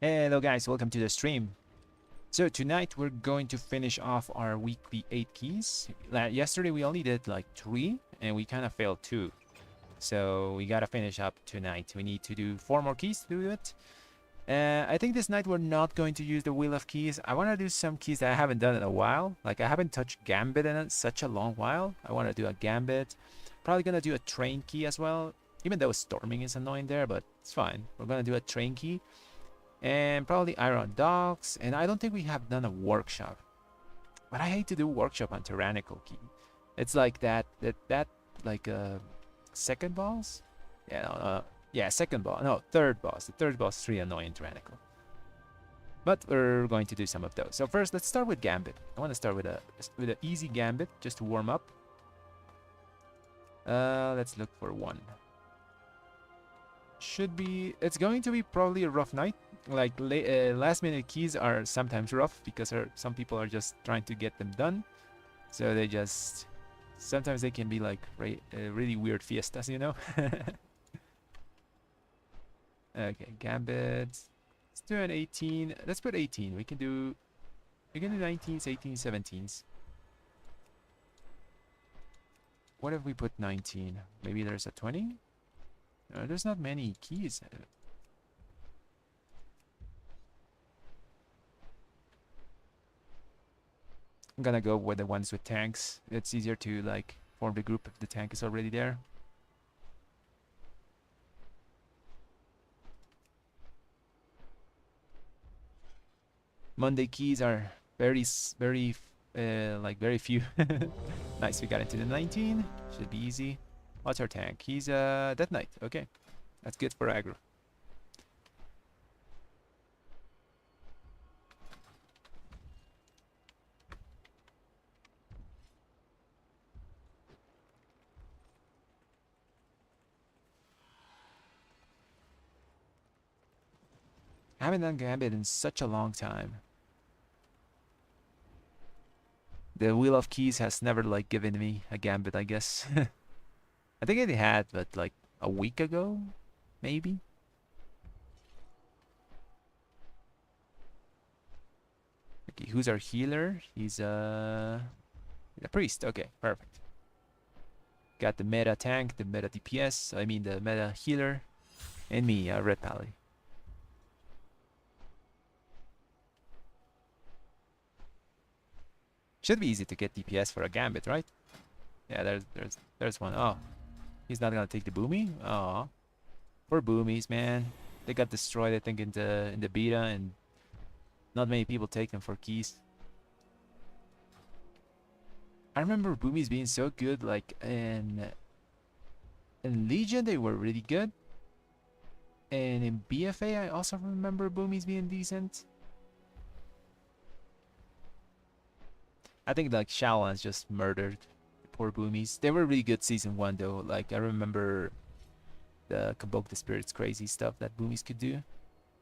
Hello guys, welcome to the stream. So tonight we're going to finish off our weekly 8 keys. Yesterday we only did like 3 and we kind of failed 2. So we gotta finish up tonight. We need to do 4 more keys to do it. I think this night we're not going to use the Wheel of Keys. I want to do some keys that I haven't done in a while. Like I haven't touched Gambit in such a long while. I want to do a Gambit. Probably gonna do a Train key as well. Even though Storming is annoying there, but it's fine. We're gonna do a Train key. And probably Iron Dogs, and I don't think we have done a workshop. But I hate to do workshop on Tyrannical Key. It's like that like second boss? Yeah, no, yeah, second boss. No, third boss. The third boss is really annoying Tyrannical. But we're going to do some of those. So first, let's start with Gambit. I want to start with an easy Gambit just to warm up. Let's look for one. It's going to be probably a rough night. Like last minute keys are sometimes rough because some people are just trying to get them done, so sometimes they can be like really weird fiestas, you know. Okay, Gambit, let's do an 18. Let's put 18. We can do 19s, 18s, 17s. What if we put 19? Maybe there's a 20. There's not many keys. I'm gonna go with the ones with tanks. It's easier to like form the group if the tank is already there. Monday keys are very few. Nice, we got into the 19. Should be easy. What's our tank? He's Death Knight. Okay, that's good for aggro. I haven't done Gambit in such a long time. The Wheel of Keys has never like given me a Gambit, I guess. I think it had, but like a week ago, maybe. Okay, who's our healer? He's a priest. Okay, perfect. Got the meta tank, the meta DPS, I mean the meta healer, and me, Ret Paladin. Should be easy to get DPS for a Gambit, right? Yeah, there's one. Oh, he's not gonna take the Boomy? Oh, poor Boomies, man. They got destroyed, I think, in the beta, and not many people take them for keys. I remember Boomies being so good, like in Legion they were really good. And in BFA I also remember Boomies being decent. I think like Shaolan's just murdered poor Boomies. They were really good season 1 though. Like I remember the Convoke the Spirits crazy stuff that Boomies could do.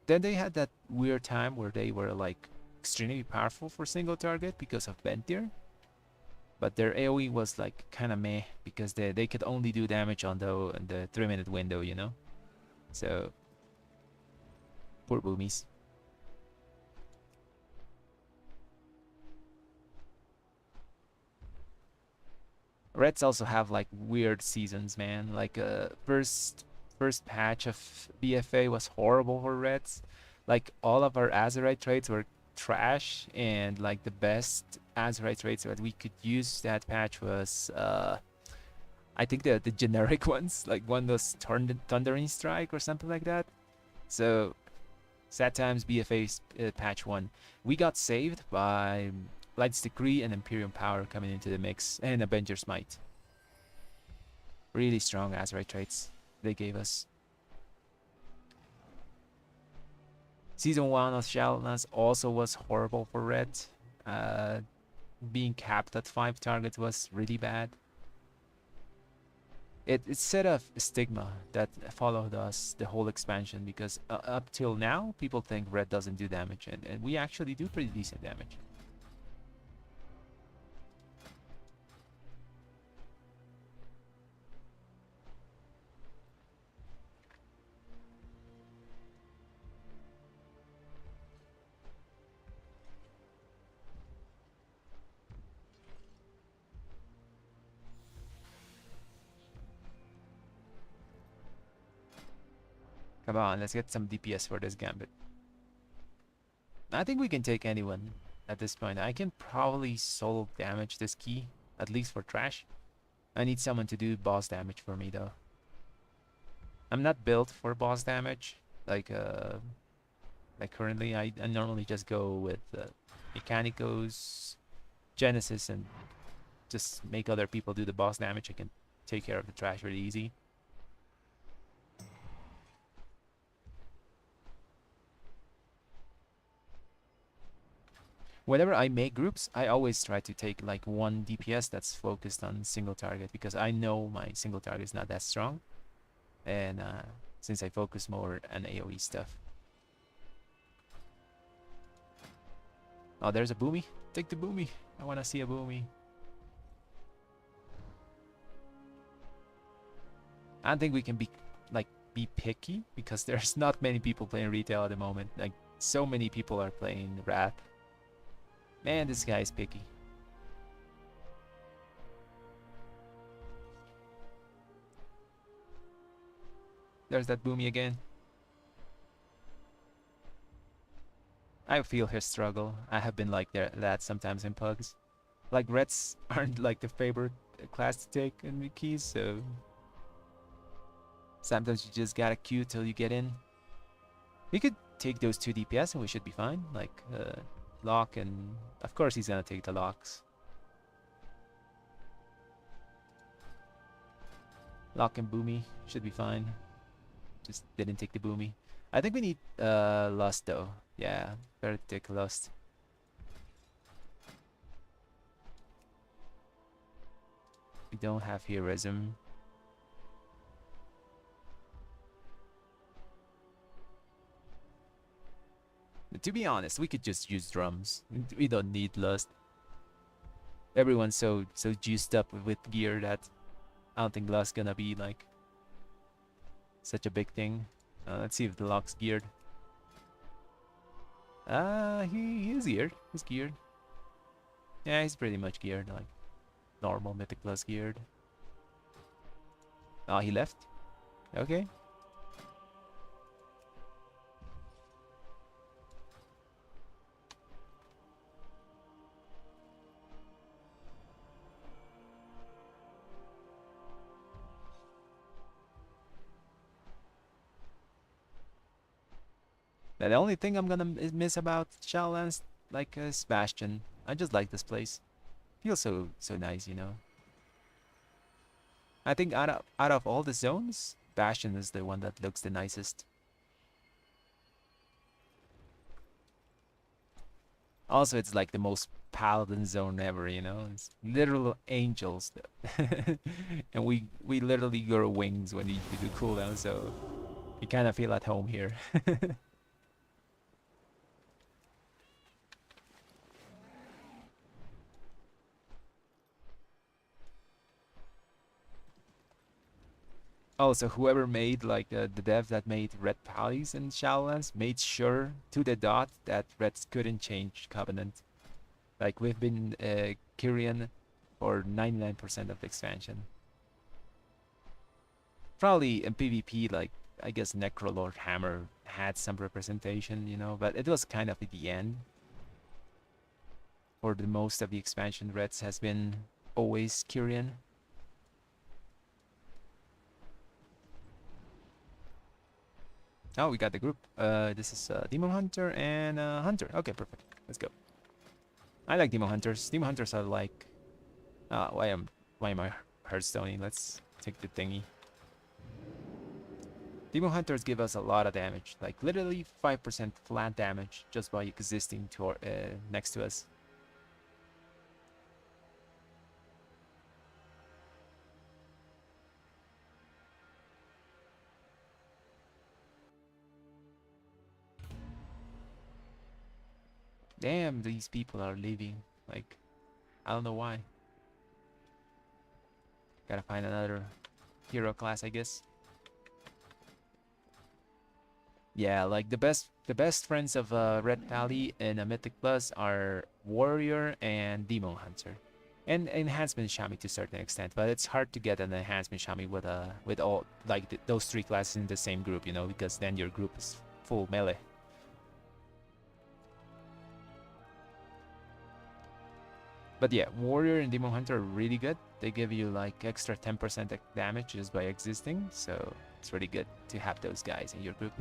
Then they had that weird time where they were like extremely powerful for single target because of Ventir. But their AoE was like kind of meh because they could only do damage on the 3-minute window, you know? So poor Boomies. Reds also have like weird seasons, man. Like first patch of BFA was horrible for Reds. Like all of our Azerite traits were trash, and like the best Azerite traits that we could use that patch was I think the generic ones. Like one was Thundering Strike or something like that. So sad times BFA patch 1. We got saved by Light's Decree and Imperium Power coming into the mix, and Avenger's Might. Really strong Azerite traits they gave us. Season 1 of Shalnas also was horrible for Red. Being capped at 5 targets was really bad. It set a stigma that followed us the whole expansion, because up till now people think Red doesn't do damage, and we actually do pretty decent damage. Come on, let's get some DPS for this gambit. I think we can take anyone at this point. I can probably solo damage this key, at least for trash. I need someone to do boss damage for me though. I'm not built for boss damage. Like currently, I normally just go with Mechanicos, Genesis, and just make other people do the boss damage. I can take care of the trash really easy. Whenever I make groups, I always try to take like one DPS that's focused on single target, because I know my single target is not that strong. And since I focus more on AoE stuff. Oh, there's a boomy. Take the boomy. I want to see a boomy. I don't think we can be picky, because there's not many people playing retail at the moment. Like, so many people are playing Wrath. Man, this guy is picky. There's that boomy again. I feel his struggle. I have been like that sometimes in pugs. Like, Rets aren't like the favorite class to take in the keys, so sometimes you just gotta queue till you get in. We could take those 2 DPS and we should be fine. Like, Lock, and of course he's gonna take the locks. Lock and Boomy should be fine. Just didn't take the Boomy. I think we need Lust though. Yeah, better take Lust. We don't have Heroism. To be honest, we could just use drums. We don't need Lust. Everyone's so juiced up with gear that I don't think Lust's gonna be like such a big thing. Let's see if the Lock's geared. He is geared. He's geared. Yeah, he's pretty much geared, like normal Mythic Plus geared. Oh, he left? Okay. The only thing I'm gonna miss about Shadowlands, like, is Bastion. I just like this place. Feels so nice, you know. I think out of all the zones, Bastion is the one that looks the nicest. Also, it's like the most paladin zone ever, you know. It's literal angels, and we literally grow wings when we do cooldown, so you kind of feel at home here. Also, whoever made, like, the dev that made Ret Paladin in Shadowlands made sure to the dot that Reds couldn't change Covenant. Like, we've been Kyrian for 99% of the expansion. Probably in PvP, like, I guess Necrolord Hammer had some representation, you know, but it was kind of at the end. For the most of the expansion, Reds has been always Kyrian. Oh, we got the group. This is Demon Hunter and Hunter. Okay, perfect. Let's go. I like Demon Hunters. Demon Hunters are like... why am I Hearthstoning? Let's take the thingy. Demon Hunters give us a lot of damage. Like, literally 5% flat damage just by existing to next to us. Damn, these people are leaving. Like, I don't know why. Gotta find another hero class, I guess. Yeah, like the best friends of Ret Paladin in a Mythic Plus are Warrior and Demon Hunter. And enhancement shami to a certain extent, but it's hard to get an enhancement shami with all like those three classes in the same group, you know, because then your group is full melee. But yeah, warrior and demon hunter are really good. They give you like extra 10% damage just by existing, so it's really good to have those guys in your group.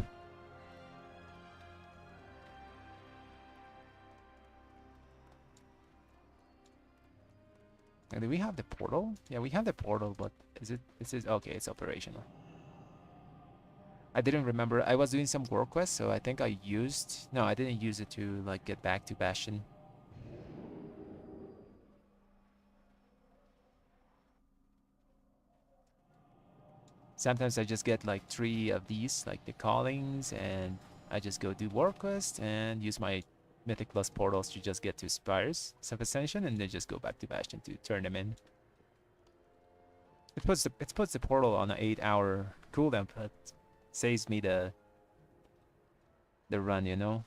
Do we have the portal? Yeah, we have the portal, but is it? It is okay. It's operational. I didn't remember. I was doing some work quests, so I think I used. No, I didn't use it to like get back to Bastion. Sometimes I just get like 3 of these, like the callings, and I just go do work quest and use my Mythic Plus portals to just get to Spires of Ascension, and then just go back to Bastion to turn them in. It puts the portal on an 8-hour cooldown, but saves me the run, you know.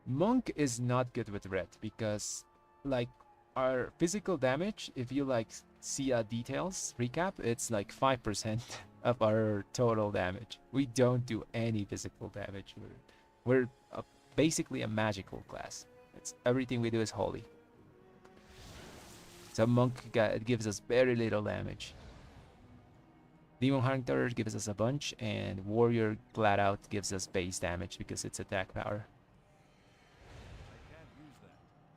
Monk is not good with red because like our physical damage, if you like see a details recap, it's like 5% of our total damage. We don't do any physical damage. We're basically a magical class. It's everything we do is holy. So monk gives us very little damage. Demon hunter gives us a bunch, and warrior flat out gives us base damage because it's attack power.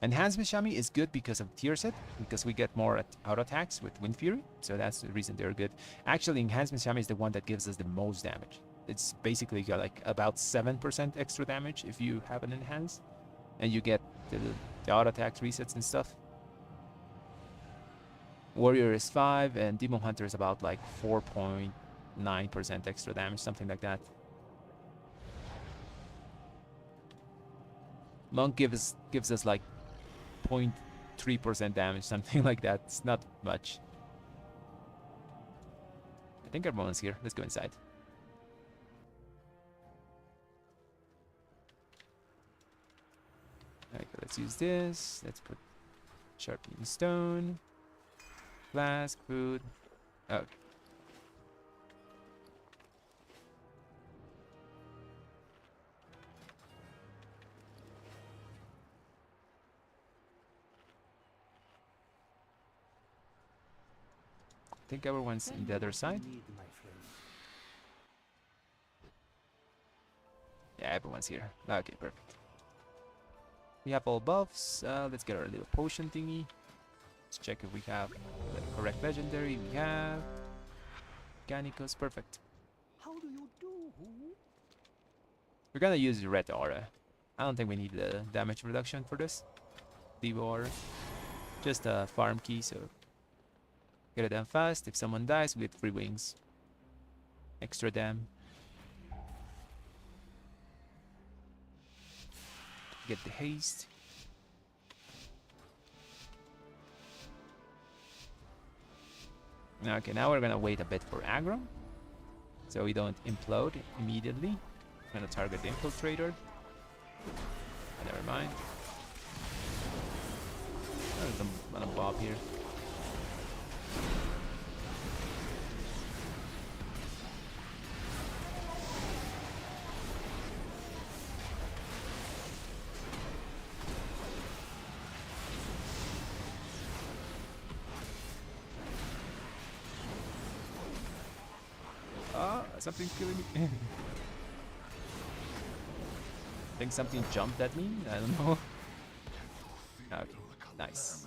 Enhancement Shami is good because of tier set, because we get more auto attacks with Wind Fury, so that's the reason they're good. Actually, Enhancement Shami is the one that gives us the most damage. It's basically got like about 7% extra damage if you have an enhance, and you get the auto attacks resets and stuff. Warrior is 5, and Demon Hunter is about like 4.9% extra damage, something like that. Monk gives us like 0.3% damage, something like that. It's not much. I think everyone's here. Let's go inside. Alright, let's use this. Let's put sharpening stone, flask, food. Okay. I think everyone's in the other side. Yeah, everyone's here. Okay, perfect. We have all buffs. Let's get our little potion thingy. Let's check if we have the correct legendary. We have Mechanicus. Perfect. How do you do? We're gonna use the red aura. I don't think we need the damage reduction for this. Devo aura. Just a farm key, so get it done fast. If someone dies, we get free wings. Extra dam. Get the haste. Okay, now we're gonna wait a bit for aggro, so we don't implode immediately. I'm gonna target the infiltrator. Never mind. There's a bob here. Something's killing me. I think something jumped at me. I don't know. Okay, nice.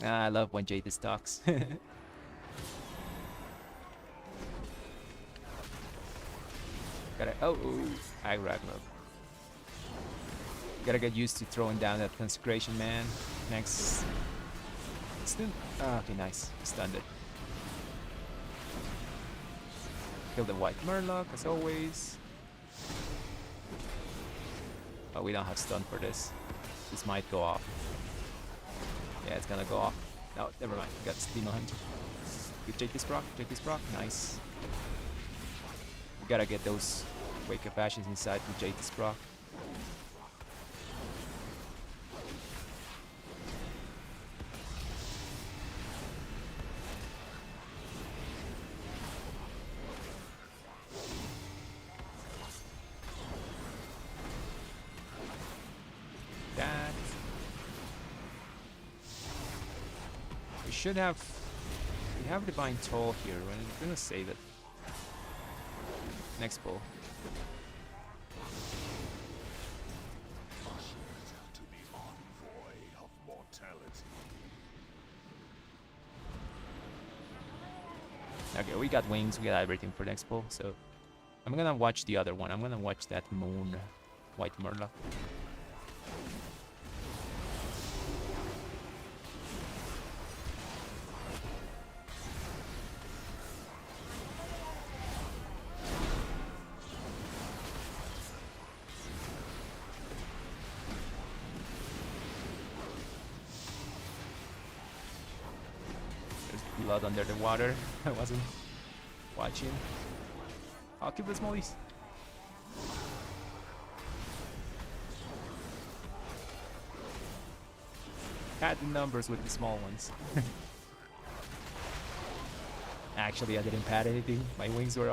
I love when Jadis talks. Gotta aggro. Gotta get used to throwing down that consecration, man. Next. Stun. Okay, nice. Stunned it. Kill the white murloc as always. Oh, we don't have stun for this. This might go off. Yeah, it's gonna go off. No, never mind. We got Demon Hunter. Good Jadis proc. Nice. We gotta get those Wake of Ashes inside with Jadis proc. should have... We have Divine Toll here. We're gonna save it. Next pull. Okay, we got wings, we got everything for next pull, so I'm gonna watch the other one. I'm gonna watch that moon white Murloc. Blood under the water. I wasn't watching. I'll kill the smallies. Had the numbers with the small ones. Actually, I didn't pad anything. My wings were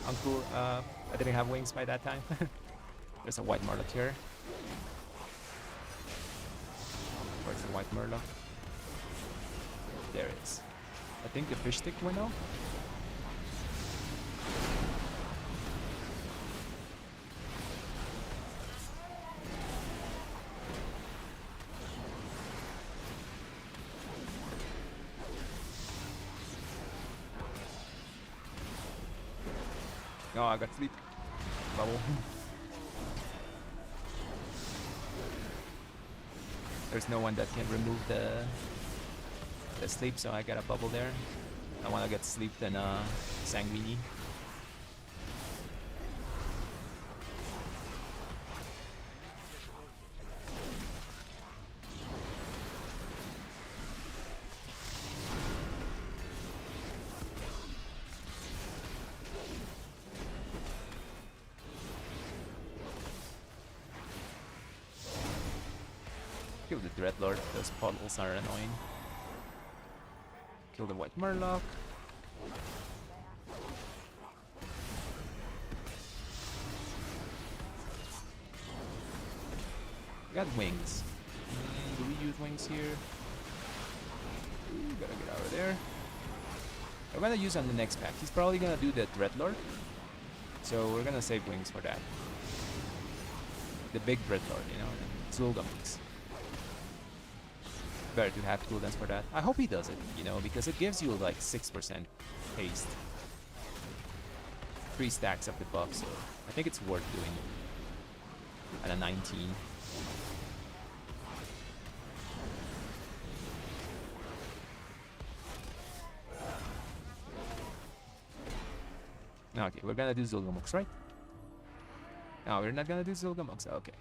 uncool. I didn't have wings by that time. There's a white Murloc here. Where's the white Murloc? There it is. I think the fish stick went off. Oh, I got sleep. Bubble. There's no one that can remove the sleep, so I got a bubble there. I want to get sleep than Sanguini. Kill the Dreadlord, those puddles are annoying. Kill the white Murloc. Got wings. Do we use wings here? Ooh, gotta get out of there. I'm gonna use on the next pack. He's probably gonna do the Dreadlord. So we're gonna save wings for that. The big Dreadlord, you know, Zulgamix. Better to have cooldowns for that. I hope he does it, you know, because it gives you like 6% haste. 3 stacks of the buff, so I think it's worth doing at a 19. Okay, we're gonna do Zulgamux, right? No, we're not gonna do Zulgamux. Okay.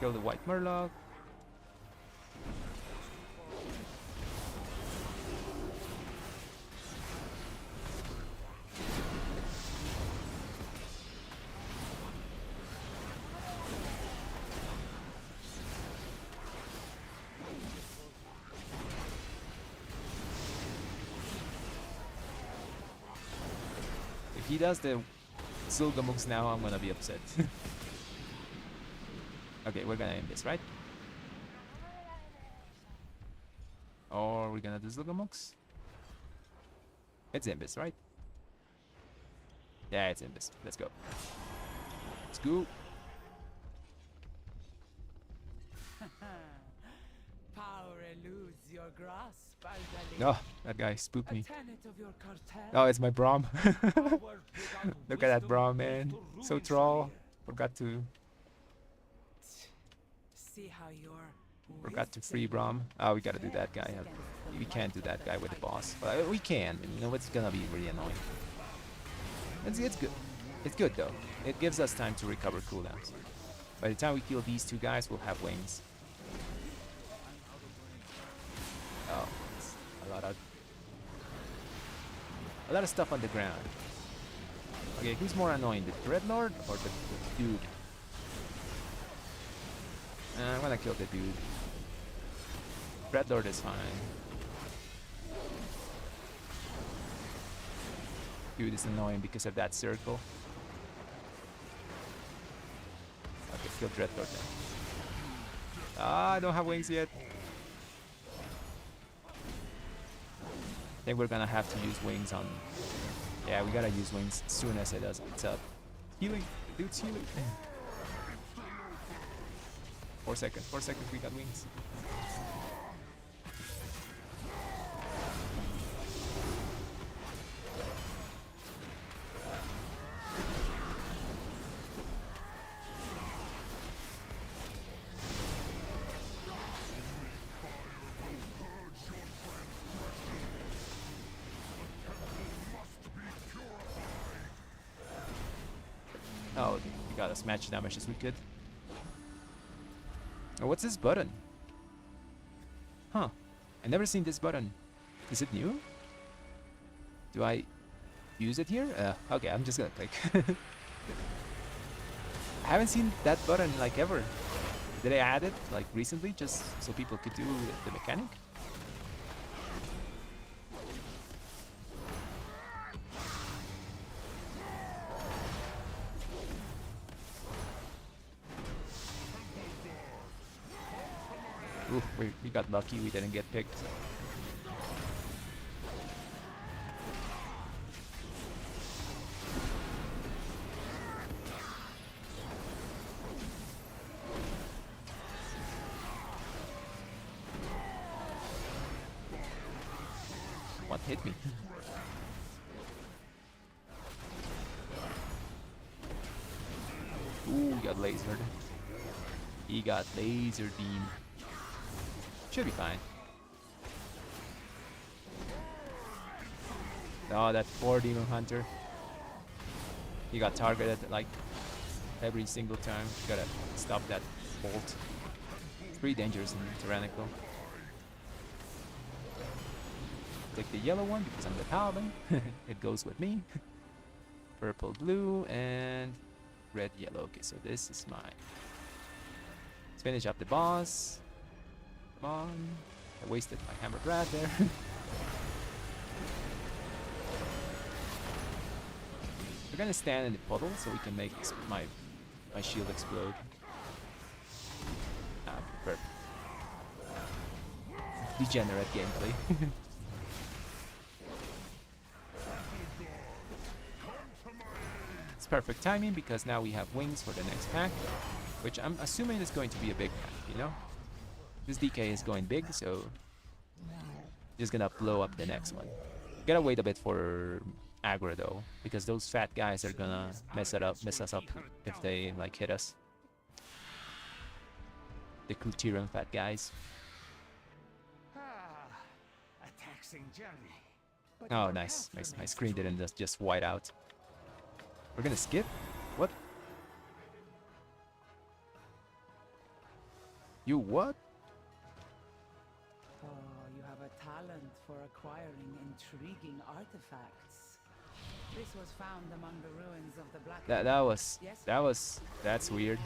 Kill the white Murloc. If he does the Zulgamux now, I'm gonna be upset. Okay, we're gonna end this, right? Or we're gonna do Zulgamux? It's Imbis, right? Yeah, it's Imbis. Let's go. Let's go. Power eludes your grasp, Aldalit. Oh, that guy spooked A me. tenet of your cartel. Oh, it's my Braum. Power without Look at that wisdom Braum, leads man. to So ruin troll. Samir. Forgot to See how your to free Braum. Oh, we gotta do that guy. We can't do that guy with the boss. But we can. You know, it's gonna be really annoying. It's good. It's good though. It gives us time to recover cooldowns. By the time we kill these 2 guys, we'll have wings. Oh, it's a lot of stuff on the ground. Okay, who's more annoying, the Dreadlord or the dude? I'm gonna kill the dude. Dreadlord is fine. Dude is annoying because of that circle. Okay, kill Dreadlord then. Ah, I don't have wings yet. think we're gonna have to use wings on. Yeah, we gotta use wings as soon as it does. It's up. Healing. The dude's healing. 4 seconds. 4 seconds. We got wings. Oh, we got as much damage as we could. Oh, what's this button? Huh. I never seen this button. Is it new? Do I use it here? Okay, I'm just gonna click. I haven't seen that button like ever. Did I add it like recently just so people could do the mechanic? Ooh, we got lucky, we didn't get picked. What hit me? Ooh, he got lasered. He got laser beam. Should be fine. Oh, that poor demon hunter. He got targeted like every single time. Gotta stop that bolt. It's pretty dangerous in Tyrannical. Take the yellow one because I'm the paladin. It goes with me. Purple, blue, and red, yellow. Okay, so this is mine. Let's finish up the boss. Come on. I wasted my hammered rat there. We're gonna stand in the puddle so we can make my shield explode. Ah, perfect. Degenerate gameplay. It's perfect timing because now we have wings for the next pack, which I'm assuming is going to be a big pack, you know? This DK is going big, so just gonna blow up the next one. Gotta wait a bit for aggro though, because those fat guys are gonna mess us up if they like hit us. The Kultiran fat guys. A taxing journey. Oh, nice. My screen didn't just white out. We're gonna skip? What? You what? Oh, you have a talent for acquiring intriguing artifacts. This was found among the ruins of the Black. That's weird.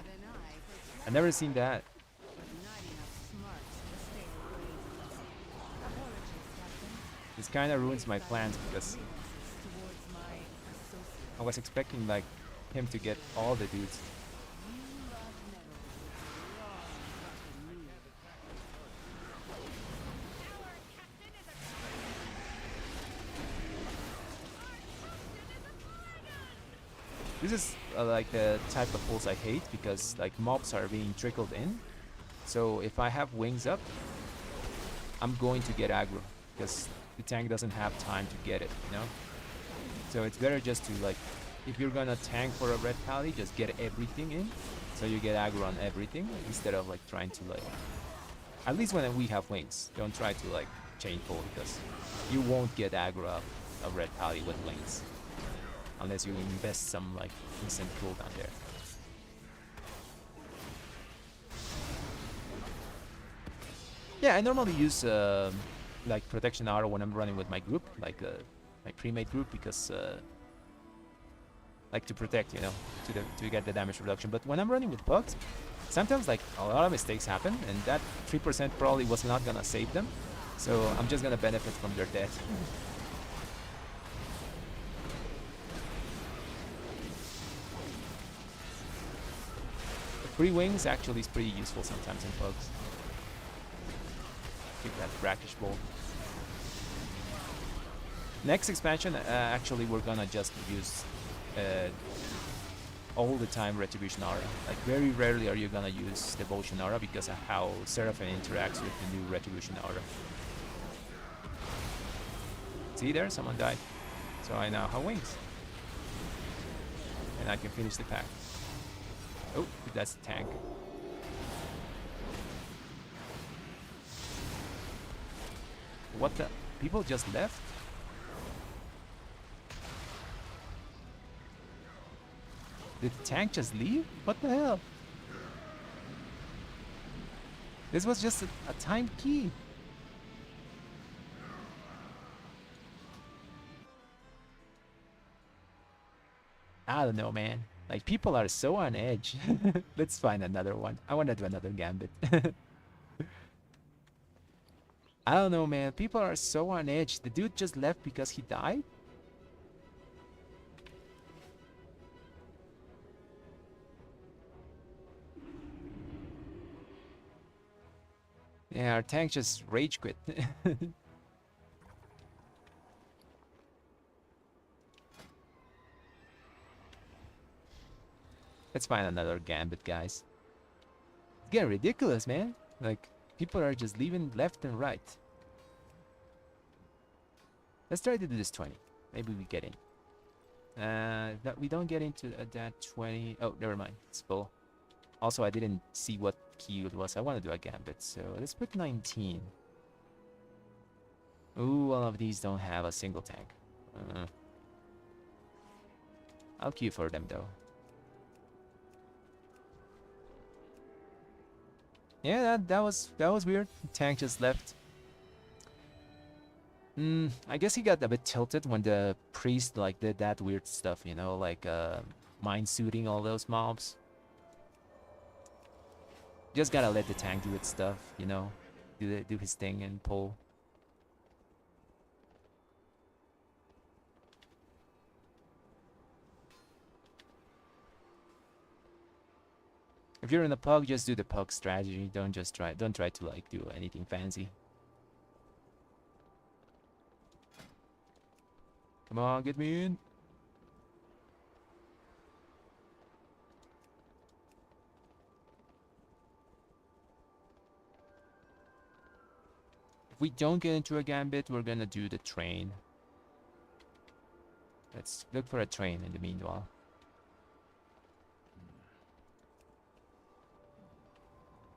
I've never seen that. This kind of ruins my plans because I was expecting like him to get all the dudes. This is like the type of pulls I hate because like mobs are being trickled in. So if I have wings up, I'm going to get aggro because the tank doesn't have time to get it, you know? So it's better just to like, if you're gonna tank for a Ret Paladin, just get everything in. So you get aggro on everything instead of like trying to like, at least when we have wings, don't try to like chain pull because you won't get aggro of a Ret Paladin with wings. Unless you invest some like instant cooldown there. Yeah, I normally use like protection arrow when I'm running with my group, like my pre-made group, because like to protect, you know, to get the damage reduction. But when I'm running with bugs, sometimes like a lot of mistakes happen, and that 3% probably was not gonna save them. So I'm just gonna benefit from their death. Free wings actually is pretty useful sometimes in bugs. Keep that brackish bolt. Next expansion, actually, we're gonna just use all the time Retribution Aura. Like, very rarely are you gonna use Devotion Aura because of how Seraphim interacts with the new Retribution Aura. See there? Someone died. So I now have wings. And I can finish the pack. Oh, that's the tank. What the? People just left? Did the tank just leave? What the hell? This was just a timed key. I don't know, man. Like, people are so on edge. Let's find another one. I want to do another gambit. I don't know, man. People are so on edge. The dude just left because he died? Yeah, our tank just rage quit. Let's find another gambit, guys. It's getting ridiculous, man. Like, people are just leaving left and right. Let's try to do this 20. Maybe we get in. That we don't get into that 20. Oh, never mind. It's full. Also, I didn't see what key it was. I want to do a gambit, so let's put 19. Ooh, all of these don't have a single tank. I'll queue for them, though. Yeah, that was weird. Tank just left. I guess he got a bit tilted when the priest like did that weird stuff, you know, like mind suiting all those mobs. Just gotta let the tank do its stuff, you know, do his thing and pull. If you're in a pug, just do the pug strategy. Don't try to like do anything fancy. Come on, get me in. If we don't get into a gambit, we're gonna do the train. Let's look for a train in the meanwhile.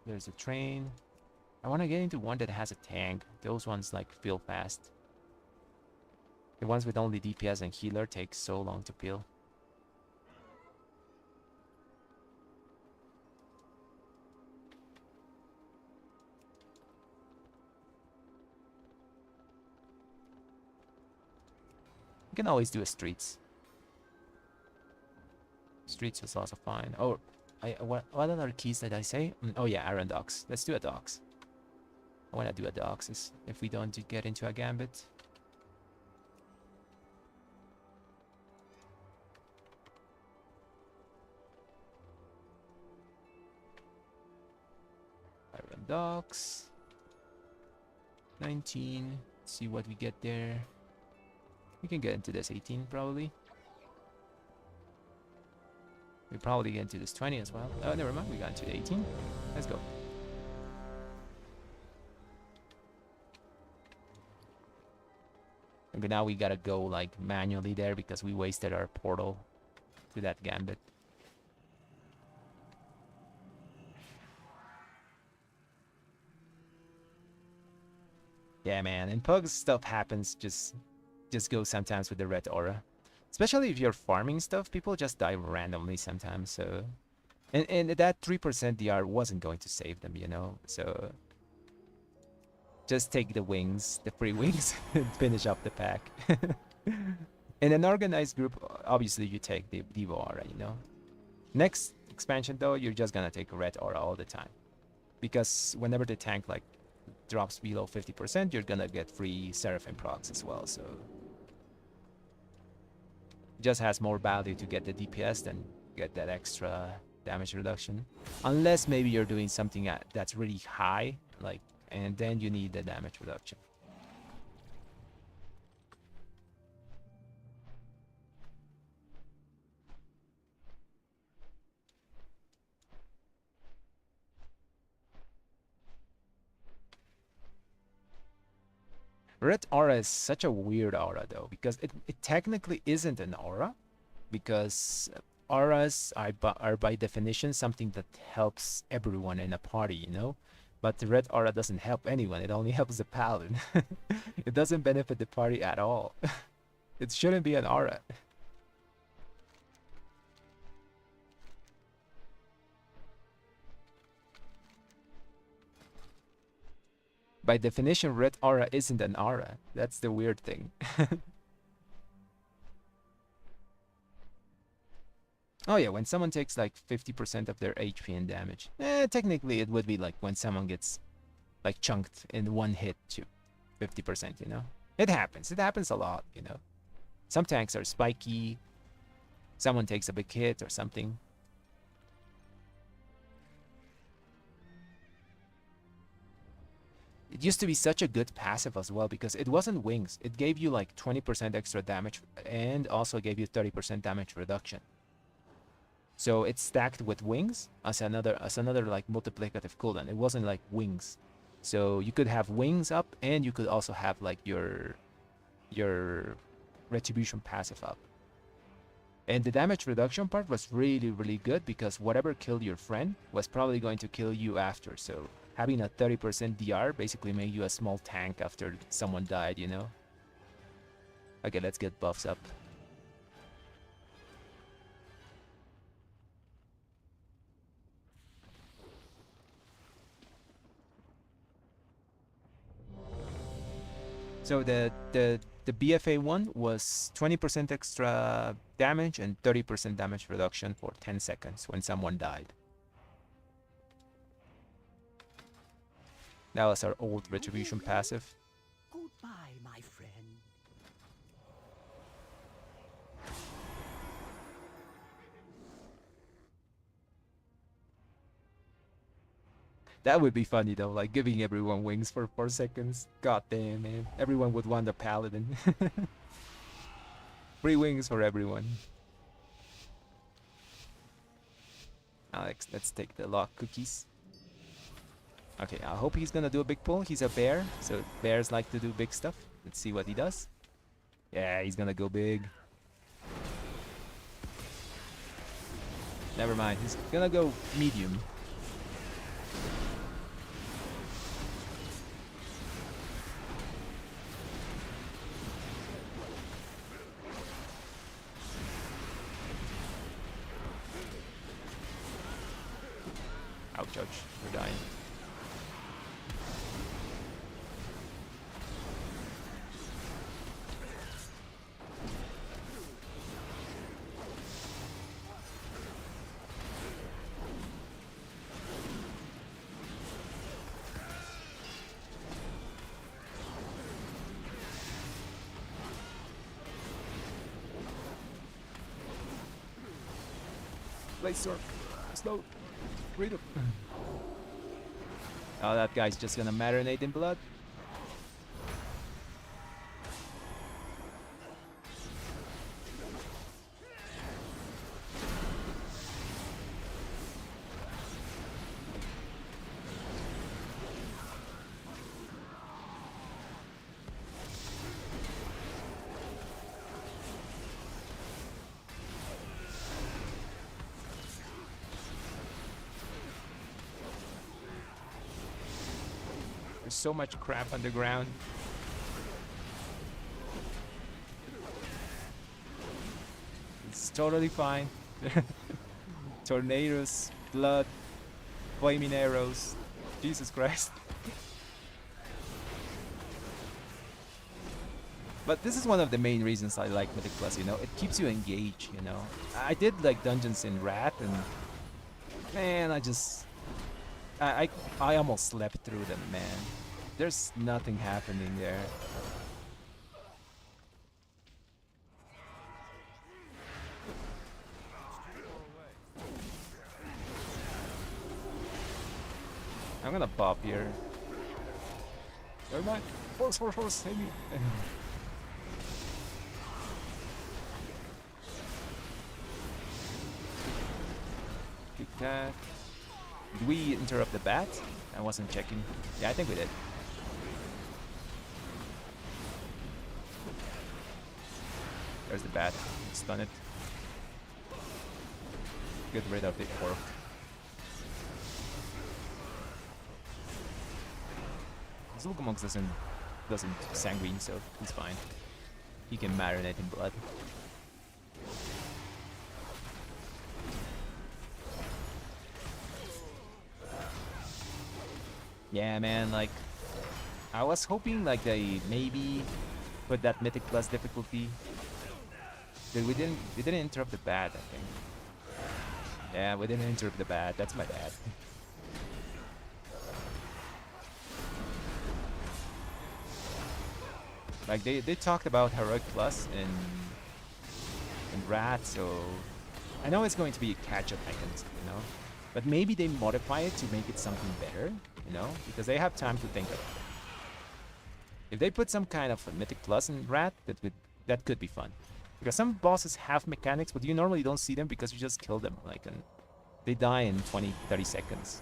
There's a train. I want to get into one that has a tank. Those ones like feel fast. The ones with only DPS and healer take so long to peel. You can always do a streets. Streets is also fine. Oh, what other keys did I say? Oh yeah, Iron Docks. Let's do a Docks. I want to do a Docks if we don't get into a gambit. Iron Docks. 19. Let's see what we get there. We can get into this 18 probably. We probably get into this 20 as well. Oh, never mind. We got into 18. Let's go. Okay, now we gotta go like manually there because we wasted our portal to that gambit. Yeah, man. And Pug stuff happens. Just go sometimes with the red aura. Especially if you're farming stuff, people just die randomly sometimes, so... And that 3% DR wasn't going to save them, you know? So... just take the wings, the free wings, and finish up the pack. In an organized group, obviously you take the Devo Aura, you know? Next expansion, though, you're just gonna take Red Aura all the time. Because whenever the tank, like, drops below 50%, you're gonna get free Seraphim procs as well, so... just has more value to get the DPS than get that extra damage reduction. Unless maybe you're doing something that's really high, like, and then you need the damage reduction. Red aura is such a weird aura though, because it technically isn't an aura, because auras are by definition something that helps everyone in a party, you know? But the red aura doesn't help anyone, it only helps the paladin. It doesn't benefit the party at all. It shouldn't be an aura. By definition, red aura isn't an aura. That's the weird thing. Oh yeah, when someone takes like 50% of their HP and damage. Technically it would be like when someone gets like chunked in one hit to 50%, you know? It happens. It happens a lot, you know? Some tanks are spiky. Someone takes a big hit or something. It used to be such a good passive as well because it wasn't wings. It gave you like 20% extra damage and also gave you 30% damage reduction. So it's stacked with wings as another like multiplicative cooldown. It wasn't like wings. So you could have wings up and you could also have like your retribution passive up. And the damage reduction part was really, really good because whatever killed your friend was probably going to kill you after. So having a 30% DR basically made you a small tank after someone died, you know? Okay, let's get buffs up. So the BFA one was 20% extra damage and 30% damage reduction for 10 seconds when someone died. That was our old retribution passive. Goodbye, my friend. That would be funny though, like giving everyone wings for 4 seconds. God damn, man. Everyone would want a paladin. Free wings for everyone. Alex, let's take the lock cookies. Okay, I hope he's gonna do a big pull. He's a bear, so bears like to do big stuff. Let's see what he does. Yeah, he's gonna go big. Never mind, he's gonna go medium. Ouch, ouch, we're dying. Blaze Storm, slow, freedom. Oh, that guy's just gonna marinate in blood. There's so much crap on the ground. It's totally fine. Tornadoes, blood, flaming arrows. Jesus Christ. But this is one of the main reasons I like Mythic Plus, you know? It keeps you engaged, you know? I did like dungeons in Rat and... Man, I almost slept through them, man. There's nothing happening there. I'm gonna pop here. Never mind. Horse, horse, horse, save me. Kick that. Did we interrupt the bat? I wasn't checking. Yeah, I think we did. There's the bat. Stun it. Get rid of the orc. Zulgamox doesn't sanguine, so he's fine. He can marinate in blood. Yeah, man, like I was hoping like they maybe put that Mythic Plus difficulty. Dude, we didn't interrupt the bat, I think. Yeah, we didn't interrupt the bat. That's my bad. Like they talked about Heroic Plus in Rat, so I know it's going to be a catch-up mechanism, you know. But maybe they modify it to make it something better, you know, because they have time to think of it. If they put some kind of a Mythic Plus in Rat, that could be fun. Because some bosses have mechanics, but you normally don't see them because you just kill them, like, and they die in 20-30 seconds.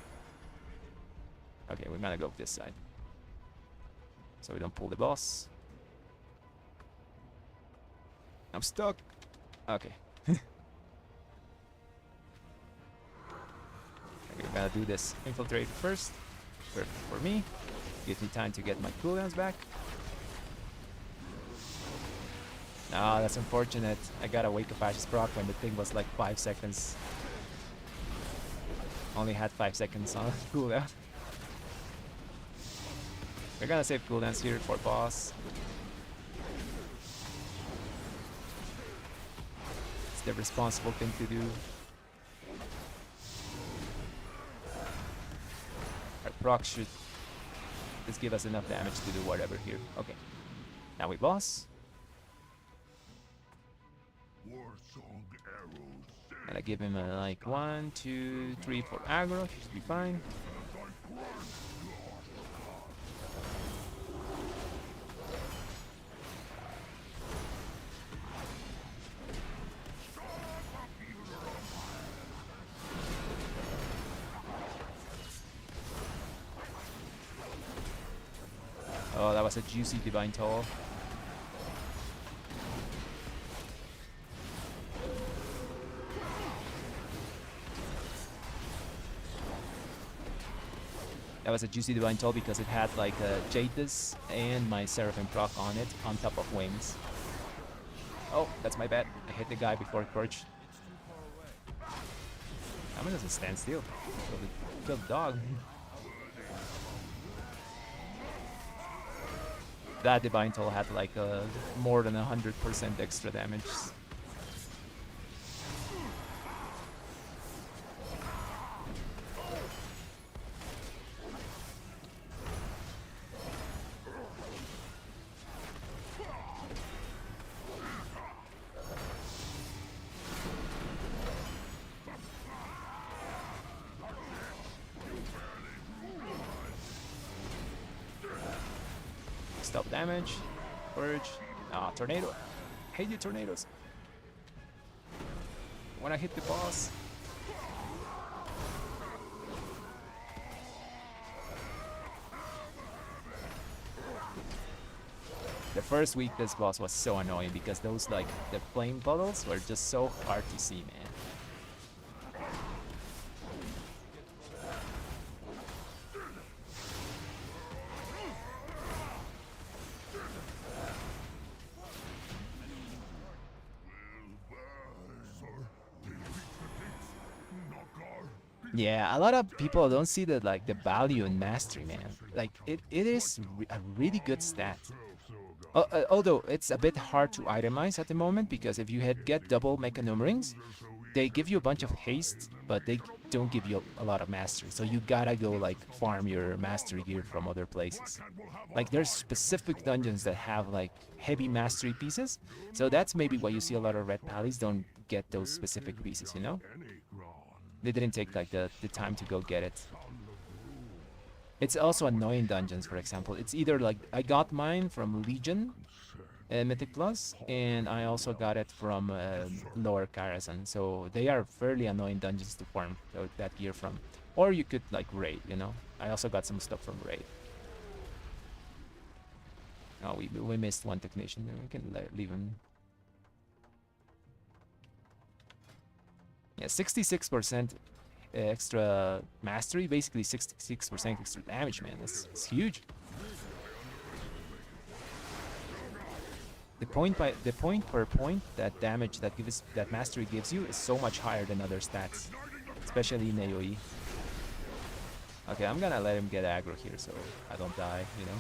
Okay, we're gonna go this side, so we don't pull the boss. I'm stuck. Okay. Okay, we gotta do this infiltrate first. For me, gives me time to get my cooldowns back. Ah, that's unfortunate. I gotta wake up Ash's proc when the thing was like 5 seconds. Only had 5 seconds on cooldown. We're gonna save cooldowns here for boss. It's the responsible thing to do. Our proc should just give us enough damage to do whatever here. Okay. Now we boss. And I give him a like 1, 2, 3, 4 aggro. He should be fine. Oh, that was a juicy Divine Toll. That was a juicy Divine Toll because it had like a Jadis and my Seraphim proc on it, on top of wings. Oh, that's my bad. I hit the guy before it purged. How doesn't stand still? Kill the dog. That Divine Toll had like more than 100% extra damage. Stop damage. Purge. Ah, tornado. I hate you, tornadoes. When I hit the boss. The first week this boss was so annoying because those like the flame puddles were just so hard to see, man. Yeah, a lot of people don't see the like the value in mastery, man. Like it is a really good stat. Although it's a bit hard to itemize at the moment because if you get double mecha numberings, they give you a bunch of haste, but they don't give you a lot of mastery. So you gotta go like farm your mastery gear from other places. Like there's specific dungeons that have like heavy mastery pieces. So that's maybe why you see a lot of Ret Palis don't get those specific pieces, you know? They didn't take like the time to go get it. It's also annoying dungeons, for example. It's either like I got mine from Legion Mythic Plus, and I also got it from Lower Karazhan. So they are fairly annoying dungeons to farm that gear from. Or you could like raid, you know. I also got some stuff from raid. Oh, we missed one technician. We can leave him. Yeah, 66% extra mastery, basically 66% extra damage, man. That's huge. The point per point that damage that mastery gives you is so much higher than other stats, especially in AoE. Okay, I'm gonna let him get aggro here so I don't die, you know.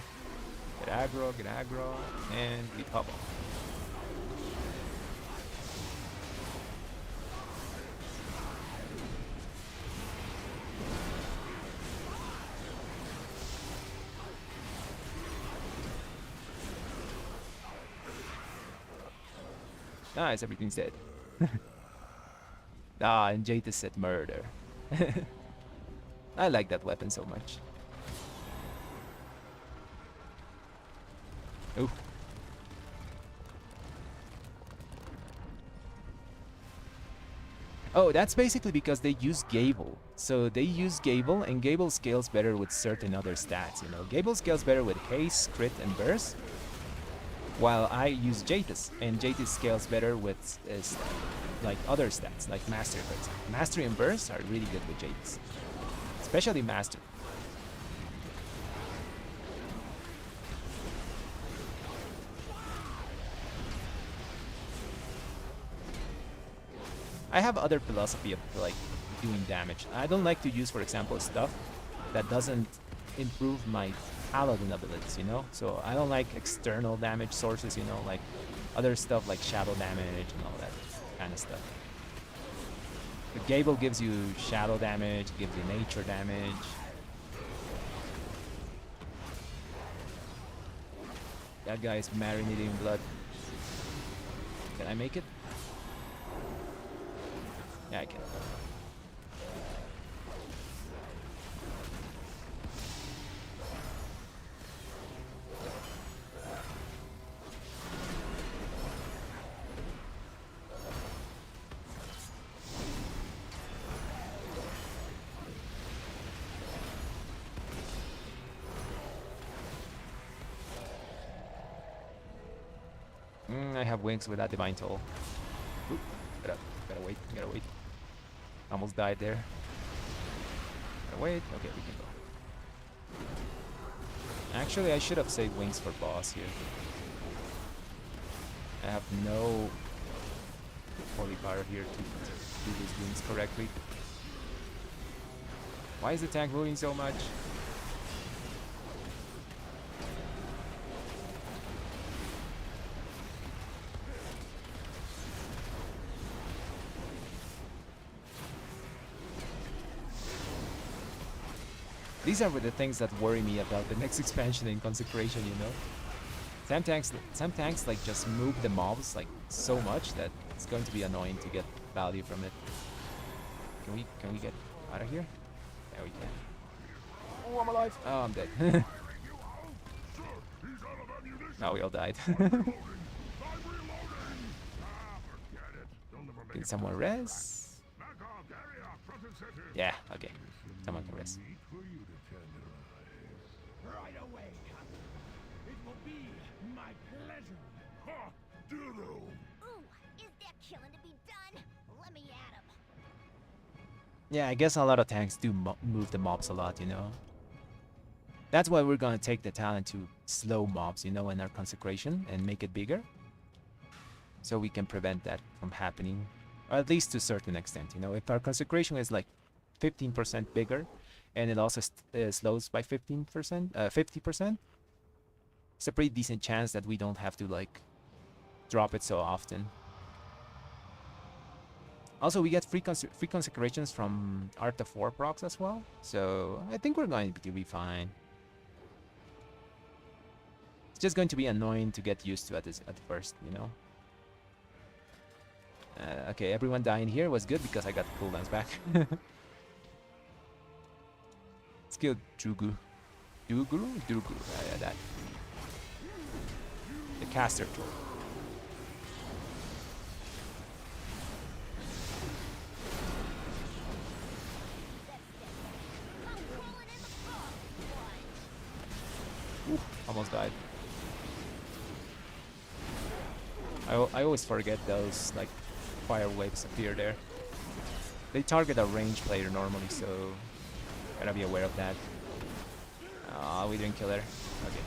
Get aggro, and we pop off. Nice, everything's dead. Ah, and Jadis said murder. I like that weapon so much. Ooh. Oh, that's basically because they use Gable. So they use Gable, and Gable scales better with certain other stats, you know. Gable scales better with haste, crit, and burst, while I use Jadis, and Jadis scales better with like other stats, like Mastery, for example. Mastery and burst are really good with Jadis, especially Mastery. I have other philosophy of like doing damage. I don't like to use, for example, stuff that doesn't improve my paladin abilities, you know? So I don't like external damage sources, you know, like other stuff like shadow damage and all that kind of stuff. The Gable gives you shadow damage, gives you nature damage. That guy is marinating in blood. Can I make it? Yeah, I can. I have wings with that divine toll. Oop, gotta wait, gotta wait. Almost died there. Gotta wait. Okay, we can go. Actually, I should have saved wings for boss here. I have no holy power here to do these wings correctly. Why is the tank moving so much? These are the things that worry me about the next expansion in Consecration, you know? Some tanks like just move the mobs like so much that it's going to be annoying to get value from it. Can we get out of here? Yeah, we can. Oh, I'm alive! Oh, I'm dead. Now we all died. Can someone res? Yeah, okay. Someone can res. Right away, Captain. It will be my pleasure. Ha! Ditto! Ooh, is there killing to be done? Let me at him. Yeah, I guess a lot of tanks do move the mobs a lot, you know? That's why we're gonna take the talent to slow mobs, you know, in our Consecration and make it bigger. So we can prevent that from happening, or at least to a certain extent, you know? If our Consecration is like 15% bigger, and it also slows by 50%, it's a pretty decent chance that we don't have to like drop it so often. Also, we get free consecrations from Art of War procs as well, so I think we're going to be fine. It's just going to be annoying to get used to at first, you know. Okay, everyone dying here was good because I got cooldowns back. Let's kill Drugu. Drugu? Yeah, that. The caster tool. Ooh, almost died. I always forget those like fire waves appear there. They target a range player normally, so gotta be aware of that. Oh, we didn't kill her. Okay.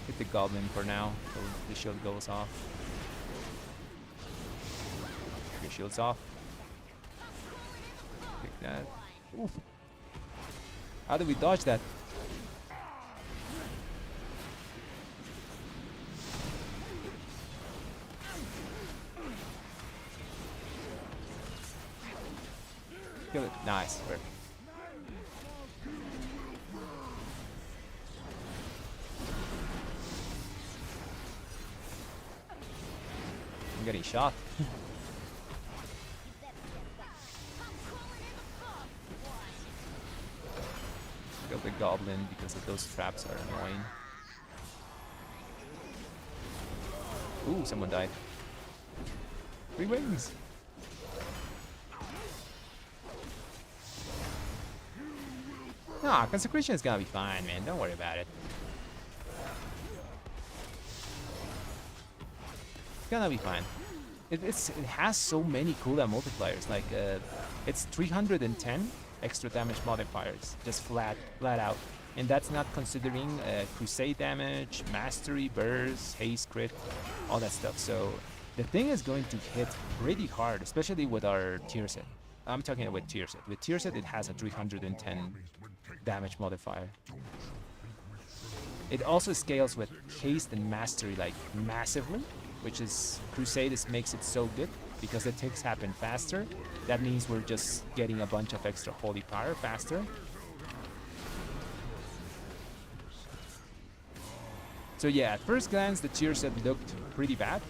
Hit the goblin for now, so the shield goes off. Okay, shield's off. Pick that. Oof. How did we dodge that? Kill it. Nice. Perfect. I'm getting shot. Kill the goblin because of those traps are annoying. Ooh, someone died. 3 wings. Nah, consecration is gonna be fine, man. Don't worry about it. It's gonna be fine. It has so many cooldown multipliers. Like it's 310 extra damage modifiers, just flat out, and that's not considering crusade damage, mastery, burst, haste, crit, all that stuff. So the thing is going to hit pretty hard, especially with our tier set. I'm talking about tier set. With tier set, it has a 310 damage modifier. It also scales with haste and mastery like massively, which is crusade makes it so good because the ticks happen faster. That means we're just getting a bunch of extra holy power faster. So yeah, at first glance the tier set looked pretty bad,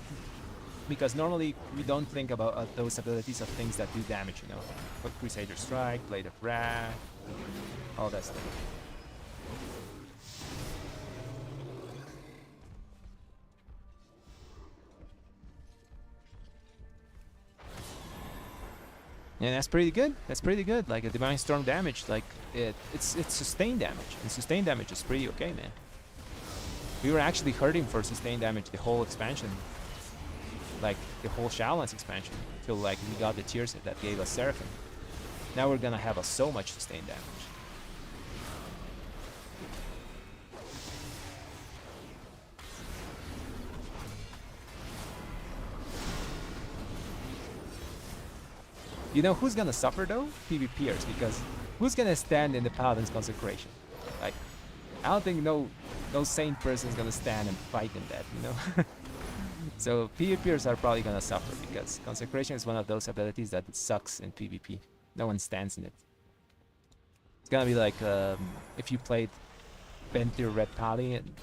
because normally we don't think about those abilities of things that do damage, you know. But Crusader Strike, Blade of Wrath, all that stuff. And that's pretty good. That's pretty good. Like a Divine Storm damage, like it's sustained damage. And sustained damage is pretty okay, man. We were actually hurting for sustained damage the whole expansion. Like the whole Shadowlands expansion, till like we got the tier set that gave us Seraphim. Now we're gonna have so much sustained damage. You know who's gonna suffer though? PvPers, because who's gonna stand in the Paladin's Consecration? Like, I don't think no sane person's gonna stand and fight in that, you know? So PvPers are probably gonna suffer because Consecration is one of those abilities that sucks in PvP. No one stands in it. It's gonna be like if you played Bentir Ret Paladin and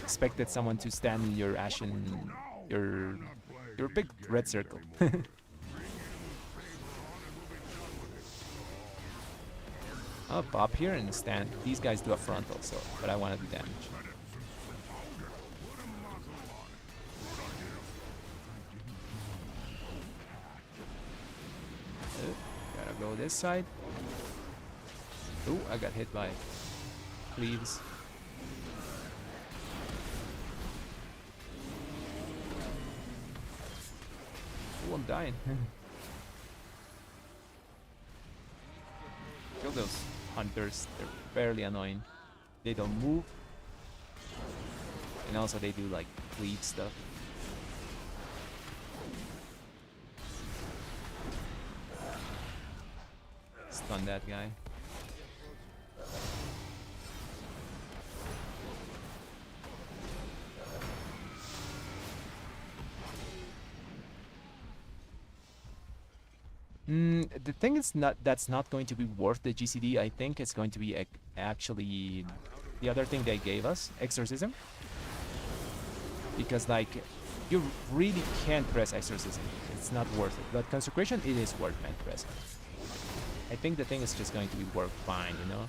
expected someone to stand in your Ashen, your big red circle. I'll pop here and stand. These guys do a frontal, so but I want to do damage. Gotta go this side. Ooh, I got hit by cleaves. Ooh, I'm dying. Kill those hunters. They're fairly annoying. They don't move. And also they do like cleave stuff. Stun that guy. The thing is that's not going to be worth the GCD. I think it's going to be actually the other thing they gave us, Exorcism. Because like you really can't press Exorcism. It's not worth it. But Consecration, it is worth pressing. I think the thing is just going to be work fine, you know?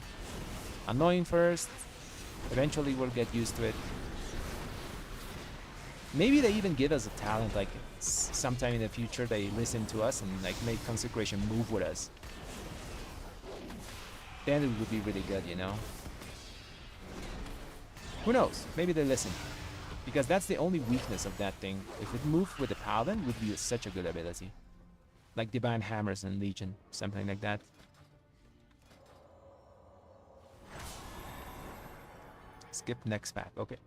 Annoying first, eventually we'll get used to it. Maybe they even give us a talent, like sometime in the future they listen to us and like make Consecration move with us. Then it would be really good, you know? Who knows? Maybe they listen. Because that's the only weakness of that thing. If it moved with the Paladin, would be such a good ability. Like Divine Hammers and Legion, something like that. Skip next pack. Okay.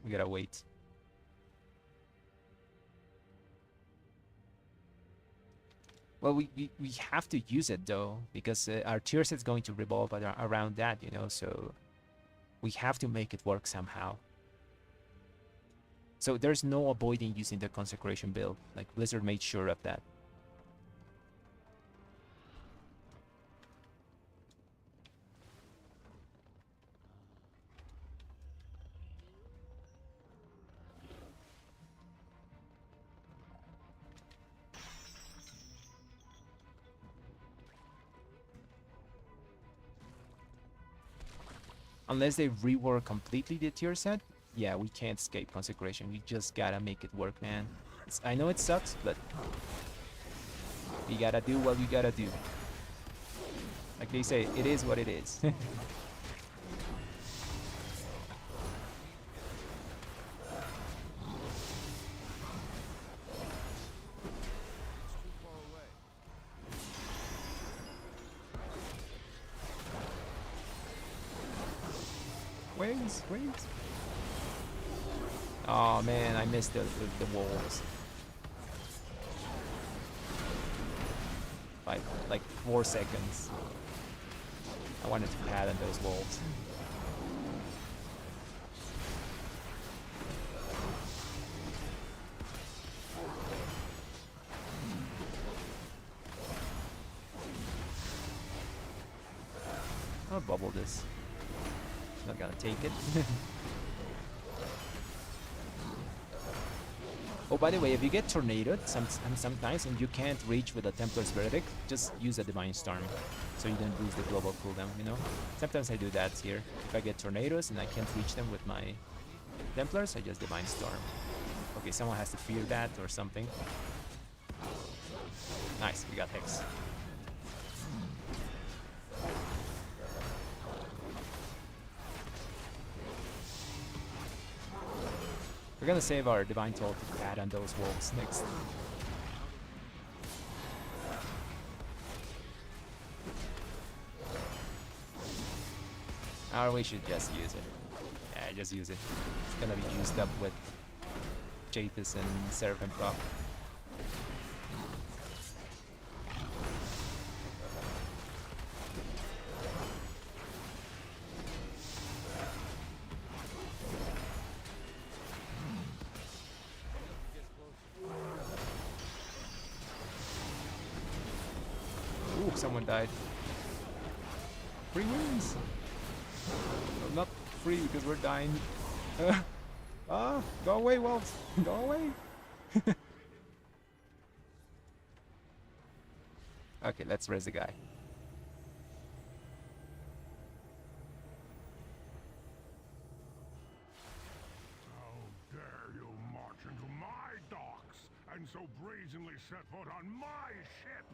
We gotta wait. Well, we have to use it though, because our tier set is going to revolve around that, you know, so we have to make it work somehow. So there's no avoiding using the Consecration build. Like Blizzard made sure of that. Unless they rework completely the tier set, yeah, we can't escape Consecration. We just gotta make it work, man. I know it sucks, but we gotta do what we gotta do. Like they say, it is what it is. Wait. Oh man, I missed the walls. By like 4 seconds. I wanted to pad on those walls. I'll bubble this. Not gonna take it. Oh, by the way, if you get tornadoed sometimes and you can't reach with a Templar's Verdict, just use a Divine Storm, so you don't lose the global cooldown, you know? Sometimes I do that here. If I get tornadoes and I can't reach them with my Templars, I just Divine Storm. Okay, someone has to fear that or something. Nice, we got Hex. We're gonna save our Divine Toll to pad on those wolves next. Or we should just use it. Yeah, just use it. It's gonna be used up with Japhis and Seraphim Proc. Someone died. Free wins! Well, not free because we're dying. Go away, wolves! Go away! Okay, let's raise the guy. How dare you march into my docks and so brazenly set foot on my ship?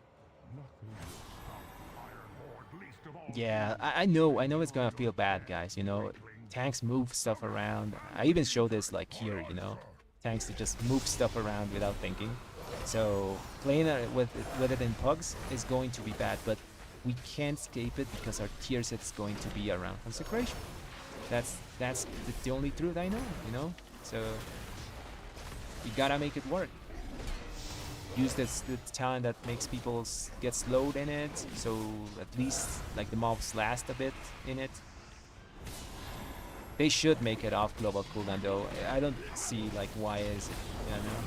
Nothing will stop the Iron Horde, least of all. Yeah, I know it's gonna feel bad, guys, you know. Tanks move stuff around. I even show this like here, you know. Tanks that just move stuff around without thinking. So playing with it in pugs is going to be bad, but we can't escape it because our tier set is going to be around Consecration. That's the only truth I know, you know. So you gotta make it work. Use the talent that makes people get slowed in it, so at least like the mobs last a bit in it. They should make it off global cooldown though. I don't see like why is it, you know.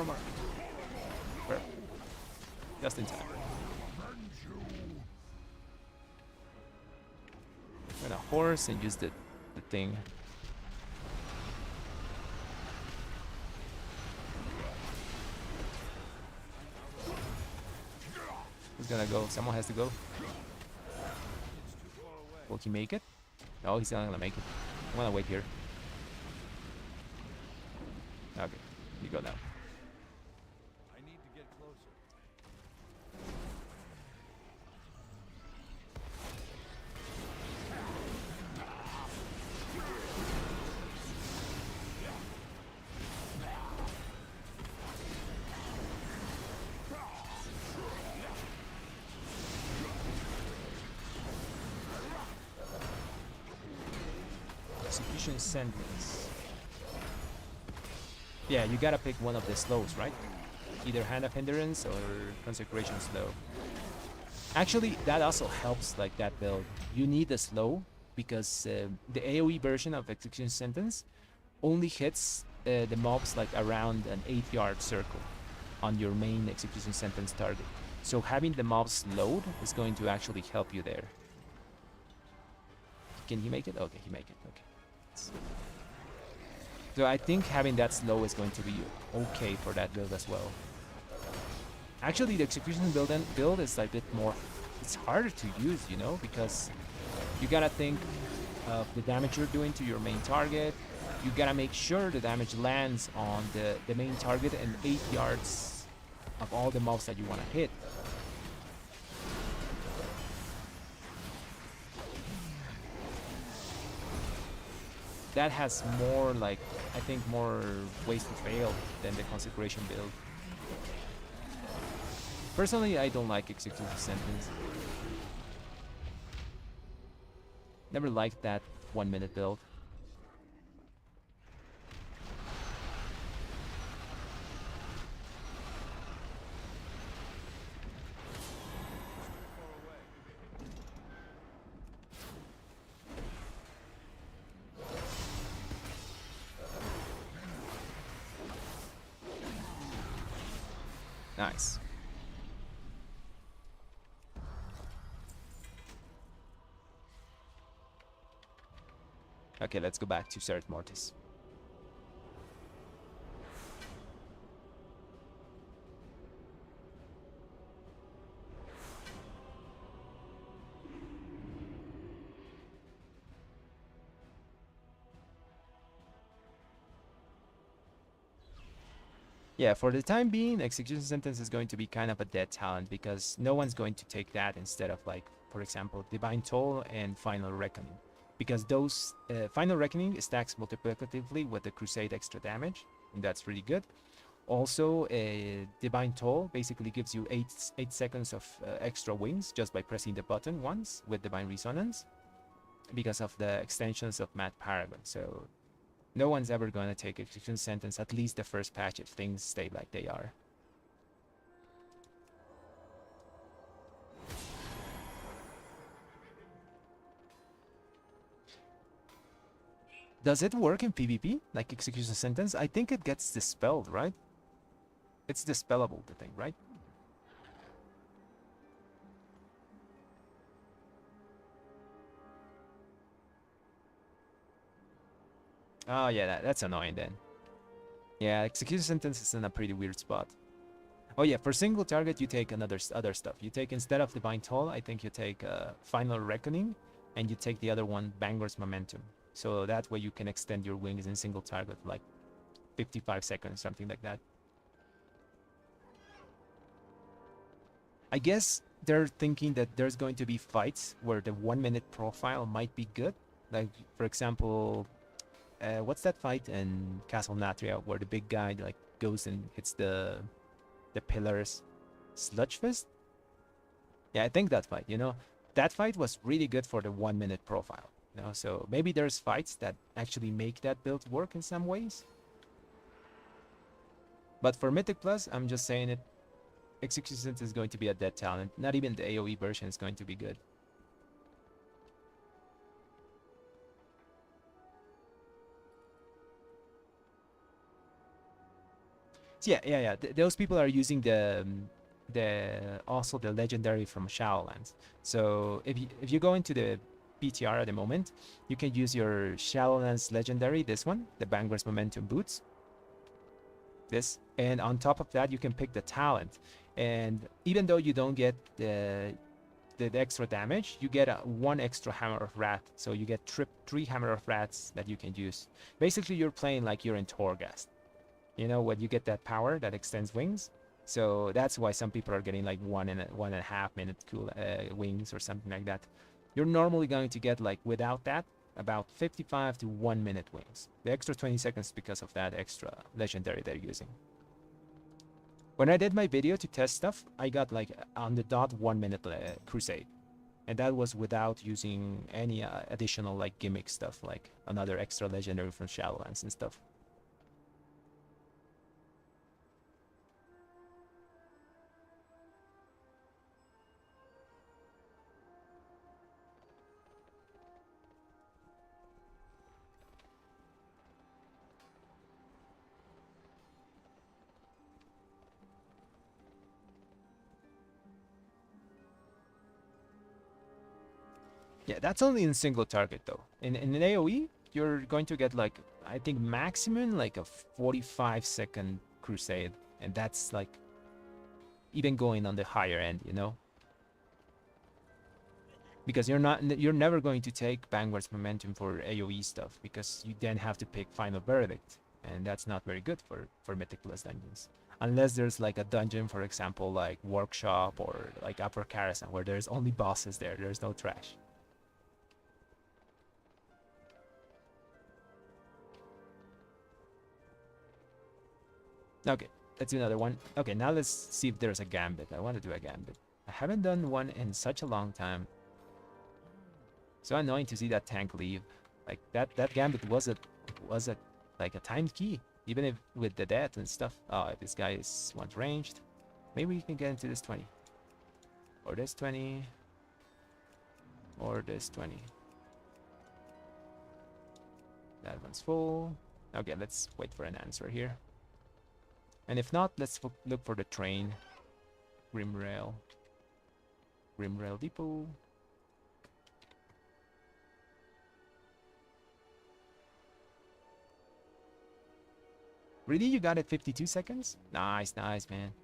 Mark. Perfect. Just in time. I'm gonna horse and use the thing. Who's gonna go? Someone has to go. Will he make it? No, he's not gonna make it. I'm gonna wait here. Okay, you go now. I need to get closer. Execution sentence. Yeah, you gotta pick one of the slows, right? Either Hand of Hindrance or Consecration slow. Actually, that also helps like that build. You need the slow because the AoE version of Execution Sentence only hits the mobs like around an 8-yard circle on your main Execution Sentence target. So having the mobs slowed is going to actually help you there. Can he make it? Okay, he make it. Okay. So I think having that slow is going to be okay for that build as well. Actually, the execution build is a bit more, it's harder to use, you know, because you gotta think of the damage you're doing to your main target. You gotta make sure the damage lands on the main target and 8 yards of all the mobs that you wanna hit. That has more, like, I think more ways to fail than the consecration build. Personally, I don't like execution sentence. Never liked that 1-minute build. Nice. Okay, let's go back to Serret Mortis. Yeah, for the time being, Execution Sentence is going to be kind of a dead talent because no one's going to take that instead of, like, for example, Divine Toll and Final Reckoning. Because those Final Reckoning stacks multiplicatively with the Crusade extra damage, and that's really good. Also, Divine Toll basically gives you 8 seconds of extra wings just by pressing the button once with Divine Resonance because of the extensions of Mad Paragon. So no one's ever going to take Execution Sentence, at least the first patch, if things stay like they are. Does it work in PvP, like Execution Sentence? I think it gets dispelled, right? It's dispellable, the thing, right? Oh yeah, that's annoying then. Yeah, Execution Sentence is in a pretty weird spot. Oh yeah, for single target you take other stuff. You take, instead of Divine Toll, I think you take Final Reckoning, and you take the other one, Bangor's Momentum. So that way you can extend your wings in single target like 55 seconds, something like that. I guess they're thinking that there's going to be fights where the 1-minute profile might be good. Like, for example, what's that fight in Castle Natria where the big guy like goes and hits the pillars? Sludge Fist? Yeah, I think that fight, you know, that fight was really good for the 1-minute profile, you know, so maybe there's fights that actually make that build work in some ways. But for Mythic Plus, I'm just saying it, Execution is going to be a dead talent. Not even the AoE version is going to be good. So yeah. Those people are using the also the legendary from Shadowlands. So if you go into the PTR at the moment, you can use your Shadowlands legendary, this one, the Bangor's Momentum boots. this, and on top of that you can pick the talent, and even though you don't get the extra damage, you get one extra hammer of wrath, so you get three hammer of wraths that you can use. Basically you're playing like you're in Torghast, you know, when you get that power that extends wings. So that's why some people are getting like 1.5 minute cool wings or something like that. You're normally going to get, like, without that, about 55 to 1 minute wings. The extra 20 seconds because of that extra legendary they're using. When I did my video to test stuff, I got like on the dot 1 minute crusade. And that was without using any additional like gimmick stuff, like another extra legendary from Shadowlands and stuff. Yeah, that's only in single target though. In an AoE, you're going to get like, I think maximum like a 45-second crusade, and that's like even going on the higher end, you know? Because you're never going to take Vanguard's momentum for AoE stuff, because you then have to pick Final Verdict, and that's not very good for Mythic Plus dungeons. Unless there's like a dungeon, for example, like Workshop or like Upper Karasan, where there's only bosses there, there's no trash. Okay, let's do another one. Okay, now let's see if there's a gambit. I want to do a gambit. I haven't done one in such a long time. So annoying to see that tank leave. Like that gambit was a like a timed key, even if with the death and stuff. Oh, if this guy is once ranged, maybe we can get into this 20, or this 20, or this 20. That one's full. Okay, let's wait for an answer here. And if not, let's look for the train. Grimrail Depot. Really? You got it 52 seconds? Nice, nice, man.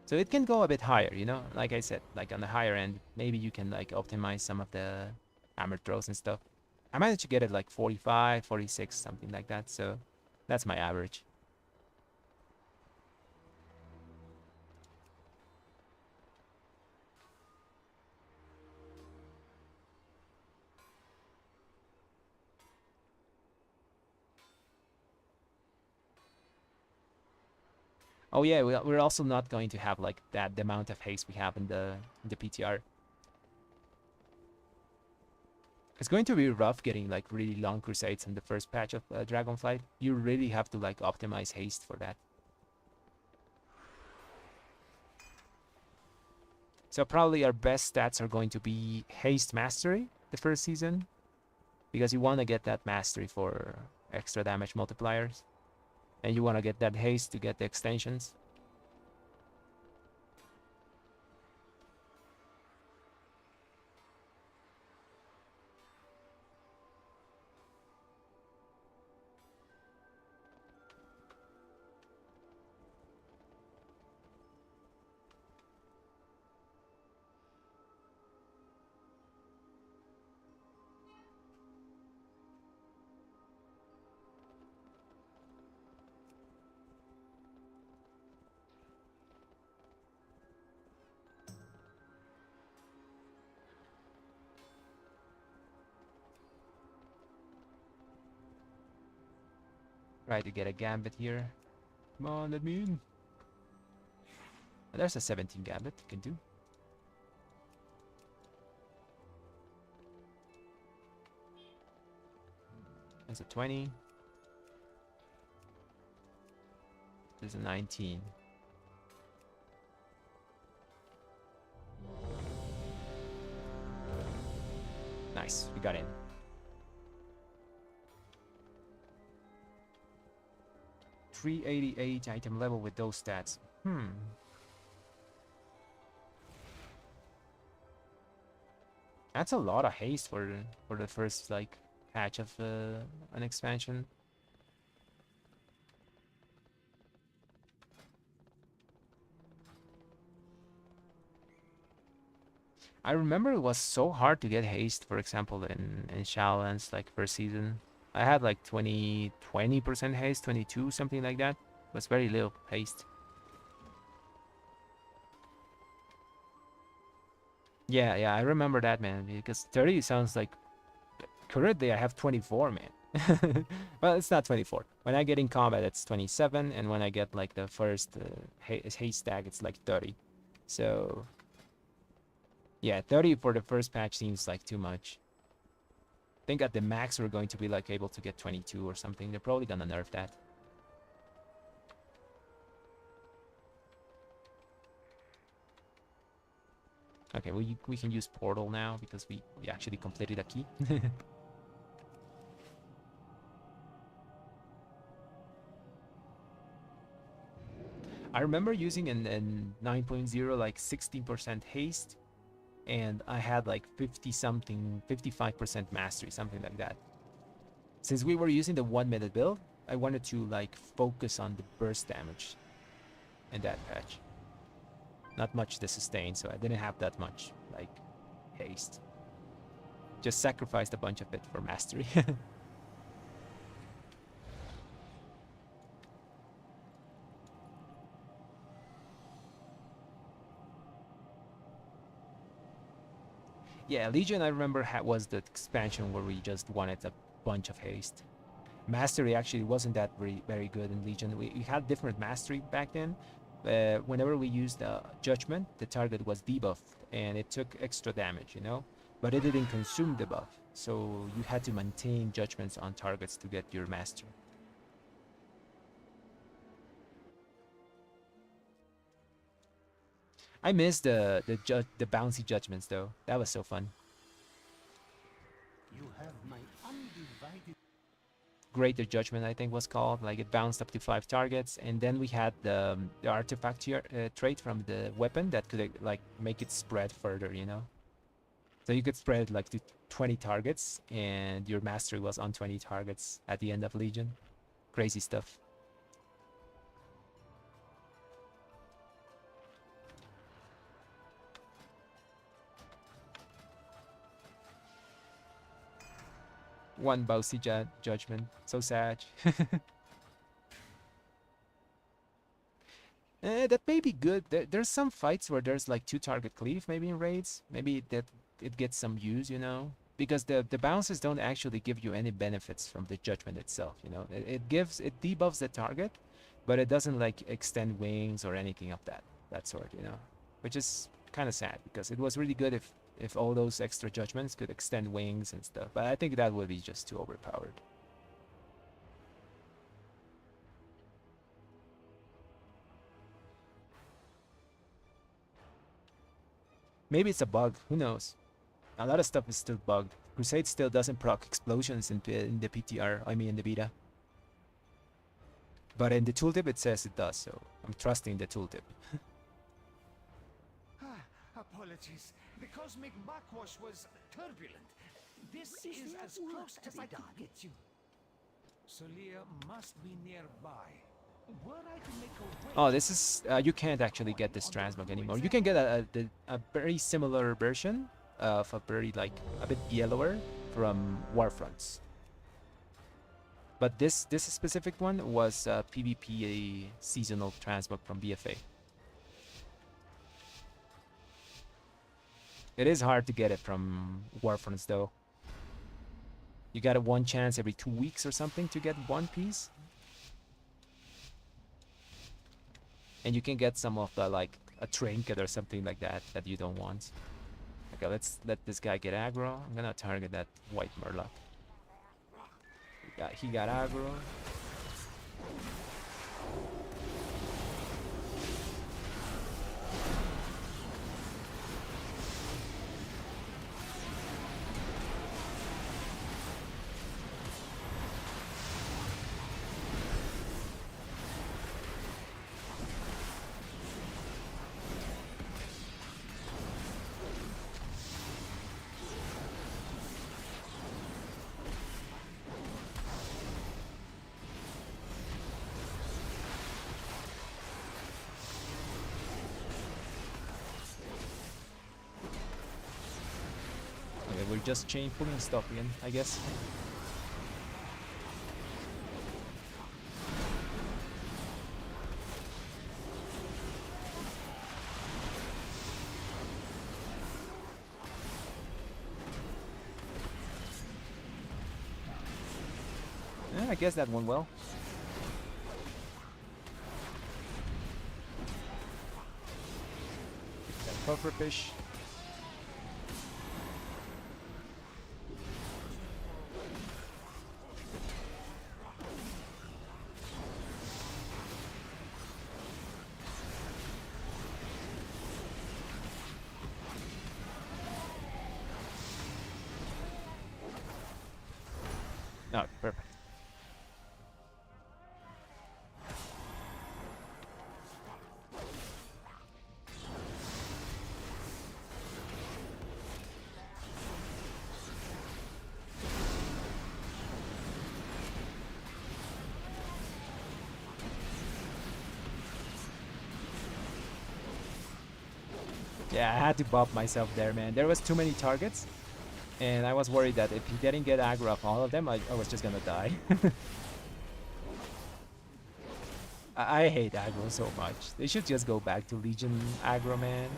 So it can go a bit higher, you know? Like I said, like on the higher end, maybe you can like optimize some of the hammer throws and stuff. I managed to get it like 45, 46, something like that. So that's my average. Oh yeah, we're also not going to have like that the amount of haste we have in the PTR. It's going to be rough getting like really long crusades in the first patch of Dragonflight. You really have to like optimize haste for that. So probably our best stats are going to be haste mastery the first season, because you want to get that mastery for extra damage multipliers. And you want to get that haste to get the extensions. Try to get a gambit here. Come on, let me in. There's a 17 gambit you can do. There's a 20. There's a 19. Nice, we got in. $388 item level with those stats. That's a lot of haste for the first like patch of an expansion. I remember it was so hard to get haste, for example, in Shadowlands, like first season. I had like 20% haste, 22, something like that. It was very little haste. Yeah, yeah, I remember that, man, because 30 sounds like currently I have 24, man. Well, it's not 24. When I get in combat, it's 27, and when I get like the first haste stack, it's like 30. So yeah, 30 for the first patch seems like too much. I think at the max we're going to be like able to get 22 or something. They're probably gonna nerf that. Okay, we can use portal now because we actually completed a key. I remember using in 9.0 like 16% haste, and I had like 50 something, 55% mastery, something like that. Since we were using the 1 minute build, I wanted to like focus on the burst damage in that patch. Not much the sustain, so I didn't have that much like haste. Just sacrificed a bunch of it for mastery. Yeah, Legion I remember was the expansion where we just wanted a bunch of haste. Mastery actually wasn't that very good in Legion. We had different mastery back then. Whenever we used Judgment, the target was debuffed and it took extra damage, you know? But it didn't consume the buff, so you had to maintain Judgments on targets to get your mastery. I miss the bouncy Judgments though. That was so fun. You have my undivided. Greater Judgment, I think was called. Like it bounced up to 5 targets, and then we had the artifact here, trait from the weapon that could like make it spread further, you know. So you could spread like to 20 targets, and your mastery was on 20 targets at the end of Legion. Crazy stuff. One bouncy Judgment, so sad. That may be good. There's some fights where there's like 2 target cleave, maybe in raids. Maybe that it gets some use, you know, because the bounces don't actually give you any benefits from the Judgment itself, you know. It debuffs the target, but it doesn't like extend wings or anything of that sort, you know, which is kind of sad because it was really good if all those extra Judgments could extend wings and stuff, but I think that would be just too overpowered. Maybe it's a bug, who knows? A lot of stuff is still bugged. Crusade still doesn't proc explosions in the PTR, I mean in the beta. But in the tooltip it says it does, so I'm trusting the tooltip. Apologies. The cosmic backwash was turbulent. This is as close as I can get you. Solia must be nearby. Were I to make a way. Oh, this is you can't actually get this transmog anymore. You can get a very similar version of a very like a bit yellower from Warfronts. But this specific one was PvP seasonal transmog from BFA. It is hard to get it from Warfronts though. You got a 1 chance every 2 weeks or something to get 1 piece. And you can get some of the like a trinket or something like that that you don't want. Okay, let's let this guy get aggro. I'm gonna target that white Murloc. He got aggro. just chain pulling stuff in, I guess. Yeah, I guess that went well. That pufferfish. No, perfect. Yeah, I had to bop myself there, man. There was too many targets, and I was worried that if he didn't get aggro off all of them, I was just gonna die. I hate aggro so much. They should just go back to Legion aggro, man.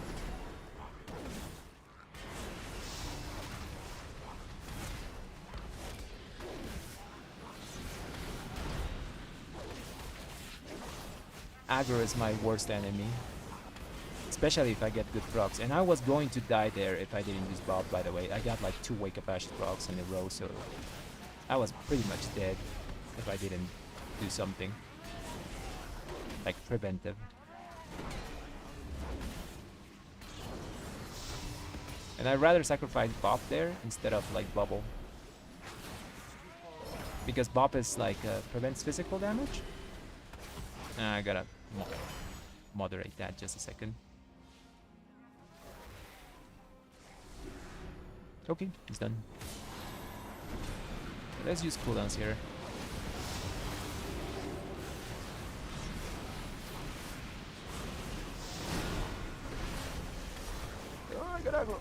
Aggro is my worst enemy. Especially if I get good procs. And I was going to die there if I didn't use Bob, by the way. I got like 2 Wake Up Ash procs in a row, so I was pretty much dead if I didn't do something. Like preventive. And I'd rather sacrifice Bop there instead of like Bubble. Because Bop is like prevents physical damage. I gotta moderate that just a second. Okay, he's done. Let's use cooldowns here. Oh, I got aggro.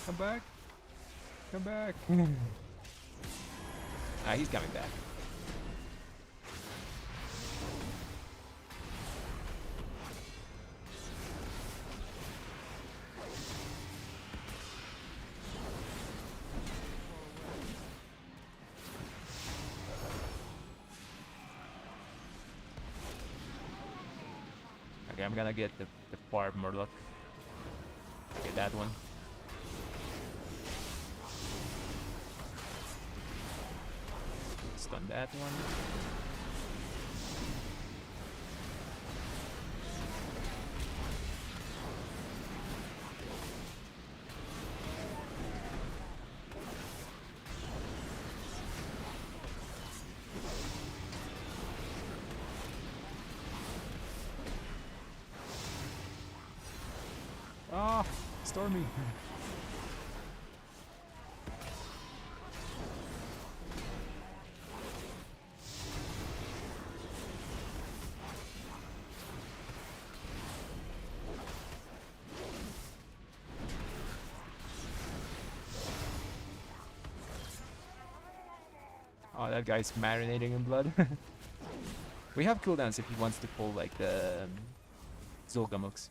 Come back. Come back. Ah, he's coming back. Okay, I'm gonna get the Barb Murloc. Get that one. Stun that one. Ah, Stormy. Oh, that guy's marinating in blood. We have cooldowns if he wants to pull like the Zul'Gamux.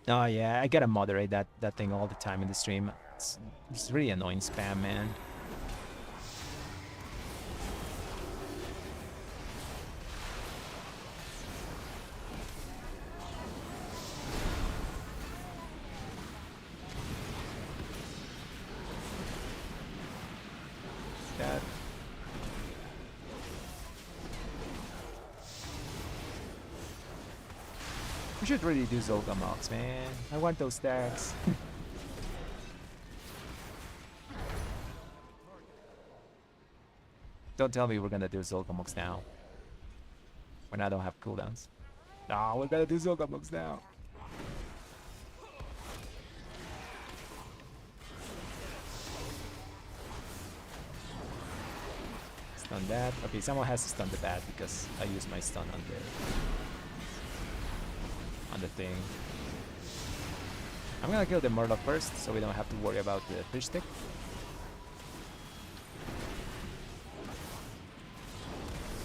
Oh yeah, I gotta moderate that thing all the time in the stream. It's really annoying spam, man. That. We should really do Zul'Gamux, man. I want those stacks. Don't tell me we're gonna do Zul'Gamux now when I don't have cooldowns. Ah, we gotta do Zolgamox now. Stun that. Okay, someone has to stun the bat because I used my stun on the thing. I'm gonna kill the Murloc first, so we don't have to worry about the fish stick.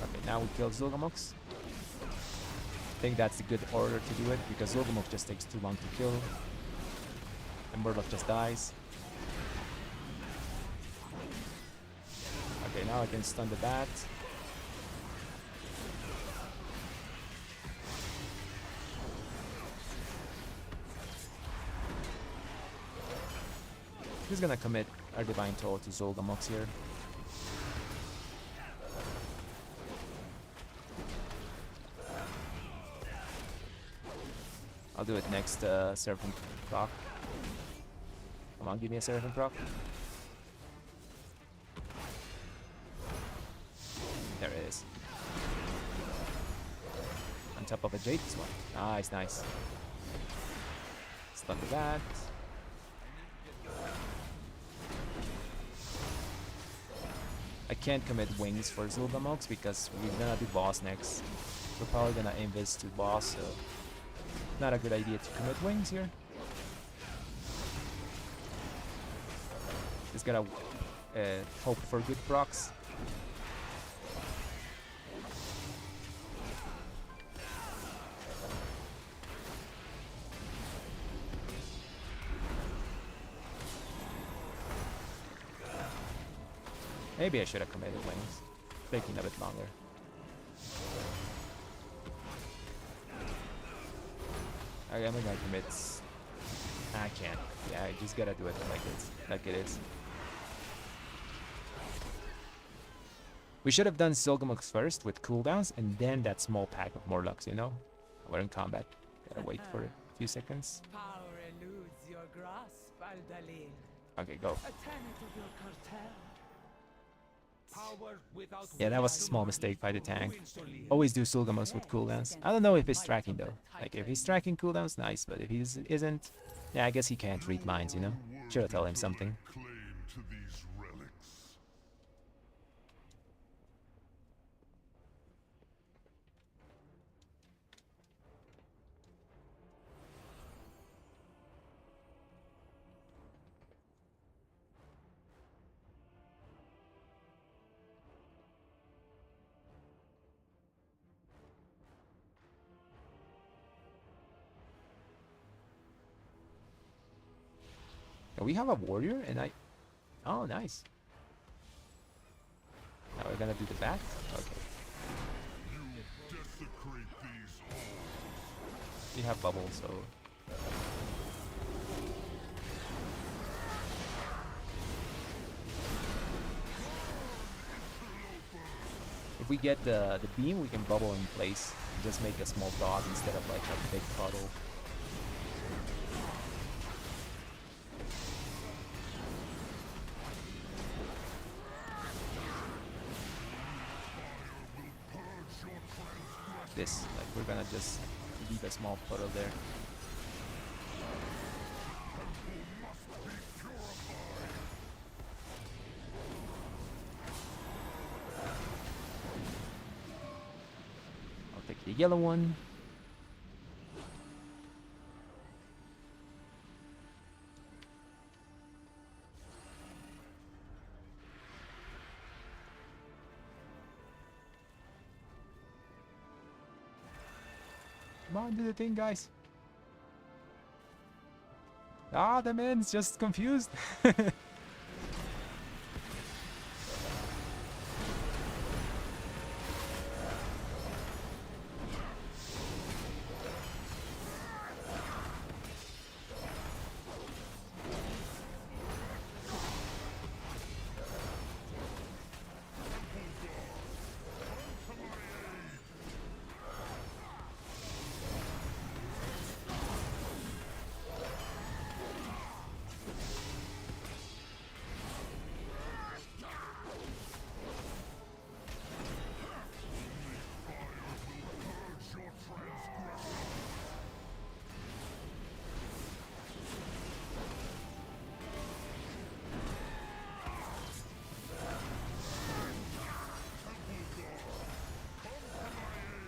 Okay, now we kill Zolgamox. I think that's a good order to do it, because Zolgamox just takes too long to kill. And Murloc just dies. Okay, now I can stun the bat. He's gonna commit our Divine Toll to Zolgamox here. I'll do it next Seraphin proc. Come on, give me a Seraphin proc. There it is. On top of a Jade as well. Nice, nice. Stun to that. I can't commit wings for Zolgamox because we're gonna do boss next. We're probably gonna invis to boss, so not a good idea to commit wings here. Just gotta hope for good procs. Maybe I should have committed wings. Taking a bit longer. I'm gonna commit. I can't. Yeah, I just gotta do it like it is. We should have done Zolgamox first with cooldowns and then that small pack of Morlocks, you know? We're in combat. Gotta wait for a few seconds. Power eludes your grasp, Aldalil. Okay, go. A tenet of your cartel. Yeah, that was a small mistake by the tank. Always do Zolgamox with cooldowns. I don't know if he's tracking though. Like if he's tracking cooldowns, nice, but if he isn't, yeah, I guess he can't read minds, you know? Should have told him something. We have a warrior and I... Oh, nice. Now we're gonna do the bat? Okay. We have bubble, so... If we get the beam, we can bubble in place. And just make a small dot instead of like a big puddle. This, like we're gonna just leave a small puddle there. I'll take the yellow one. Come on, do the thing, guys. Ah, the man's just confused.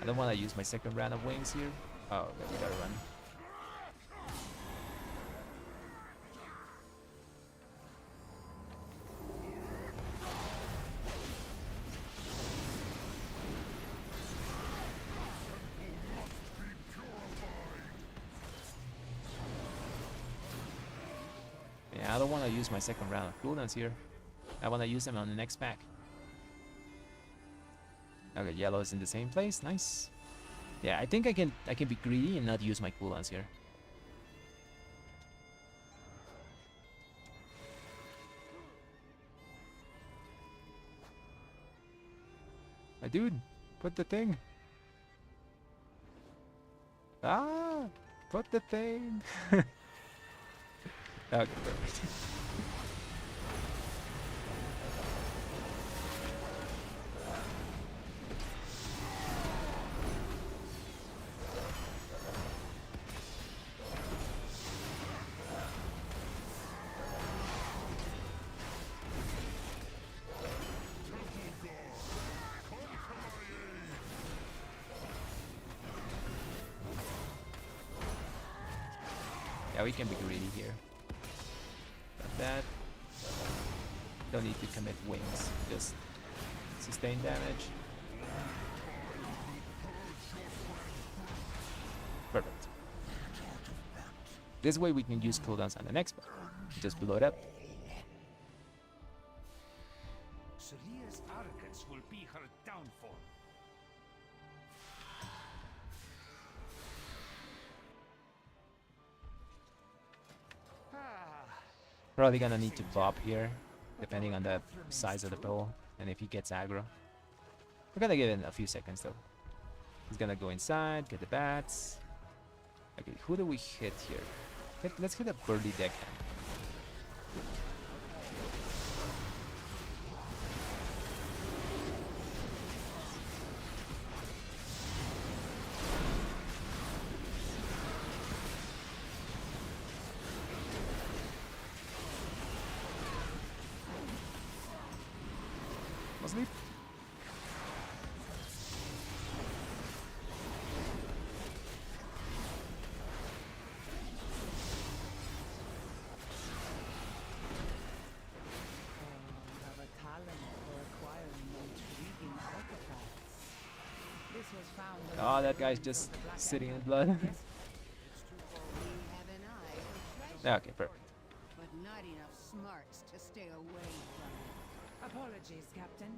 I don't want to use my second round of wings here. Oh, okay, we gotta run. Yeah, I don't want to use my second round of cooldowns here. I want to use them on the next pack. Okay, yellow is in the same place. Nice. Yeah, I think I can be greedy and not use my cooldowns here. My dude, put the thing. Ah, put the thing. Okay, perfect. Yeah, we can be greedy here. Got that. Don't need to commit wings, just sustain damage. Perfect. This way we can use cooldowns on the next one. Just blow it up. Salia's arrogance will be her downfall. Probably gonna need to bop here, depending on the size of the bull and if he gets aggro. We're gonna give it a few seconds though. He's gonna go inside, get the bats. Okay, who do we hit here? Let's hit a birdie deckhand. Sleep. Have a talent for acquiring intriguing artifacts. This was found in Oh, the that guy's ruins just of the Black sitting in Emperor. blood. Yes, We have an eye for treasure, Okay, perfect. but not enough smarts to stay away from it. apologies, Captain.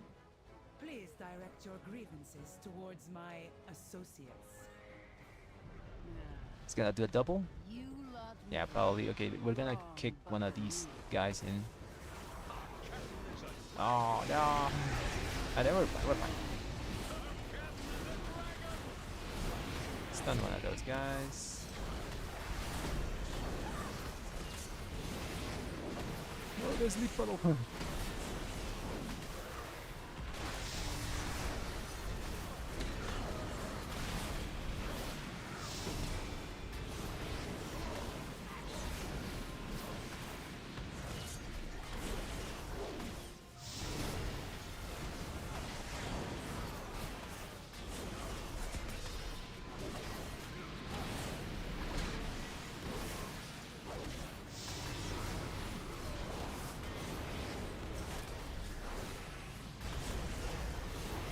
Please direct your grievances towards my associates. He's gonna do a double. You lot Yeah, probably. Okay, we're gonna kick one of these guys in. Oh no! Ah, then we're fine. We're fine. Stun one of those guys. Oh, there's leaf puddle.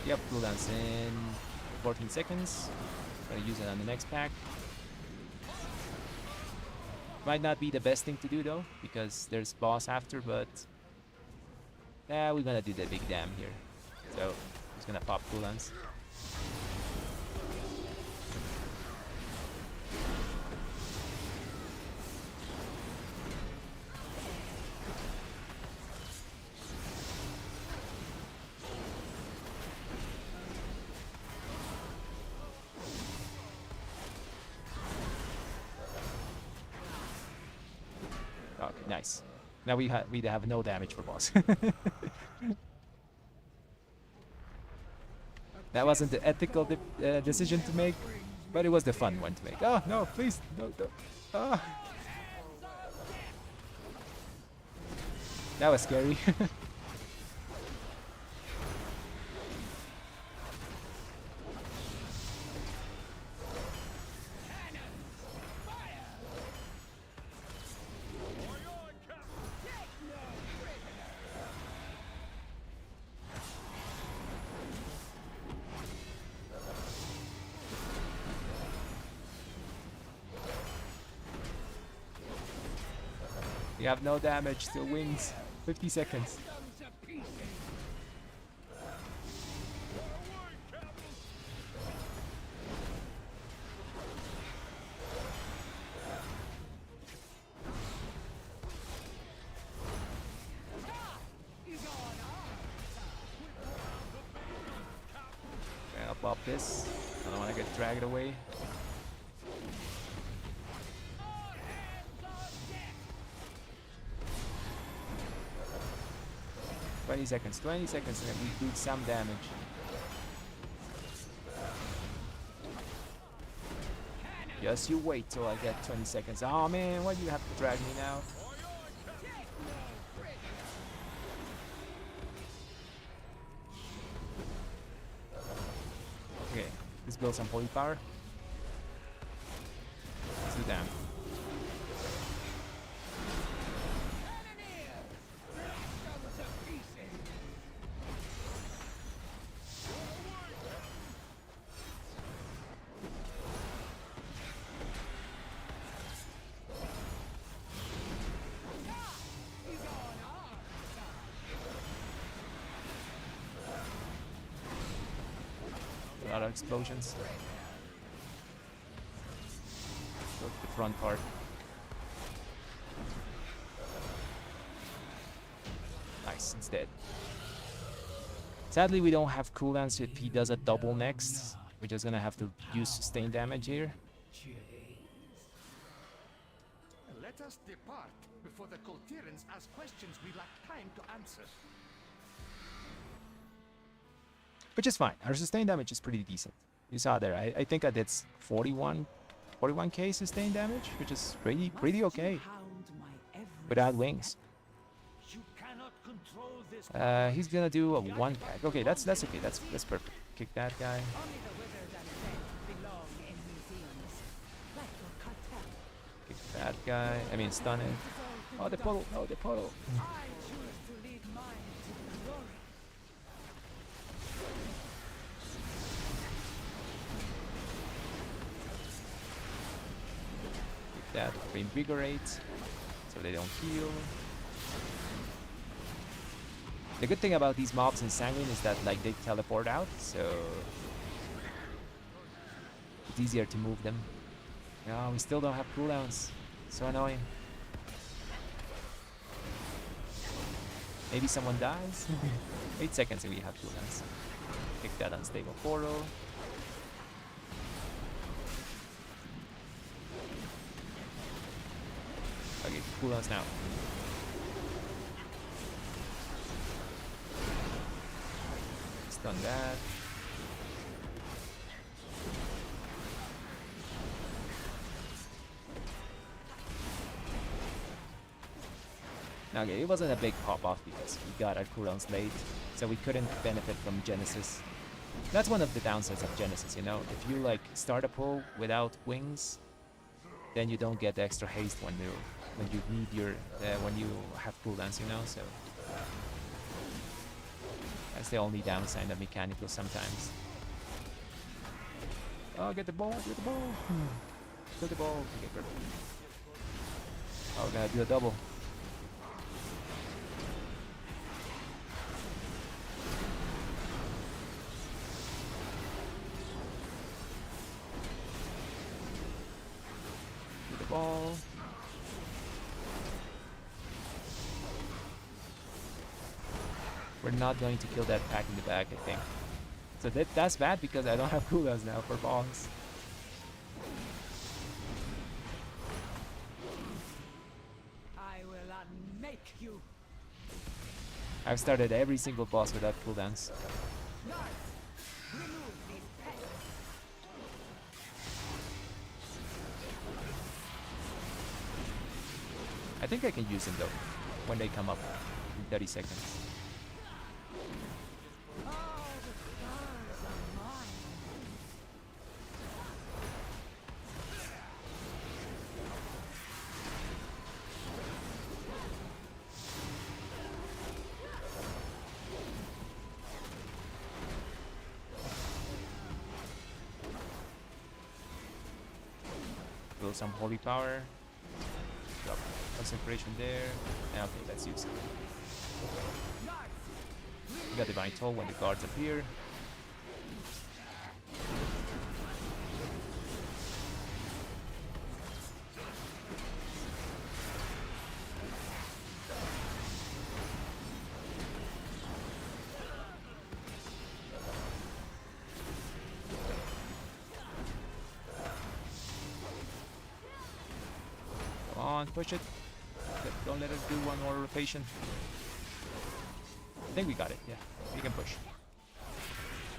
Yep, cooldowns in 14 seconds. Gonna use it on the next pack. Might not be the best thing to do though, because there's boss after, but yeah, we're gonna do the big dam here. So just gonna pop cooldowns. Okay, nice. Now we have no damage for boss. That wasn't the ethical decision to make, but it was the fun one to make. Oh no, please, no, no. Ah. That was scary. have no damage, still wings. 50 seconds. Okay, I'll pop this. I don't want to get dragged away. $20 seconds, 20 seconds, and then we do some damage. Just you wait till I get 20 seconds. Oh man, why do you have to drag me now? Okay, let's build some holy power. Let's do damage. A lot of explosions. Go to the front part. Nice, it's dead. Sadly, we don't have cooldowns if he does a double next. We're just gonna have to use sustained damage here. Let us depart before the Coltirans ask questions we lack time to answer. Which is fine. Our sustained damage is pretty decent. You saw there. I think I did 41k sustained damage, which is pretty okay Hound my every without wings. You cannot control this. He's gonna do a one pack. Okay, that's okay. That's perfect. Kick that guy. Only the withered and dead belong in museums. Like your cartel. Kick that guy. I mean, stun it. Oh, the portal. Oh, the portal. I choose to lead mine to glory. Kick that. Reinvigorate. So they don't heal. The good thing about these mobs in Sanguine is that like they teleport out, so it's easier to move them. No, we still don't have cooldowns. So annoying. Maybe someone dies. 8 seconds and we have cooldowns. Kick that unstable portal. Okay, cooldowns now. Stun that. Okay, it wasn't a big pop-off because we got our cooldowns late, so we couldn't benefit from Genesis. That's one of the downsides of Genesis, you know? If you like start a pull without wings, then you don't get the extra haste when you need your when you have cooldowns, you know? So that's the only downside of mechanical sometimes. Oh, get the ball, get the ball. Get the ball. Okay, perfect. Oh, we're gonna do a double. Do the ball. We're not going to kill that pack in the back, I think. So that's bad because I don't have cooldowns now for balls. I will unmake you. I've started every single boss without cooldowns. Guards, remove these pets. I think I can use them though, when they come up in 30 seconds. All the stars are mine. Build some holy power. Drop Concentration there. Okay, let's use it. We got Divine Toll when the guards appear. Come on, push it. Don't let us do one more rotation. I think we got it, yeah. We can push.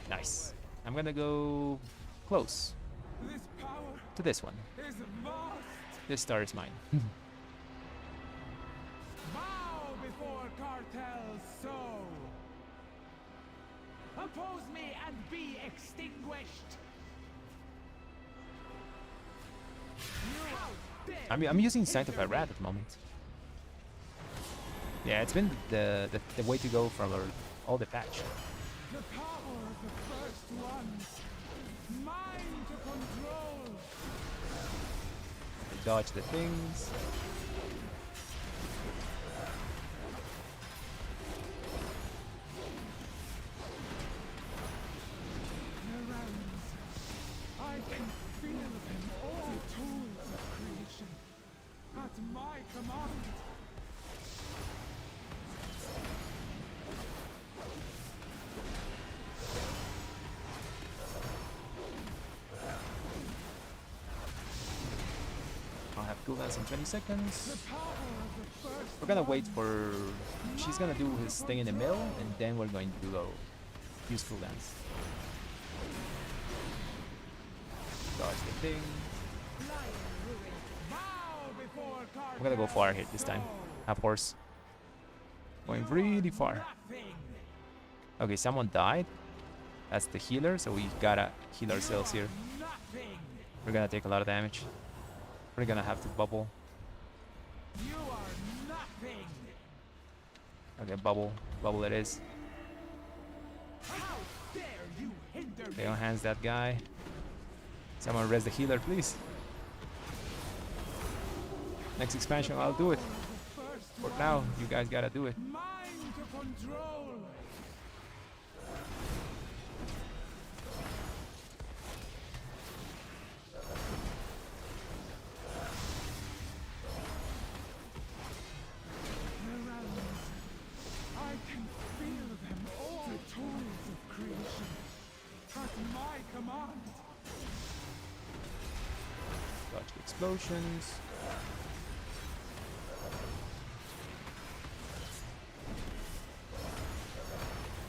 Nice. I'm gonna go close This power to this one. is vast. This star is mine. Bow before cartel's soul. Oppose me and be extinguished. How dare I'm using Sanctified Rat at the moment. Yeah, it's been the way to go from all the patch. the power of the first ones, mine to control. Dodge the things. The realms, I can feel them all. Tools of creation, at my command. I'll have cooldowns in 20 seconds. The power of the first We're gonna wait for... She's gonna do his thing in the middle, and then we're going to go use cooldowns. Dodge the thing. bow before We're gonna go far here this time. Half horse. Going really far. nothing. Okay, someone died. That's the healer, so we gotta heal ourselves here. Nothing. We're gonna take a lot of damage. We're gonna have to bubble. You are nothing. Okay, bubble. Bubble it is. How dare you hinder Okay, me? on hands that guy. Someone res the healer, please. Next expansion, I'll do it. First For now, you guys gotta do it. mine to control. The realms, I can feel them all. The tools of creation, at my command. Dodge the explosions.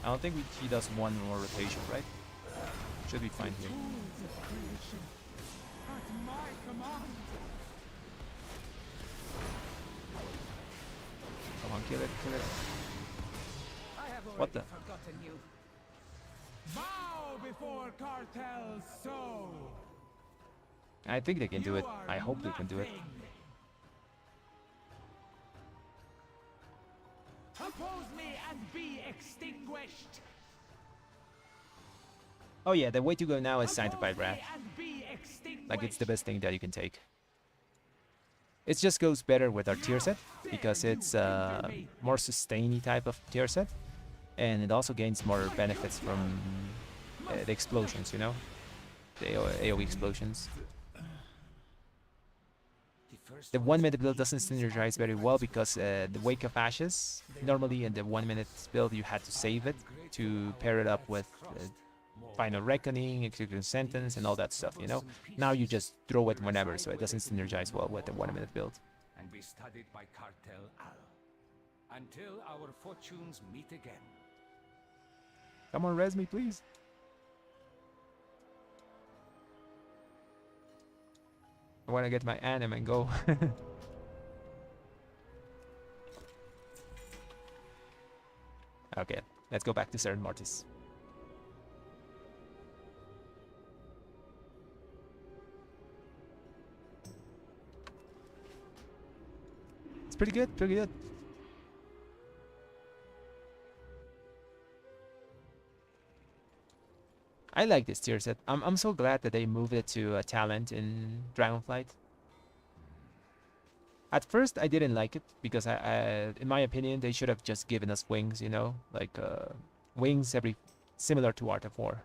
I don't think he does one more rotation, right? Should be fine here. Tools of creation, at my command. Come on, kill it, kill it. I have already What the? forgotten you. Bow before cartel's soul. I think they can do it. You are I hope they can do it. nothing. Oppose me and be extinguished. Oh yeah, the way to go now is Sanctified Oppose me Wrath. and be extinguished. Like, it's the best thing that you can take. It just goes better with our tier set because it's more sustainy type of tier set, and it also gains more benefits from the explosions, you know, the AoE explosions. The 1 minute build doesn't synergize very well because the Wake of Ashes, normally in the 1 minute build you had to save it to pair it up with Final Reckoning, Execution Sentence, and all that stuff, you know. Now you just throw it whenever, so it doesn't synergize well with the 1 minute build. And be studied by Cartel Al until our fortunes meet again. Come on, res me, please. I want to get my anim and go. Okay, let's go back to Cern Mortis. It's pretty good, pretty good. I like this tier set. I'm so glad that they moved it to a talent in Dragonflight. At first, I didn't like it because in my opinion, they should have just given us wings, you know, like wings every similar to Art of War.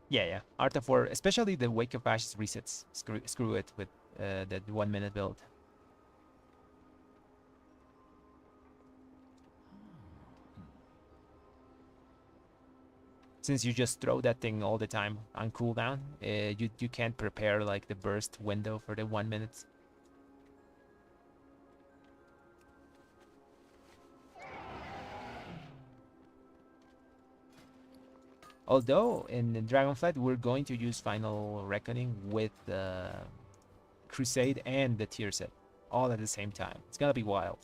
Yeah. Art of War, especially the Wake of Ashes resets. Screw it with that 1 minute build. Since you just throw that thing all the time on cooldown, you can't prepare like the burst window for the 1 minute. Although in Dragonflight we're going to use Final Reckoning with the Crusade and the tier set all at the same time. It's gonna be wild.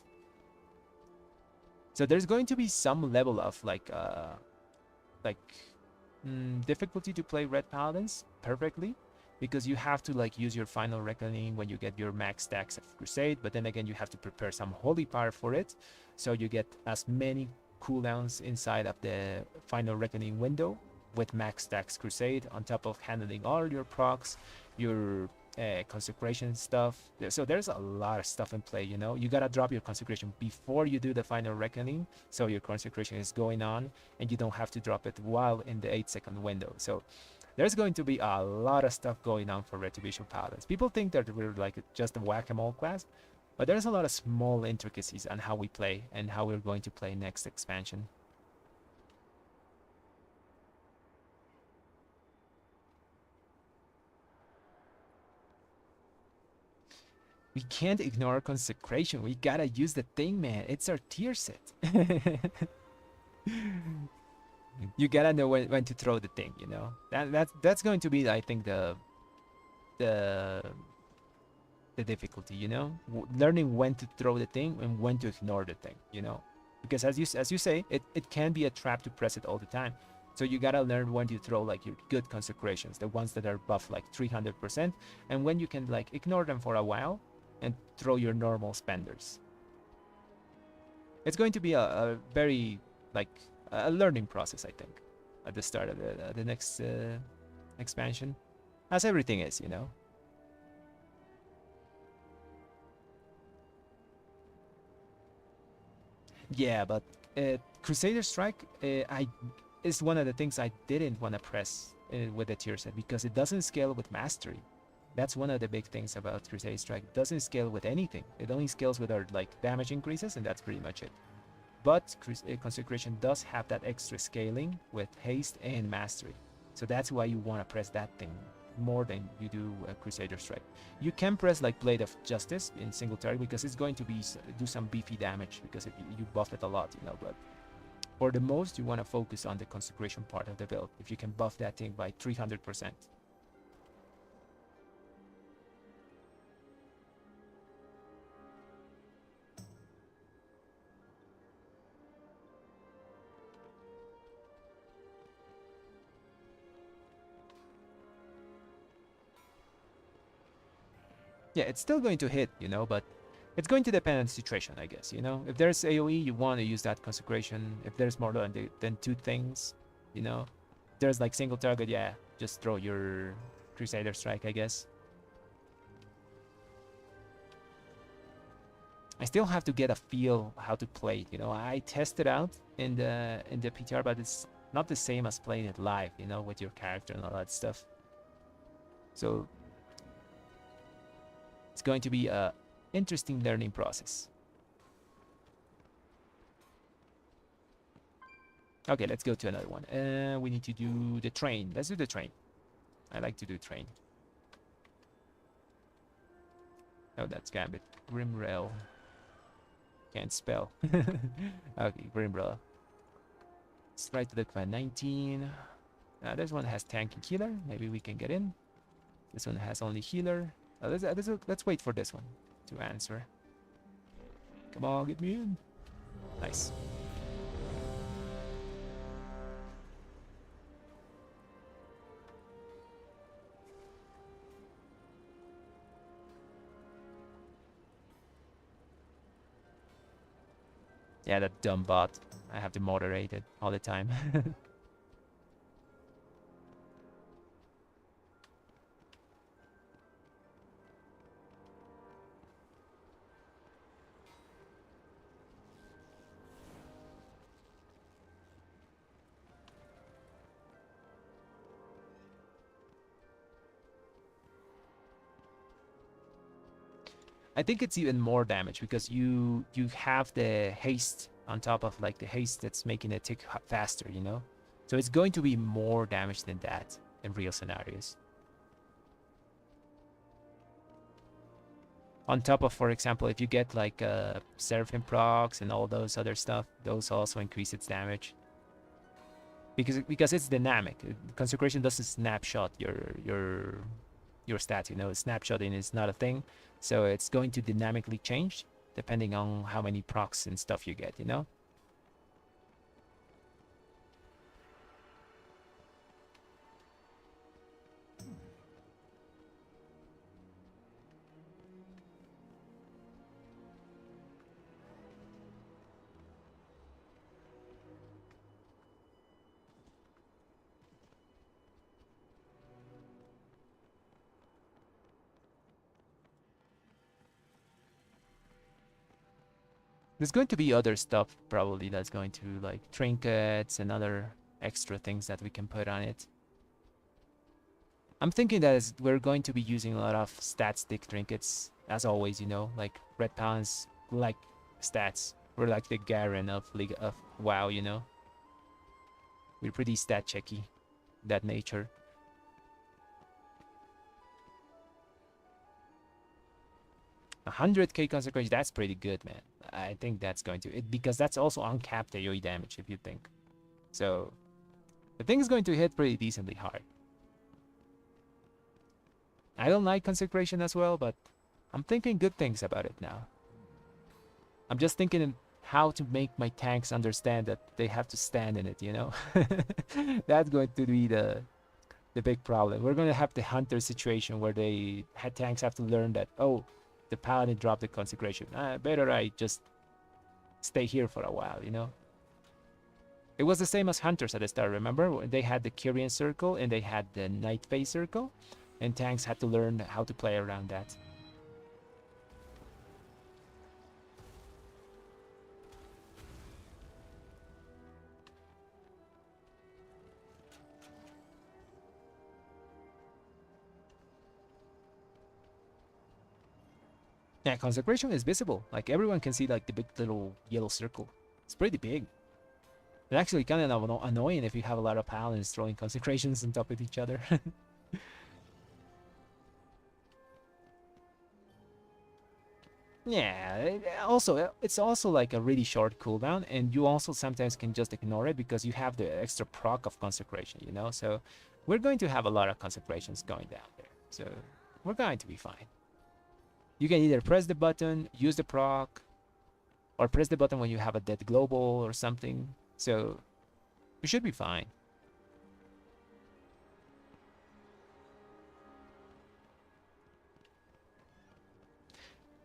So there's going to be some level of difficulty to play Red Paladins perfectly, because you have to like use your Final Reckoning when you get your max stacks of Crusade, but then again you have to prepare some Holy Power for it, so you get as many cooldowns inside of the Final Reckoning window with max stacks Crusade on top of handling all your procs, your consecration stuff. So there's a lot of stuff in play, you know. You gotta drop your consecration before you do the Final Reckoning, so your consecration is going on and you don't have to drop it while in the 8-second window. So there's going to be a lot of stuff going on for Retribution Paladins. People think that we're like just a whack-a-mole class, but there's a lot of small intricacies on how we play and how we're going to play next expansion. We can't ignore consecration. We gotta use the thing, man. It's our tier set. You gotta know when to throw the thing, you know. That's going to be, I think, the difficulty, you know, learning when to throw the thing and when to ignore the thing, you know, because as you say, it can be a trap to press it all the time. So you gotta learn when to throw like your good consecrations, the ones that are buffed like 300%, and when you can like ignore them for a while and throw your normal spenders. It's going to be a very like a learning process, I think, at the start of the next expansion, as everything is, you know. Yeah, but Crusader Strike is one of the things I didn't want to press with the tier set, because it doesn't scale with mastery. That's one of the big things about Crusader Strike. It doesn't scale with anything. It only scales with our like damage increases, and that's pretty much it. But Consecration does have that extra scaling with haste and mastery. So that's why you want to press that thing more than you do Crusader Strike. You can press like Blade of Justice in single target, because it's going to do some beefy damage, because you buff it a lot, you know. But for the most, you want to focus on the Consecration part of the build. If you can buff that thing by 300%. Yeah, it's still going to hit, you know, but it's going to depend on the situation, I guess, you know. If there's AoE, you want to use that Consecration. If there's more than two things, you know. If there's like single target, yeah, just throw your Crusader Strike, I guess. I still have to get a feel how to play it, you know. I tested out in the PTR, but it's not the same as playing it live, you know, with your character and all that stuff. So it's going to be a interesting learning process. Okay, let's go to another one. We need to do the train. Let's do the train. I like to do train. Oh, that's Gambit. Grimrail. Can't spell. Okay, Grimrail. Let's try to look for 19. This one has tank and healer. Maybe we can get in. This one has only healer. Let's wait for this one. to answer. Come on, get me in. Nice. Yeah, that dumb bot. I have to moderate it all the time. I think it's even more damage because you have the haste on top of like the haste that's making it tick faster, you know? So it's going to be more damage than that in real scenarios. On top of, for example, if you get like Seraphim procs and all those other stuff, those also increase its damage. Because it's dynamic. Consecration doesn't snapshot your stats, you know, snapshotting is not a thing. So it's going to dynamically change depending on how many procs and stuff you get, you know? There's going to be other stuff probably that's going to like trinkets and other extra things that we can put on it. I'm thinking that we're going to be using a lot of stat stick trinkets as always, you know, like Ret Paladins like stats. We're like the Garen of League of WoW, you know. We're pretty stat checky, that nature. A 100k consecration, that's pretty good, man. I think that's going to because that's also uncapped AoE damage if you think. So the thing is going to hit pretty decently hard. I don't like consecration as well, but I'm thinking good things about it now. I'm just thinking how to make my tanks understand that they have to stand in it, you know? That's going to be the big problem. We're going to have the hunter situation where tanks have to learn that, oh, the paladin dropped the consecration. Better I just stay here for a while, you know? It was the same as hunters at the start, remember? They had the Kyrian circle and they had the Night Phase circle, and tanks had to learn how to play around that. Yeah, consecration is visible. Like everyone can see like the big little yellow circle. It's pretty big. It's actually kind of annoying if you have a lot of paladins throwing consecrations on top of each other. Yeah, it's also like a really short cooldown, and you also sometimes can just ignore it because you have the extra proc of consecration, you know? So we're going to have a lot of consecrations going down there. So we're going to be fine. You can either press the button, use the proc, or press the button when you have a dead global or something. So we should be fine.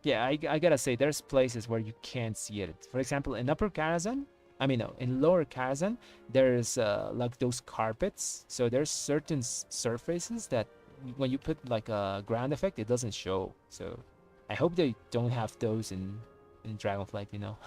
Yeah, I gotta say, there's places where you can't see it. For example, in Upper Karazhan, no, in Lower Karazhan, there's like those carpets. So there's certain surfaces that when you put like a ground effect, it doesn't show. So I hope they don't have those in Dragonflight, you know.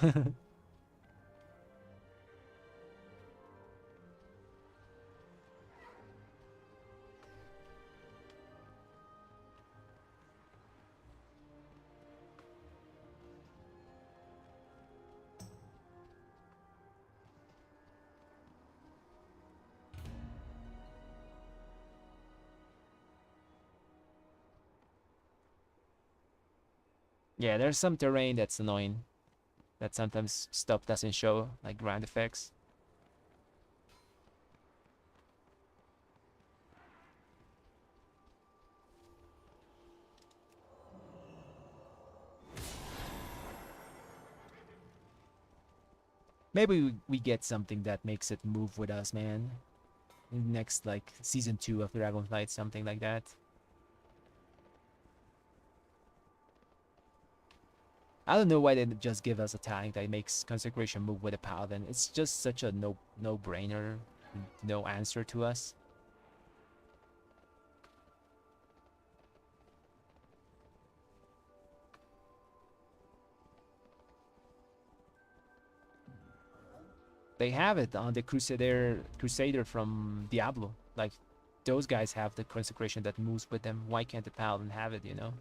Yeah, there's some terrain that's annoying. That sometimes stuff doesn't show, like ground effects. Maybe we get something that makes it move with us, man. Next, like, season 2 of Dragonflight, something like that. I don't know why they didn't just give us a talent that makes Consecration move with a Paladin. It's just such a no-brainer, no answer to us. They have it on the Crusader from Diablo. Like, those guys have the Consecration that moves with them. Why can't the Paladin have it, you know?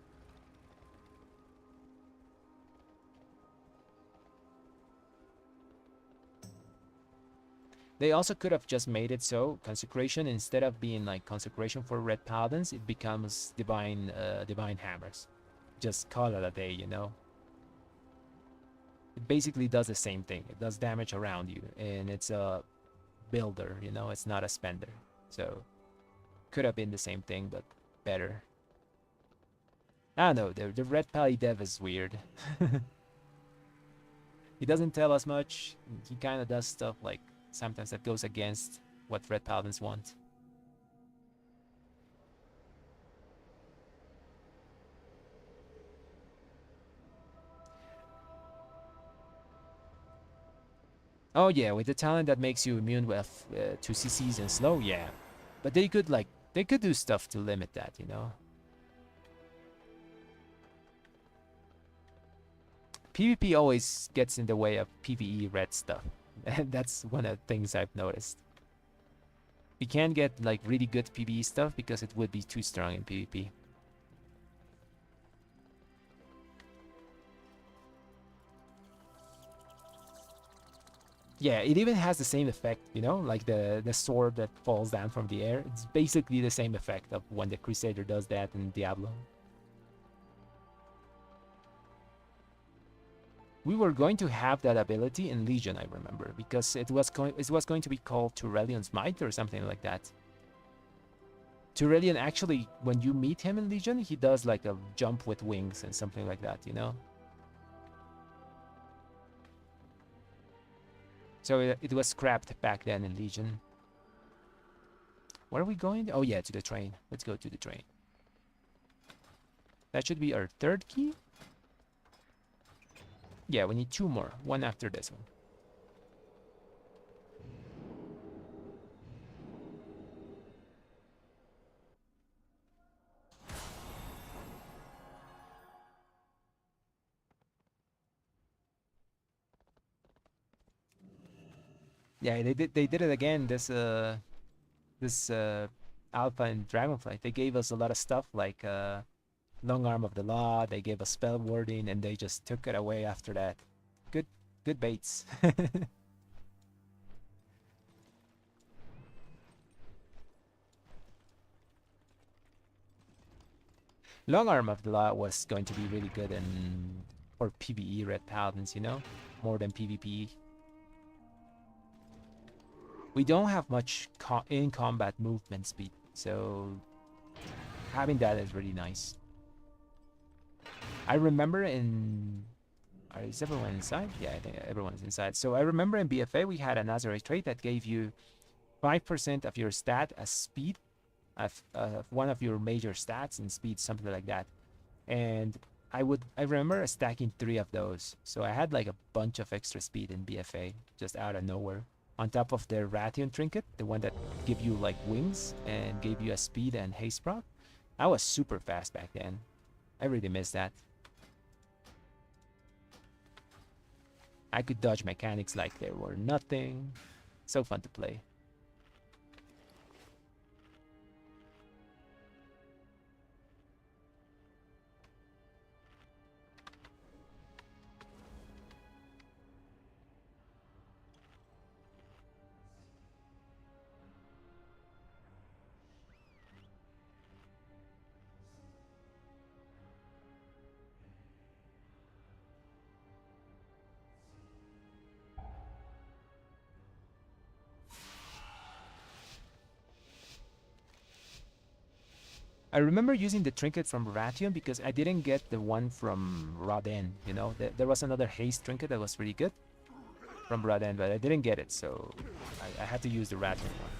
They also could have just made it so Consecration, instead of being like Consecration for Red Paladins, it becomes Divine Hammers. Just call it a day, you know? It basically does the same thing. It does damage around you, and it's a builder, you know? It's not a spender. So, could have been the same thing, but better. I don't know, the Red Pally dev is weird. He doesn't tell us much. He kind of does stuff like sometimes that goes against what Red Paladins want. Oh yeah, with the talent that makes you immune with to CCs and slow, yeah. But they could do stuff to limit that, you know. PvP always gets in the way of PvE red stuff. And that's one of the things I've noticed. We can't get like really good PvE stuff because it would be too strong in PvP. Yeah, it even has the same effect, you know, like the sword that falls down from the air. It's basically the same effect of when the Crusader does that in Diablo. We were going to have that ability in Legion, I remember, because it was going to be called Turelion's Might or something like that. Turelion actually, when you meet him in Legion, he does like a jump with wings and something like that, you know? So it was scrapped back then in Legion. Where are we going? Oh yeah, to the train. Let's go to the train. That should be our third key. Yeah, we need 2 more. One after this one. Yeah, they did it again. This Alpha and Dragonflight. They gave us a lot of stuff like Long Arm of the Law. They gave us spell warding, and they just took it away after that. Good baits. Long Arm of the Law was going to be really good for PvE Red Paladins, you know, more than PvP. We don't have much in combat movement speed, so having that is really nice. I remember is everyone inside? Yeah, I think everyone's inside. So I remember in BFA we had a Nazarite trait that gave you 5% of your stat as speed, of one of your major stats in speed, something like that. And I remember stacking 3 of those. So I had like a bunch of extra speed in BFA just out of nowhere. On top of the Ration trinket, the one that give you like wings and gave you a speed and haste proc. I was super fast back then. I really miss that. I could dodge mechanics like there were nothing. So fun to play. I remember using the trinket from Ration because I didn't get the one from Roden, you know? There was another haste trinket that was really good. from Raden, but I didn't get it, so I had to use the Ratman one.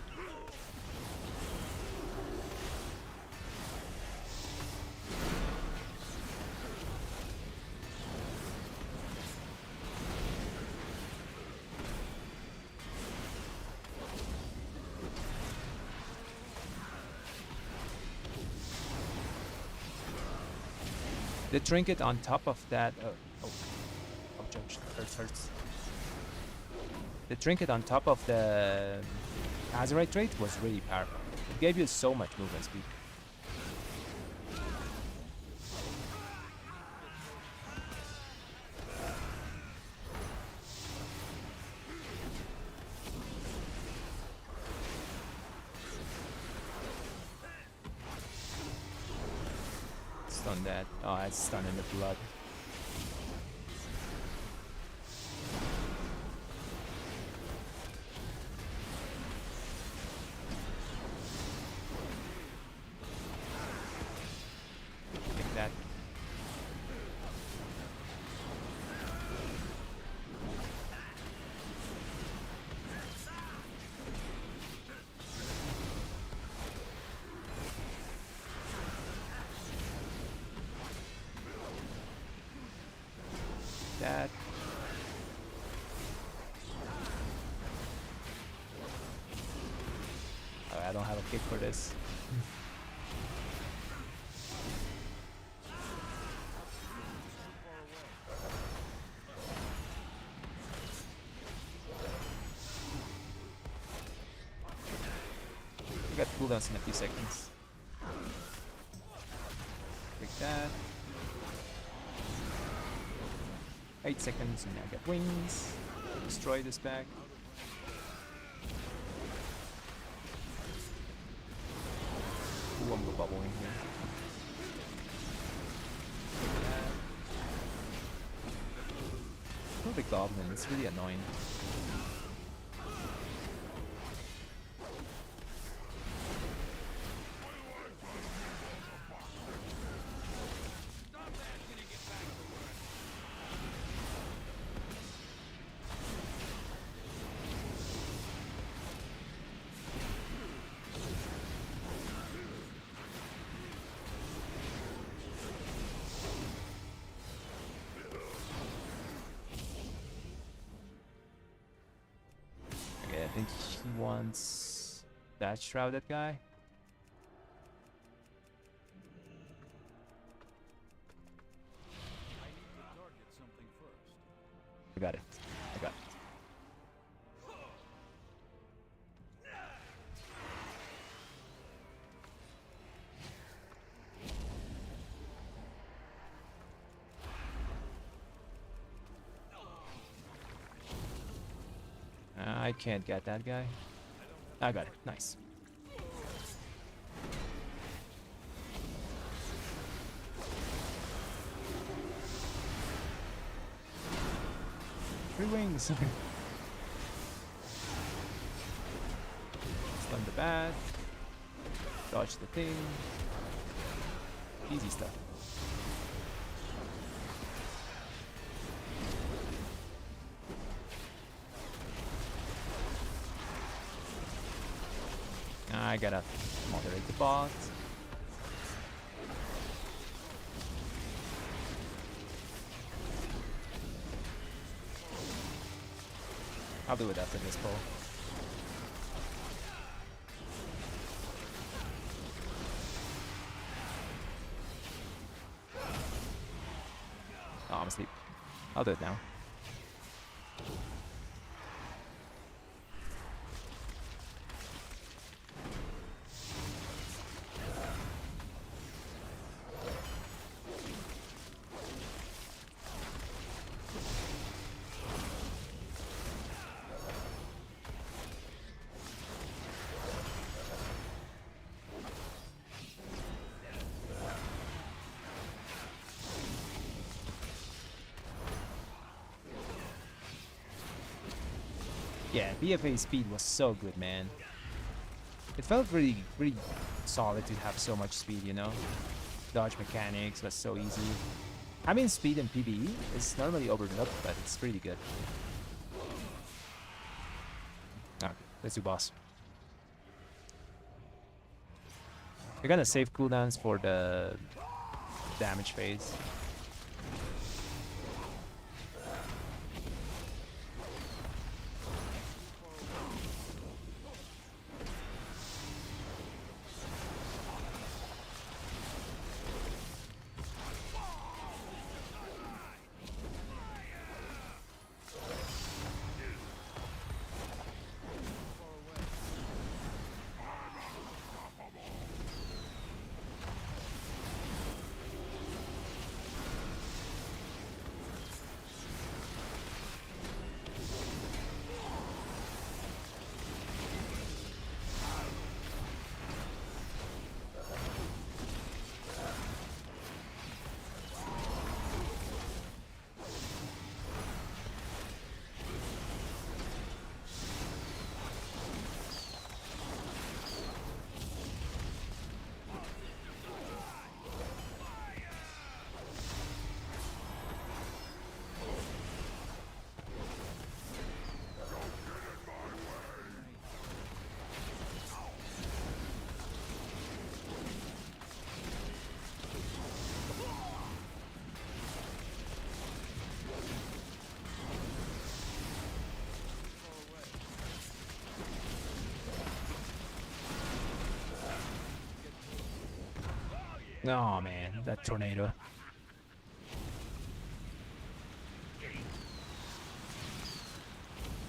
The trinket on top of that. Oh, objection. Hurts. The trinket on top of the Azerite trait was really powerful. It gave you so much movement speed. Stun that. Oh, it's stun in the blood. Take that. That. Oh, I don't have a kick for this. We got cooldowns in a few seconds. Take that. 8 seconds and I get wings. Destroy this bag. Ooh, I'm bubbling here. Take that. No big goblin, it's really annoying. I think he wants that shrouded guy. I need to target something first. I got it. I got it. I can't get that guy. I got it. Nice. Three wings. Stun the bat. Dodge the thing. Easy stuff. I gotta moderate the bot. I'll do it after this pull. Oh, I'm asleep. I'll do it now. Yeah, BFA speed was so good, man. It felt really solid to have so much speed, you know? Dodge mechanics was so easy. Having speed in PvE is normally overlooked, but it's pretty good. Let's do boss. We're gonna save cooldowns for the damage phase. Oh man, that tornado.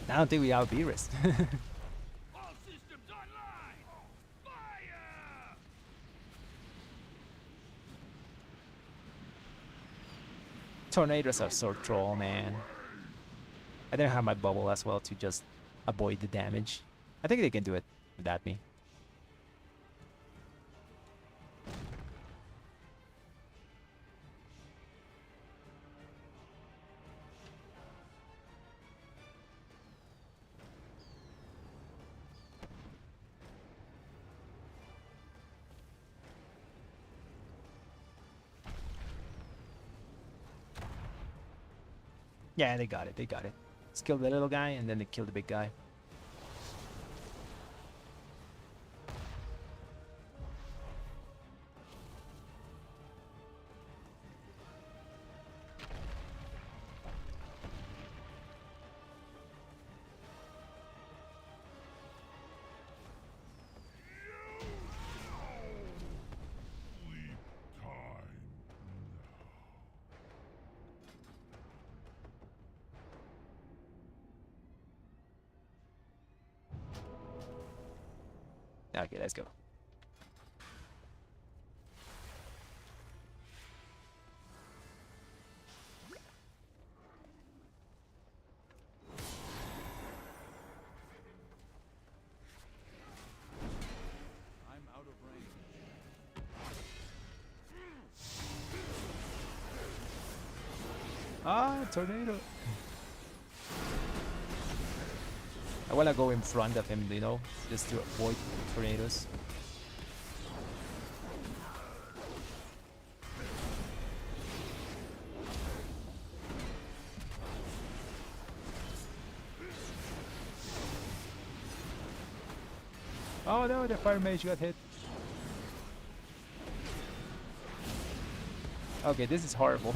I don't think we have Beerus. All systems online! Fire! Tornadoes are so troll, man. I didn't have my bubble as well to just avoid the damage. I think they can do it without me. Yeah, they got it. They got it. Let's kill the little guy and then they kill the big guy. Okay, let's go. I'm out of range. Ah, tornado. I wanna go in front of him, you know, just to avoid tornadoes. Oh no, the fire mage got hit. Okay, this is horrible.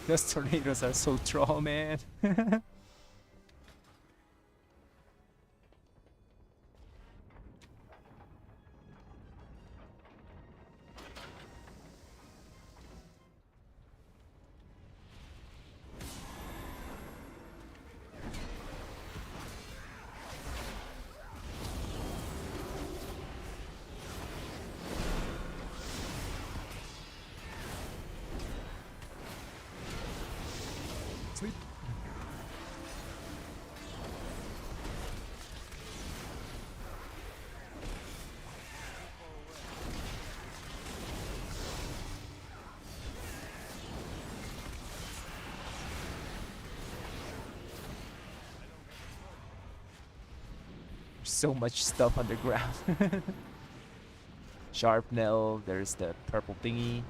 Those tornadoes are so troll, man. Sleep. So much stuff underground. Sharpnel, there's the purple thingy.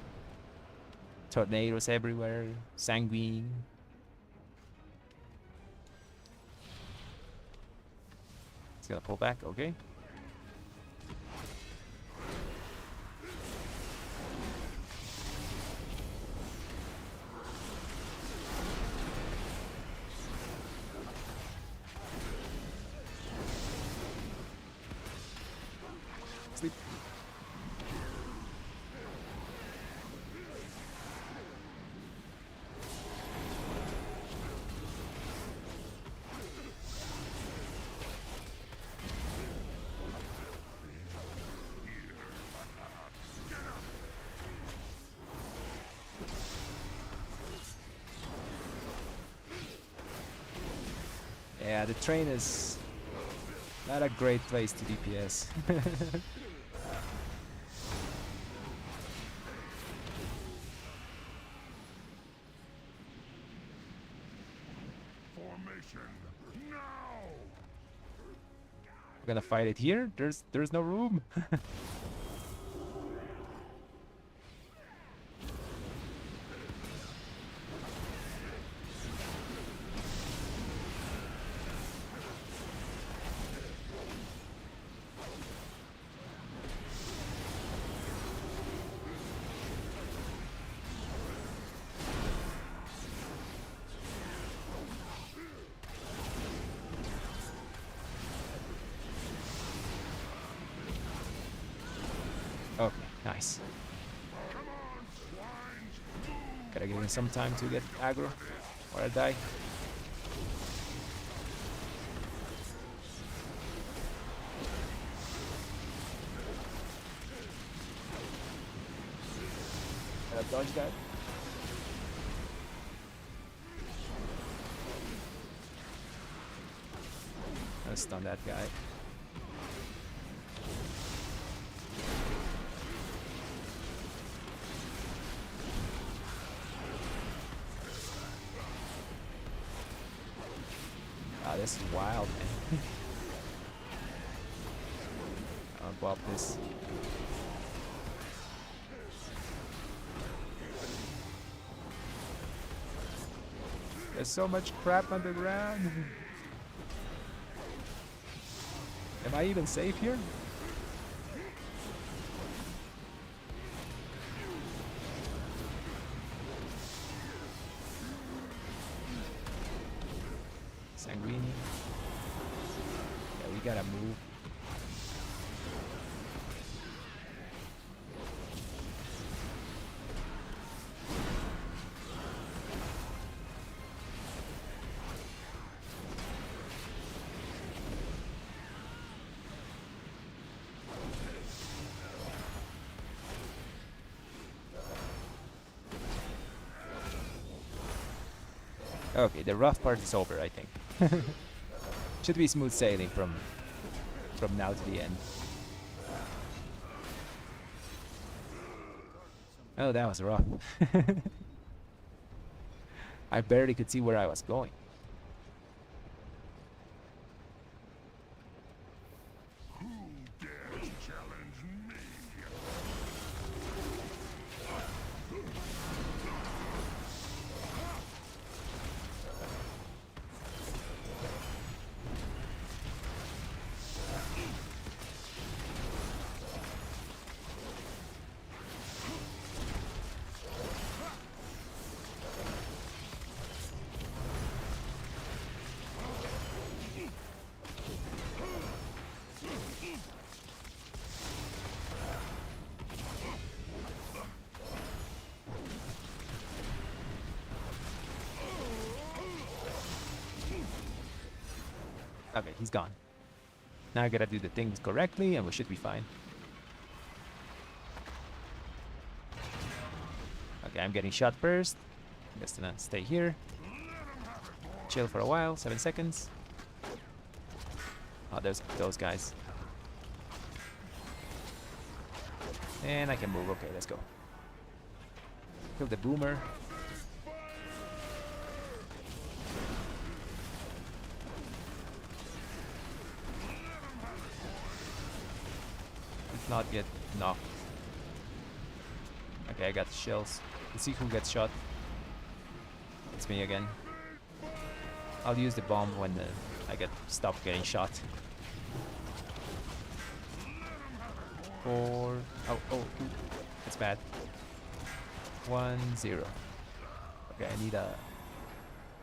Tornadoes everywhere. Sanguine. He's gonna pull back, okay. Sleep. Yeah, the train is not a great place to DPS. Formation now. We're gonna fight it here. There's no room. Okay, nice. Gotta give him some time to get aggro, or I die. Gotta dodge that. Gotta stun that guy. Ah, this is wild, man. I'll bop this. There's so much crap underground. Am I even safe here? Sanguini. Yeah, we gotta move. Okay, the rough part is over, I think. Should be smooth sailing from now to the end. Oh, that was rough. I barely could see where I was going. Who dares challenge me? Okay, he's gone. Now I gotta do the things correctly and we should be fine. Okay, I'm getting shot first. I'm just gonna stay here. Chill for a while, 7 seconds. Oh, there's those guys. And I can move. Okay, let's go. Kill the boomer. Let's not get knocked. Okay, I got the shells. Let's see who gets shot. It's me again. I'll use the bomb when I get stopped getting shot. 4. Oh, oh, ooh, that's bad. 1, 0. Okay, I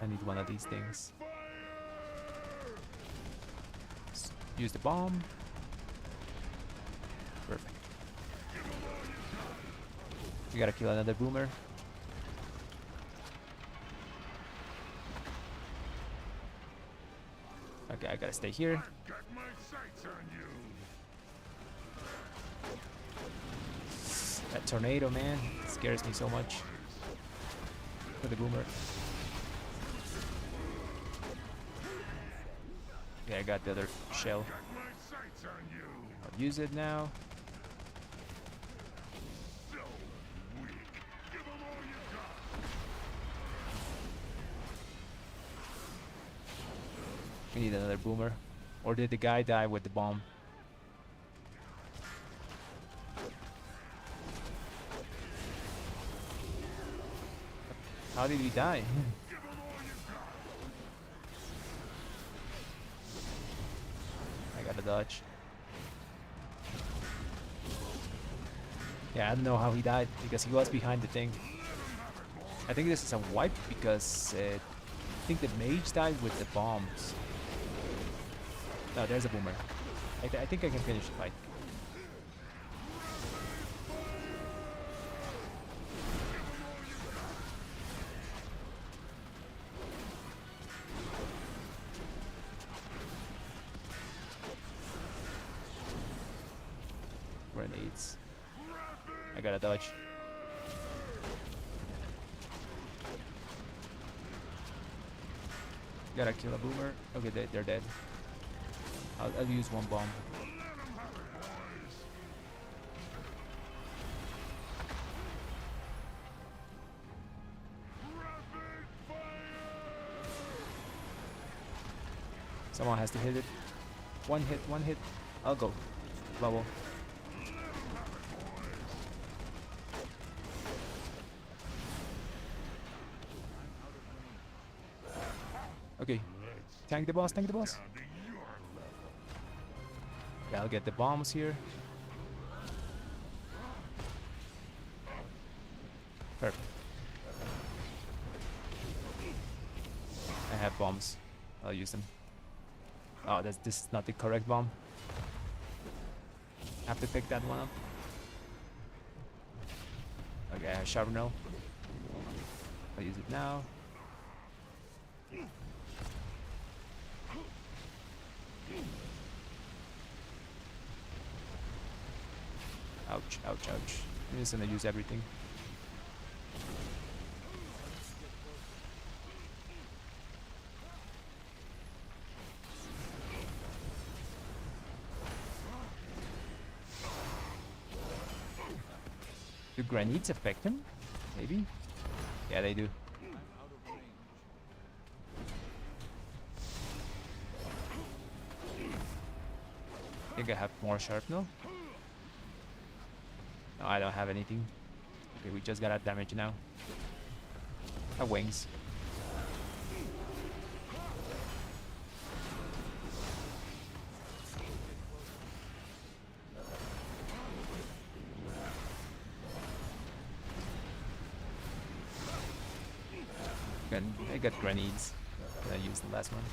need one of these things. Use the bomb. Perfect. We gotta kill another boomer. Okay, I gotta stay here. I've got my sights on you. That tornado, man, scares me so much. For the boomer. Okay, I got the other shell. Got my sights on you. I'll use it now. So weak. Give 'em all you got. We need another boomer. Or did the guy die with the bomb? How did he die? Give 'em all you got. I gotta dodge. Yeah, I don't know how he died because he was behind the thing. I think this is a wipe because I think the mage died with the bombs. No, there's a boomer. I think I can finish the fight. Grenades. I gotta dodge. Gotta kill a boomer. Okay, they're dead. I'll use one bomb. Someone has to hit it. One hit, one hit. I'll go. Bubble. Okay. Tank the boss, tank the boss. Okay, I'll get the bombs here. Perfect. I have bombs. I'll use them. Oh, this is not the correct bomb. Have to pick that one up. Okay, I have sharpener. I'll use it now. Ouch, ouch, ouch. I'm just gonna use everything. Do grenades affect him? Maybe? Yeah, they do. I think I have more sharpnel. No, I don't have anything. Okay, we just got our damage now. Our wings. I got grenades. I used the last one.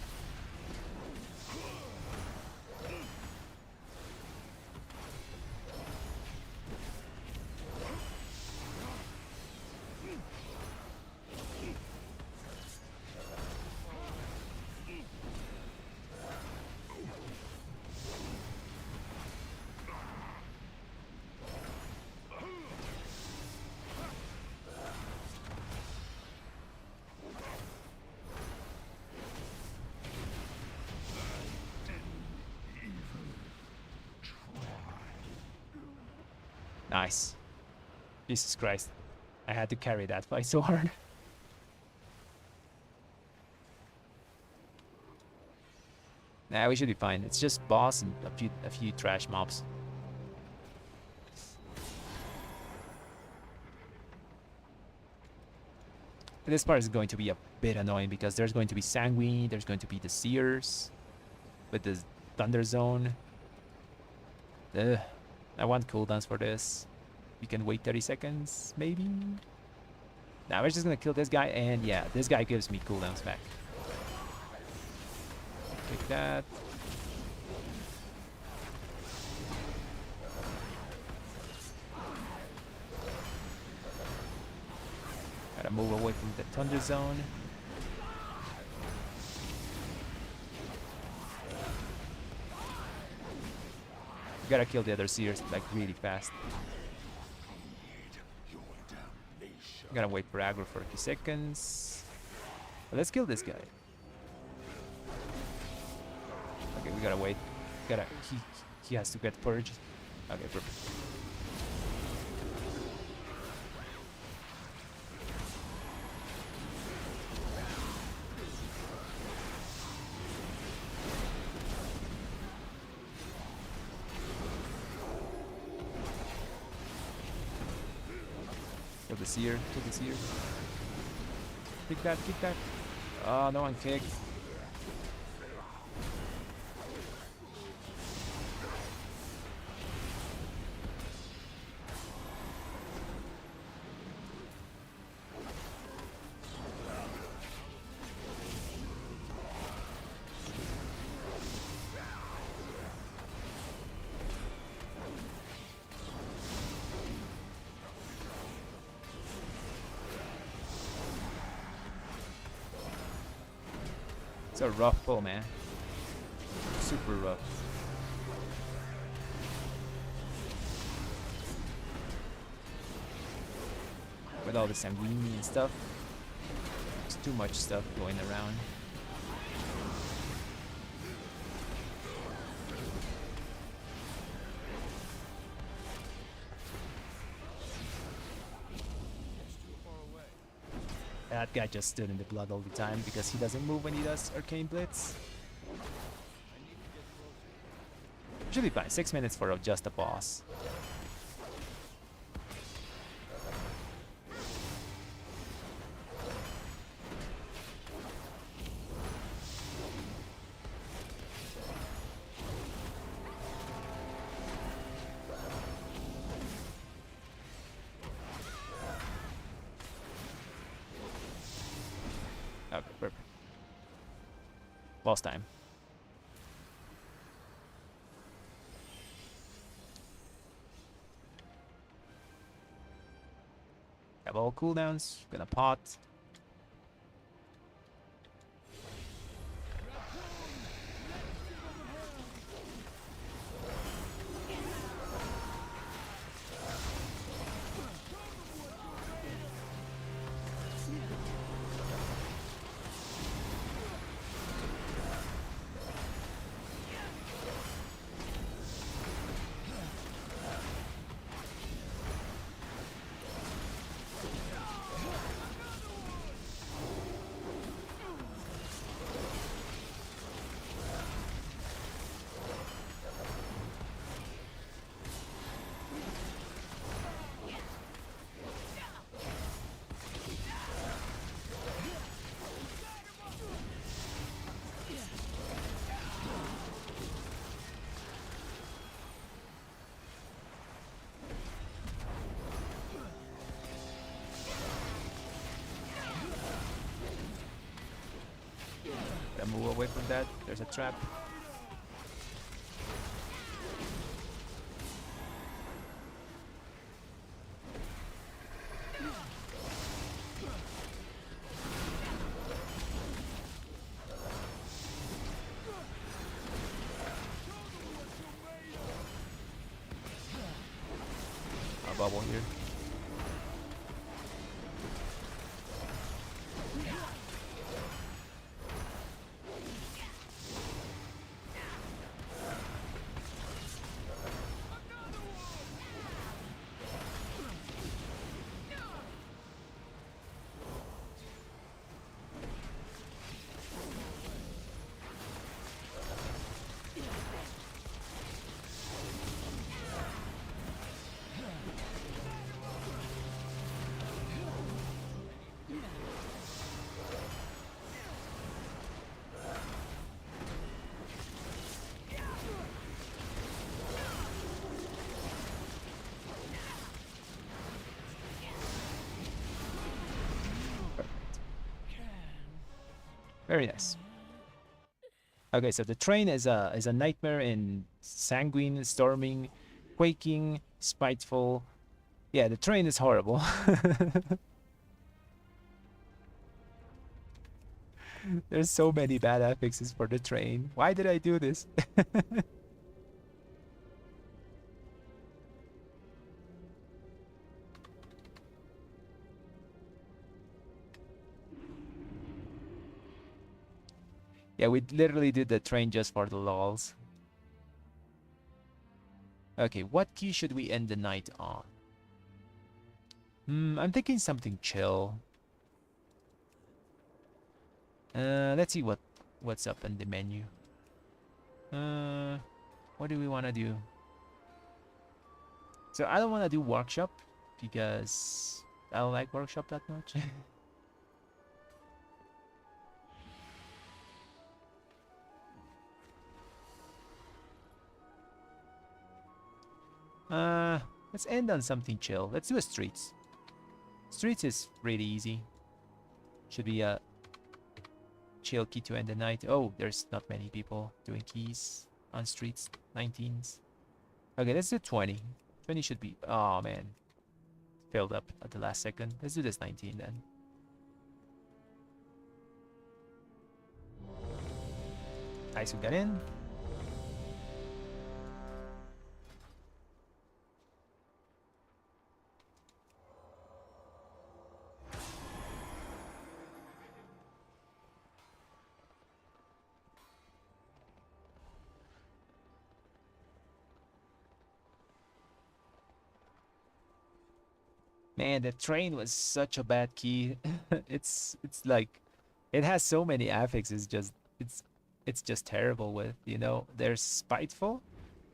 Nice. Jesus Christ. I had to carry that fight so hard. Nah, we should be fine. It's just boss and a few trash mobs. This part is going to be a bit annoying because there's going to be Sanguine, there's going to be the Seers with the Thunder Zone. Ugh. I want cooldowns for this. You can wait 30 seconds, maybe? Now we're just gonna kill this guy, and yeah, this guy gives me cooldowns back. Take that. Gotta move away from the Thunder Zone. Gotta kill the other Seers like really fast. Gotta wait for aggro for a few seconds. But let's kill this guy. Okay, we gotta wait. He has to get purged. Okay, perfect. Kill the Seer, kill the Seer. Kick that, kick that. Oh, no one kicked. It's a rough pull, man. Super rough. With all the Sanguini and stuff. There's too much stuff going around. That guy just stood in the blood all the time because he doesn't move when he does Arcane Blitz. Should be fine. 6 minutes for just a boss. Okay, perfect. Boss time. Have all cooldowns. Gonna pot. Gotta move away from that. There's a trap. A bubble here. Very nice. Okay, so the train is a nightmare in sanguine, storming, quaking, spiteful. Yeah, the train is horrible. There's so many bad affixes for the train. Why did I do this? Yeah, we literally did the train just for the lols. Okay, what key should we end the night on? I'm thinking something chill. Let's see what's up in the menu. What do we want to do? So I don't want to do workshop because I don't like workshop that much. Let's end on something chill. Let's do a streets. Streets is really easy. Should be a chill key to end the night. Oh, there's not many people doing keys on streets. 19s. Okay, let's do 20. 20 should be... Oh, man. Filled up at the last second. Let's do this 19 then. Nice, we got in. Man, the train was such a bad key. it's like it has so many affixes. Just it's just terrible with, you know. There's spiteful.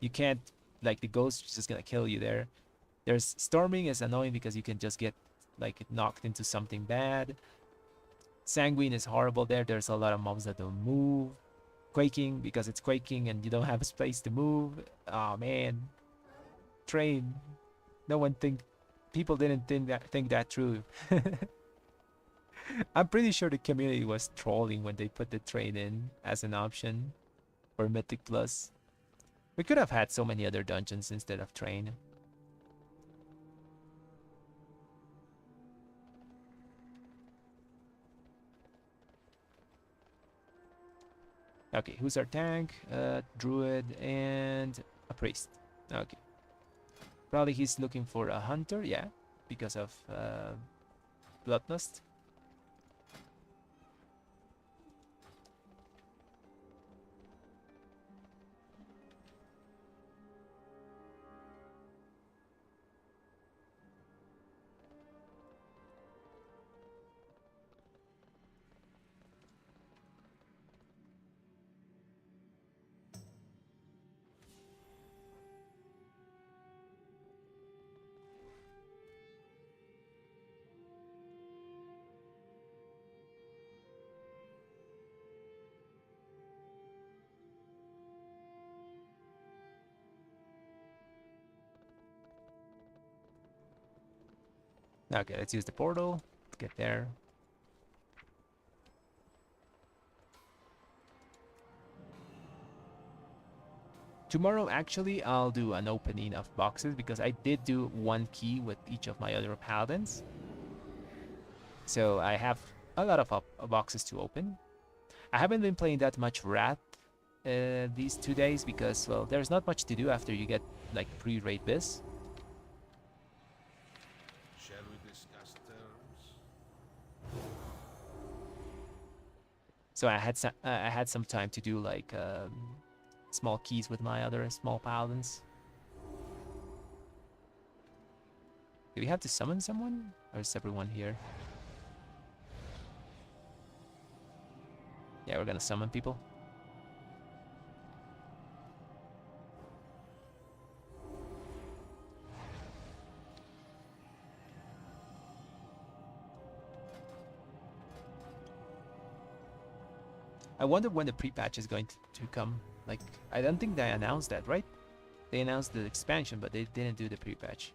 You can't, like, the ghost is just gonna kill you there. There's storming is annoying because you can just get like knocked into something bad. Sanguine is horrible there. There's a lot of mobs that don't move. Quaking because it's quaking and you don't have space to move. Oh man. Train. No one people didn't think that through. I'm pretty sure the community was trolling when they put the train in as an option for Mythic Plus. We could have had so many other dungeons instead of train. Okay, who's our tank? Druid and a priest. Okay. Probably he's looking for a hunter, yeah, because of Bloodlust. Okay, let's use the portal to get there. Tomorrow, actually, I'll do an opening of boxes because I did do one key with each of my other paladins. So I have a lot of boxes to open. I haven't been playing that much Rat these 2 days because, well, there's not much to do after you get like pre-raid bis. Shall we discuss terms? So I had some time to do like small keys with my other small paladins. Do we have to summon someone, or is everyone here? Yeah, we're gonna summon people. I wonder when the pre-patch is going to come. Like, I don't think they announced that, right? They announced the expansion, but they didn't do the pre-patch.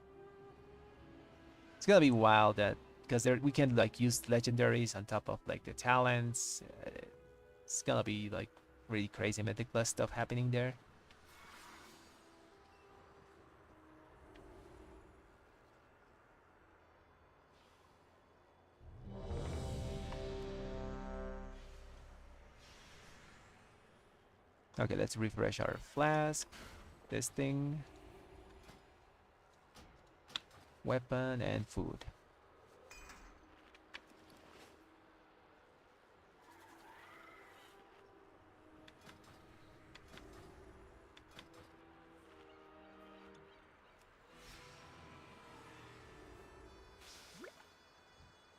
It's gonna be wild that, because we can like use legendaries on top of like the talents. It's gonna be like really crazy mythic plus stuff happening there. Okay, let's refresh our flask. This thing. Weapon and food.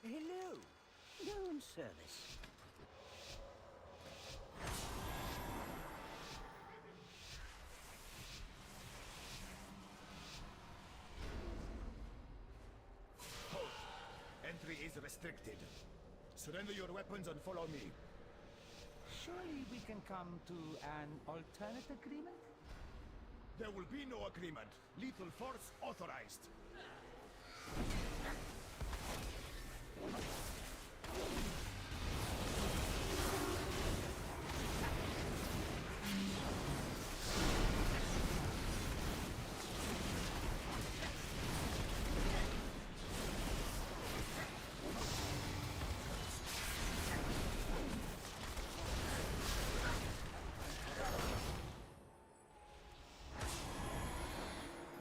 Hello. Room service. Entry is restricted. Surrender your weapons and follow me. Surely we can come to an alternate agreement? There will be no agreement. Lethal force authorized.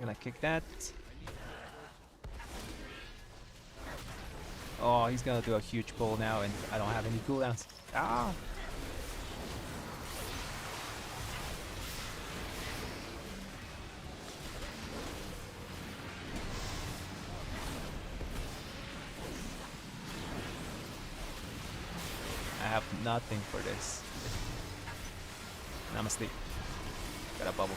Gonna kick that. Oh, he's gonna do a huge pull now, and I don't have any cooldowns. Ah! I have nothing for this. Namaste. Got a bubble.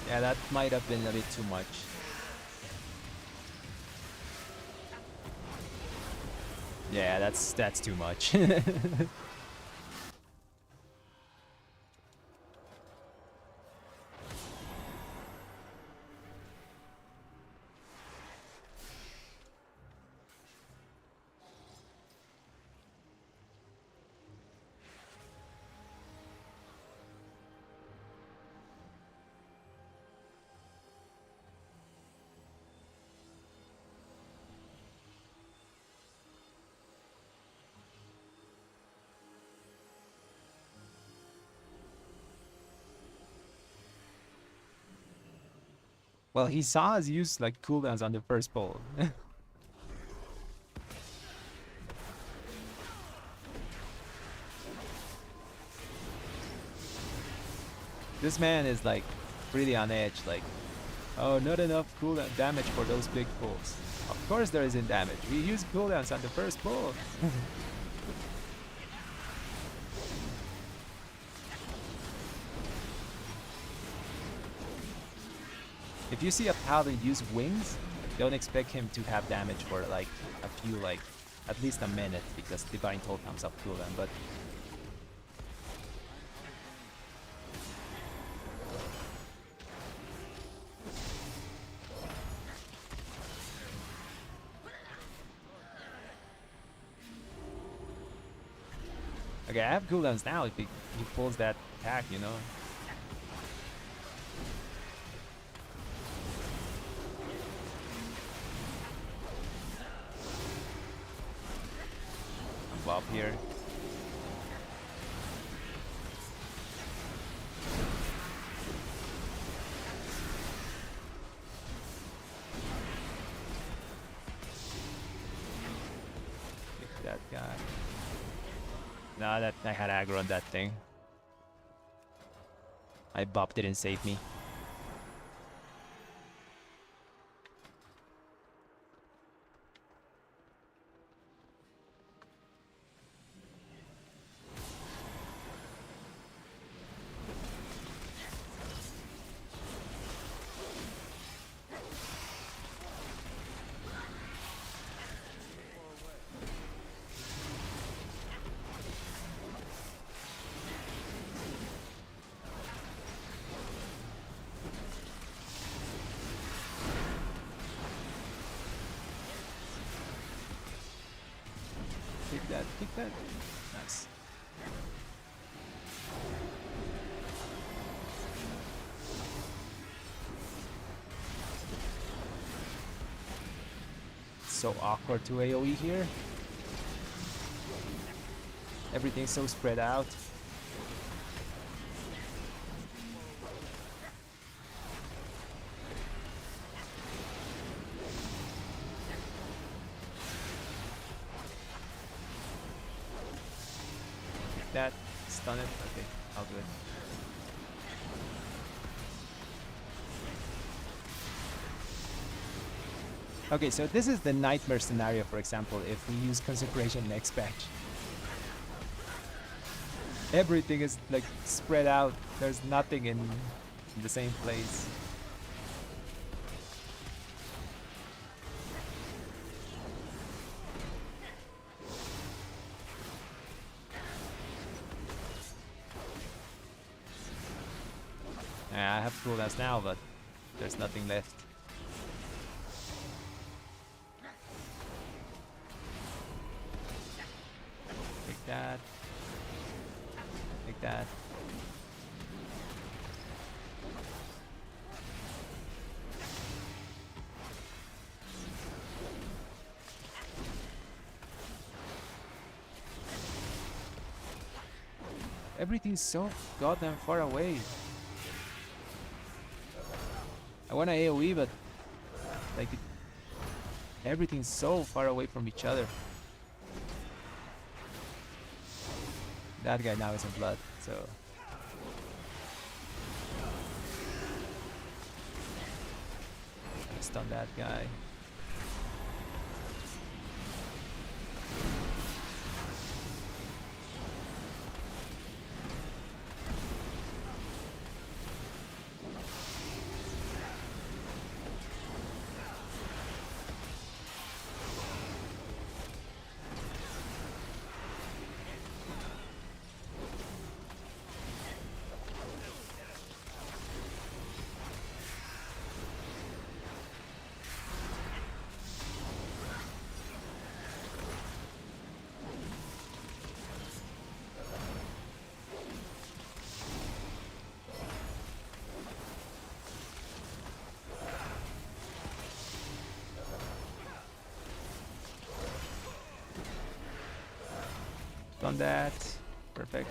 Yeah, that might have been a bit too much. Yeah, that's too much. Well, he saw us use like cooldowns on the first pull. This man is like really on edge, like, oh, not enough cooldown damage for those big pulls. Of course there isn't damage. We use cooldowns on the first pull. If you see a paladin use wings, don't expect him to have damage for like a few, like at least a minute, because Divine Toll comes up cooldown. But okay, I have cooldowns now if he pulls that attack, you know. Up here. Kick that guy. Nah, that I had aggro on that thing. My bop didn't save me. that. Nice. So awkward to AoE here. Everything's so spread out. That stun it. Okay, I'll do it. Okay, so this is the nightmare scenario, for example, if we use Consecration next patch. Everything is like spread out. There's nothing in the same place. I have cooldowns now, but there's nothing left. Take that. Take that. Everything's so goddamn far away. I want to AoE, but like everything's so far away from each other. That guy now is in blood, so stun that guy. Done that. Perfect.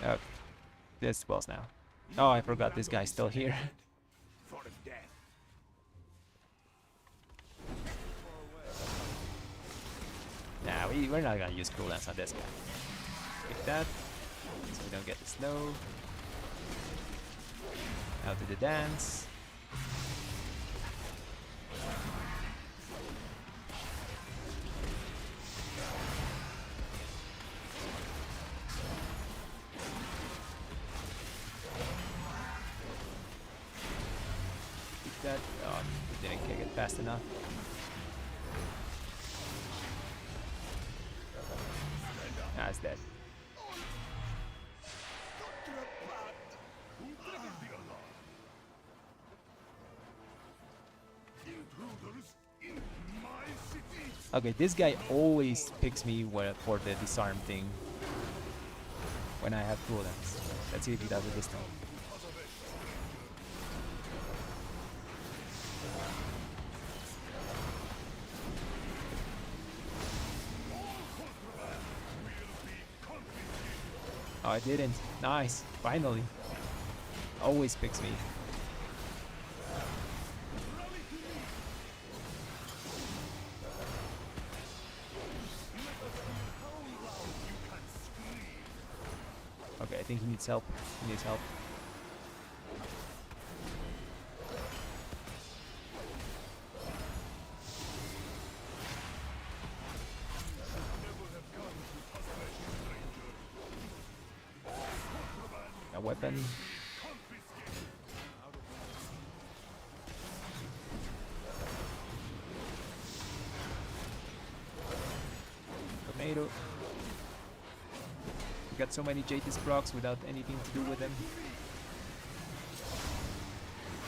Okay. This boss now. Oh, I forgot this guy's still here. For death. Nah, we're not gonna use cooldowns on this guy. Pick that, so we don't get the slow. Out to the dance. Pick that. Oh, didn't kick it fast enough. Nah, it's dead. Intruders in my city. Okay, this guy always picks me for the disarm thing when I have cooldowns. Let's see if he does it this time. Oh, I didn't. Nice. Finally. Always picks me. Okay, I think he needs help. He needs help. weapon. Tomato. We got so many JT's procs without anything to do with them.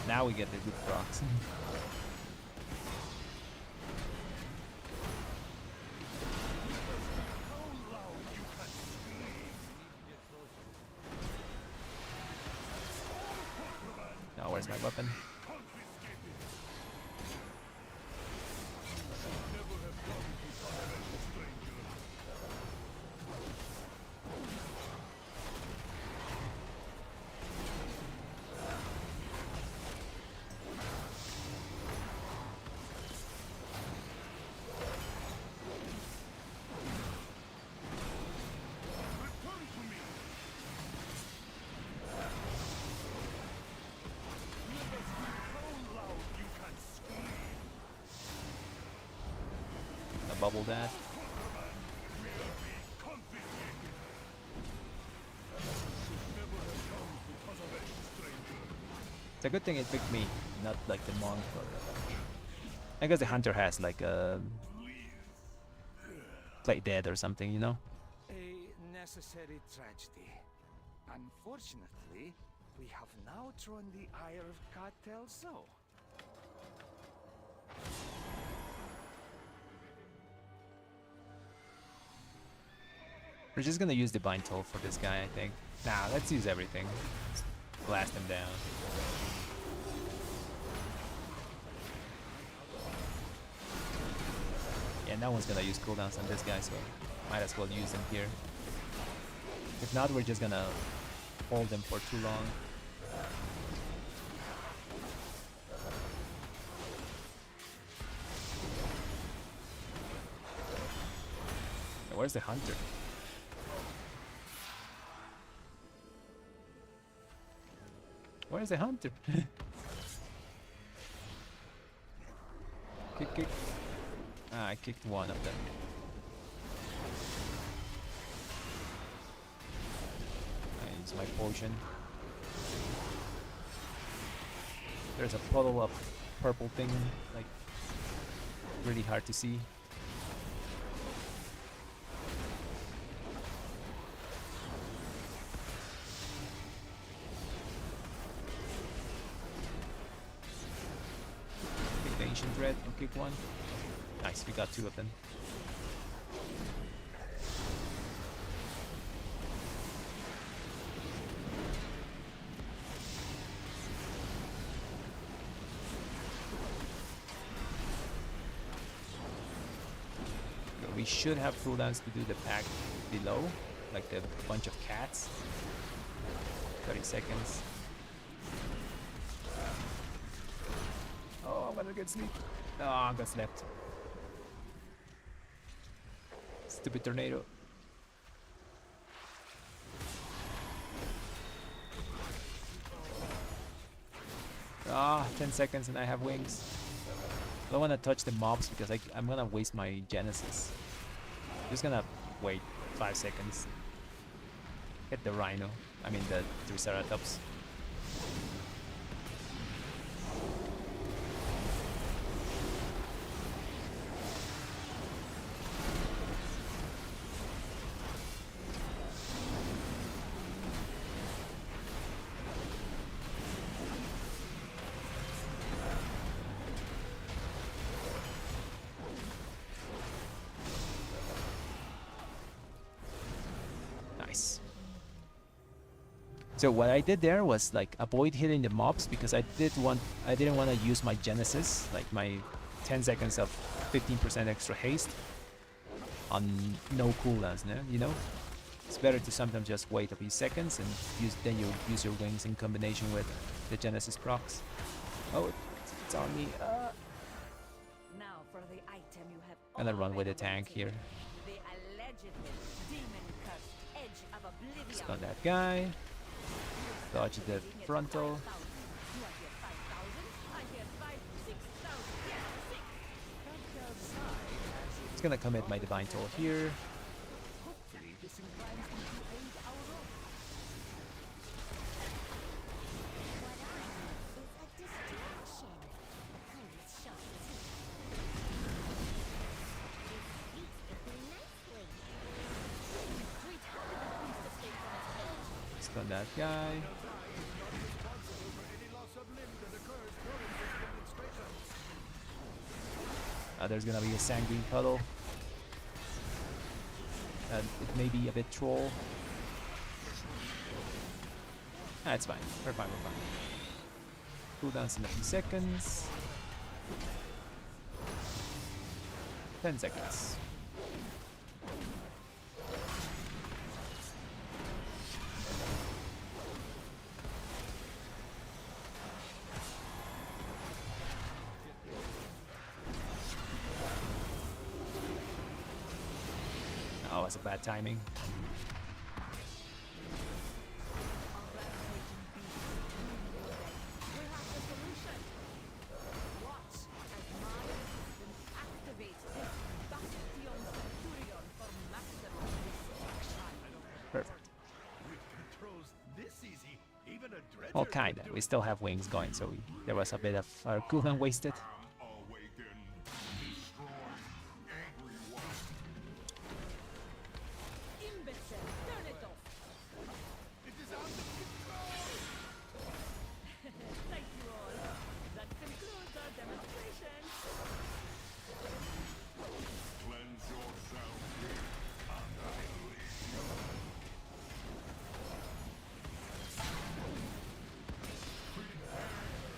Now we get the good procs. Now where's my weapon? Bubble that. It's a good thing it picked me, not like the monk. Or, I guess the hunter has like a play dead or something, you know. A necessary tragedy. Unfortunately, we have now thrown the ire of Cartel so. We're just gonna use Divine Toll for this guy, I think. Nah, let's use everything. Let's blast him down. Yeah, no one's gonna use cooldowns on this guy, so might as well use him here. If not, we're just gonna hold him for too long. Where's the hunter? Where's the hunter? Kick. Ah, I kicked one of them. I use my potion. There's a puddle of purple thing, like really hard to see. Ancient Red, I'll kick one. Nice, we got two of them. So we should have cooldowns to do the pack below, like the bunch of cats. 30 seconds. Oh, I'm gonna get sleep. Oh, I got slept. Stupid tornado. Ah, 10 seconds and I have wings. I don't want to touch the mobs because I'm gonna waste my Genesis. Just gonna wait 5 seconds. Get the Rhino. I mean the Triceratops. So what I did there was like avoid hitting the mobs because I didn't want to use my Genesis, like my 10 seconds of 15% extra haste on no cooldowns, you know? It's better to sometimes just wait a few seconds and then you use your wings in combination with the Genesis procs. Oh, it's on me. Now for the item you have I'm gonna run with the already tank taken. here. The allegedly demon-cursed edge of oblivion. Stun that guy. Dodge the frontal. It's gonna commit my Divine Toll here. Stun that guy. There's gonna be a sanguine puddle. It may be a bit troll. It's fine. We're fine, we're fine. Cooldowns in a few seconds. 10 seconds. Oh, that's a bad timing. Perfect. Well, kinda. We still have wings going, so there was a bit of our cooldown wasted. Awaken. Destroy. Angry one. Imbecile, turn it off. It is out of control! Thank you all. That concludes our demonstration. Cleanse yourself with annihilation.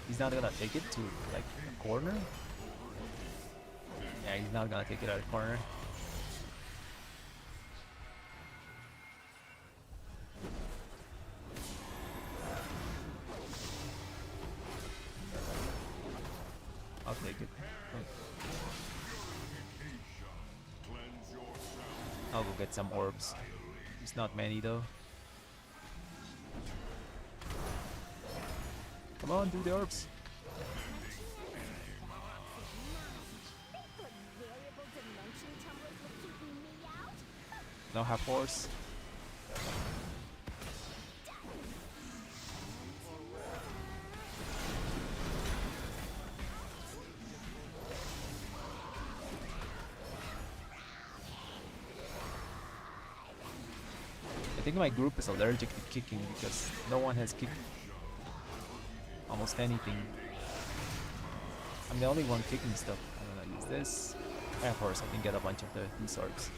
He's not gonna take it to, like, a corner? Yeah, he's not gonna take it out of the corner. I'll take it. Cleanse yourself. I'll go get some orbs. There's not many though. Come on, do the orbs. But variable dimension tumblers will keep me out? No half horse. I think my group is allergic to kicking because no one has kicked almost anything. I'm the only one kicking stuff. I'm gonna use this. Half horse, I can get a bunch of these orbs.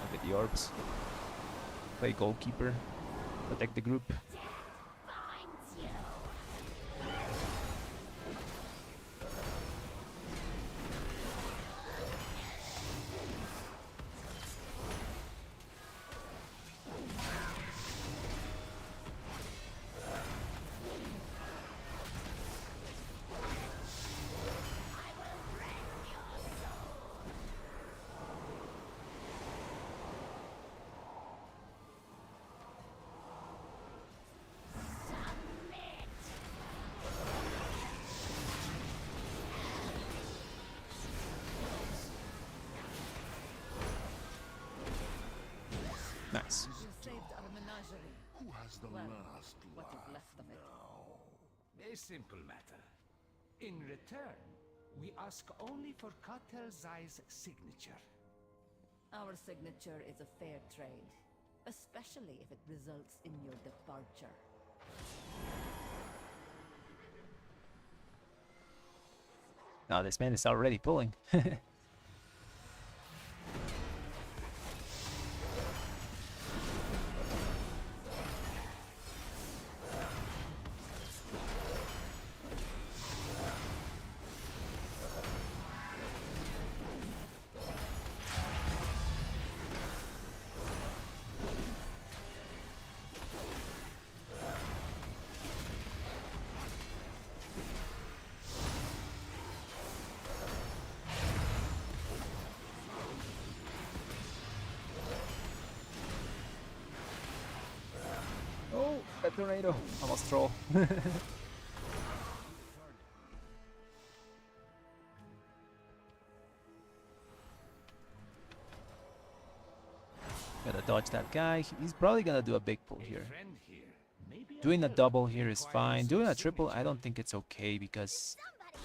I'll get the orbs. Play goalkeeper. Protect the group. Nice. You saved our menagerie. Who has the Well, last what is laugh left of it. now? A simple matter. In return, we ask only for Katel Zai's signature. Our signature is a fair trade, especially if it results in your departure. Now this man is already pulling. Tornado. Almost troll. Gotta dodge that guy. He's probably gonna do a big pull here. Friend here. Maybe Doing a double here is fine. Doing a triple, I don't think it's okay because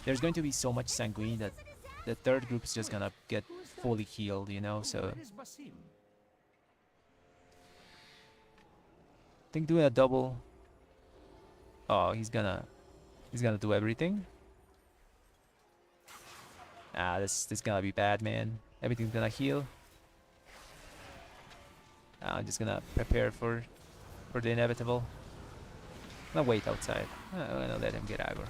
there's going to be so much sanguine that the third group is just gonna get fully healed, you know. So Where is Basim? I think doing a double. Oh, he's gonna do everything. Ah, this gonna be bad, man. Everything's gonna heal. I'm just gonna prepare for the inevitable. I'm gonna wait outside. I'm gonna let him get aggro.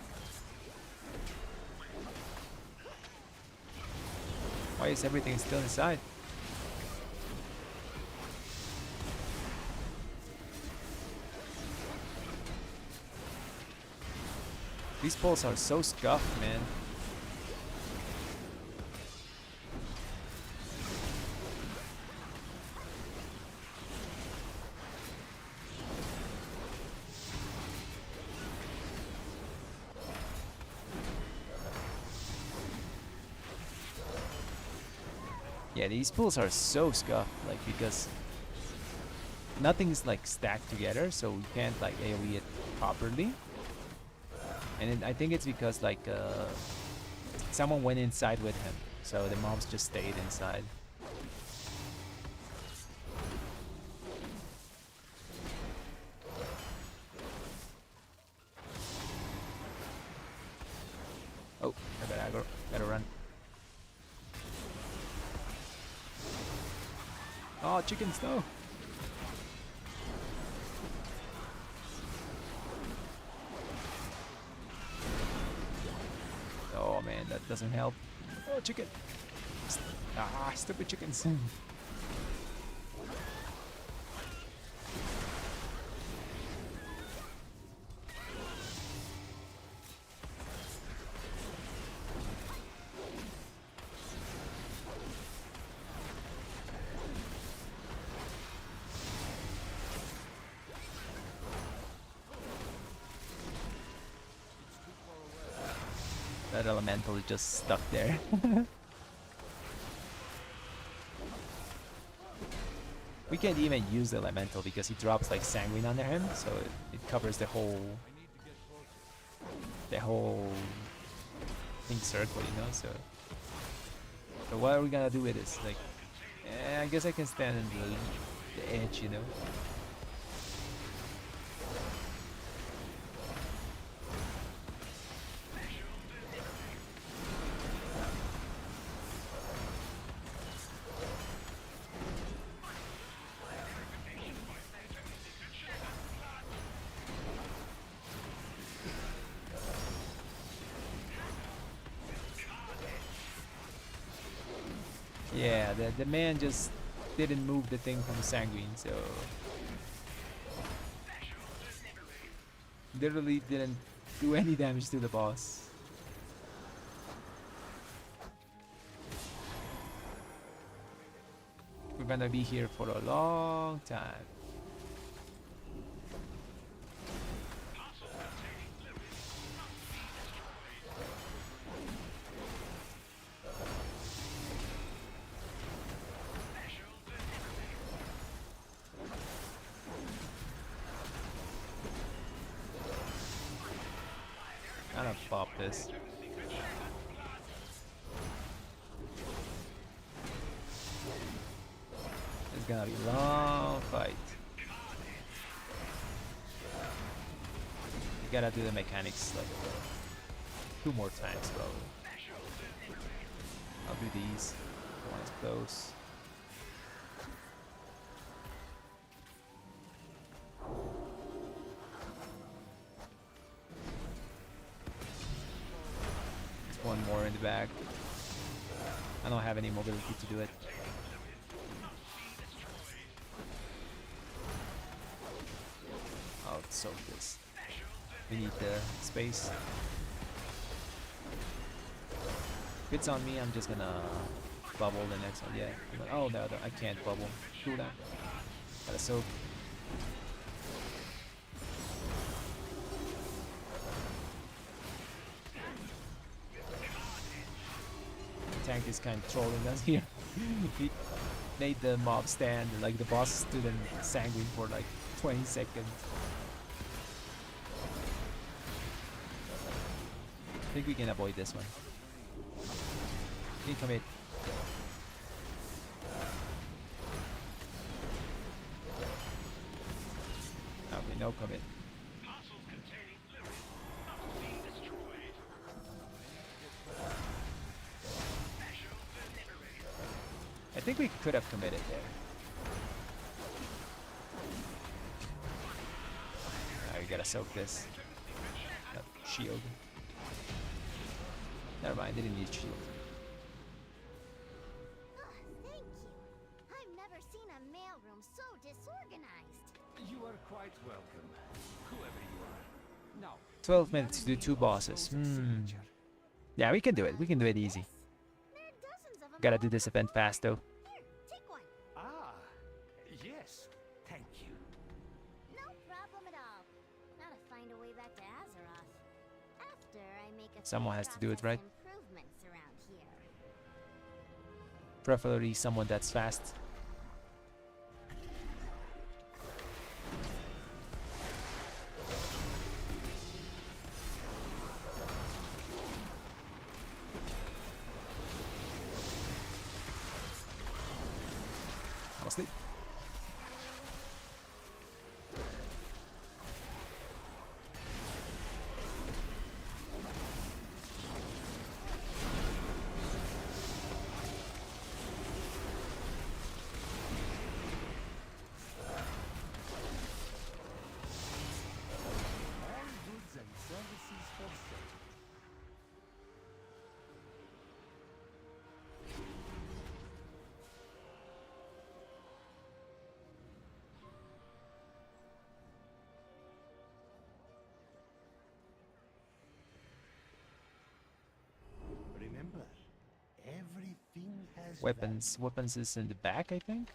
Why is everything still inside? These pulls are so scuffed, man. Yeah, these pulls are so scuffed, like, because nothing is like stacked together, so we can't like AoE it properly. And I think it's because like someone went inside with him, so the mobs just stayed inside. Oh, I got aggro. Gotta run. Oh, chickens, no! Oh man, that doesn't help. Oh, chicken! Ah, stupid chickens. That elemental is just stuck there. We can't even use the elemental because he drops like sanguine under him, so it covers the whole thing circle, you know. So what are we gonna do with this? Like, I guess I can stand in the edge, you know. Yeah, the man just didn't move the thing from sanguine, so literally didn't do any damage to the boss. We're gonna be here for a long time. I'm gonna pop this. It's gonna be a long fight. You gotta do the mechanics like 2 more times probably. I'll do these. One is close. One more in the back. I don't have any mobility to do it. I'll soak this. We need the space. If it's on me, I'm just gonna bubble the next one. Yeah. Oh no, I can't bubble. Cool down. Gotta soak. tank is kind of trolling us here. He made the mob stand, like the boss stood in sanguine for like 20 seconds. I think we can avoid this one. Commit. Okay, no commit. Parcels containing fluid must be destroyed. Special delivery. I think we could have committed there. We gotta soak this. Shield. Never mind, didn't need shield. Thank you. I've never seen a mailroom so disorganized. You are quite welcome, whoever you are. Now, 12 minutes to do 2 bosses. Yeah, we can do it. We can do it easy. There are dozens of them. Gotta do this event fast though. Here, take one. ah, yes, thank you. No problem at all. Now to find a way back to Azeroth. After I make a Someone has to do it, right? improvements around here. Preferably someone that's fast. Mostly. All goods and services for sale. Remember, everything has Weapons. Weapons is in the back, I think.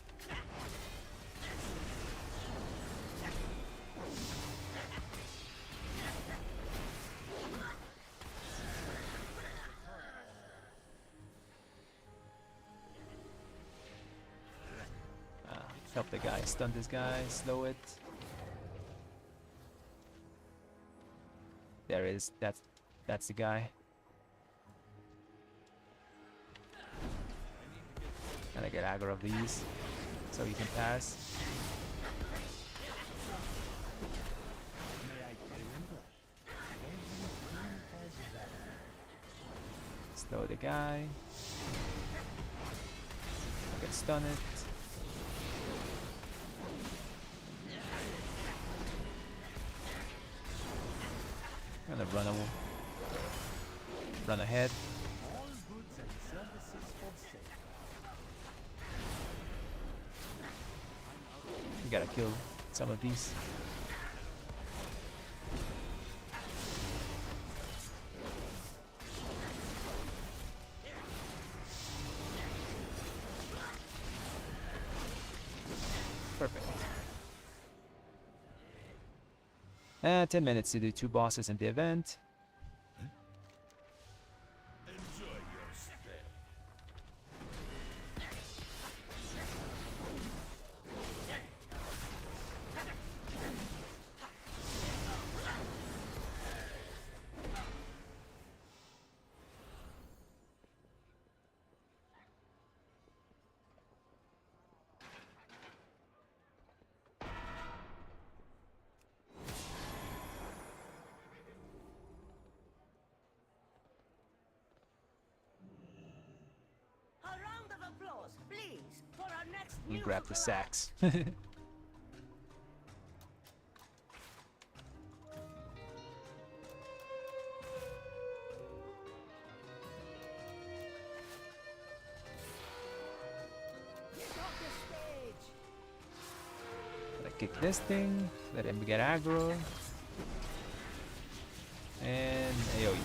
Help the guy, stun this guy, slow it. There it is. That's the guy. And I get aggro of these, so he can pass. May I remember, everything has value. Slow the guy. I can stun it. I'm gonna run ahead. All goods and services for sale. You gotta kill some of these. Perfect. 10 minutes to do 2 bosses in the event. Enjoy your stay. A round of applause, please, for our next And grab the sacks. Gotta kick this thing, let him get aggro. And AoE.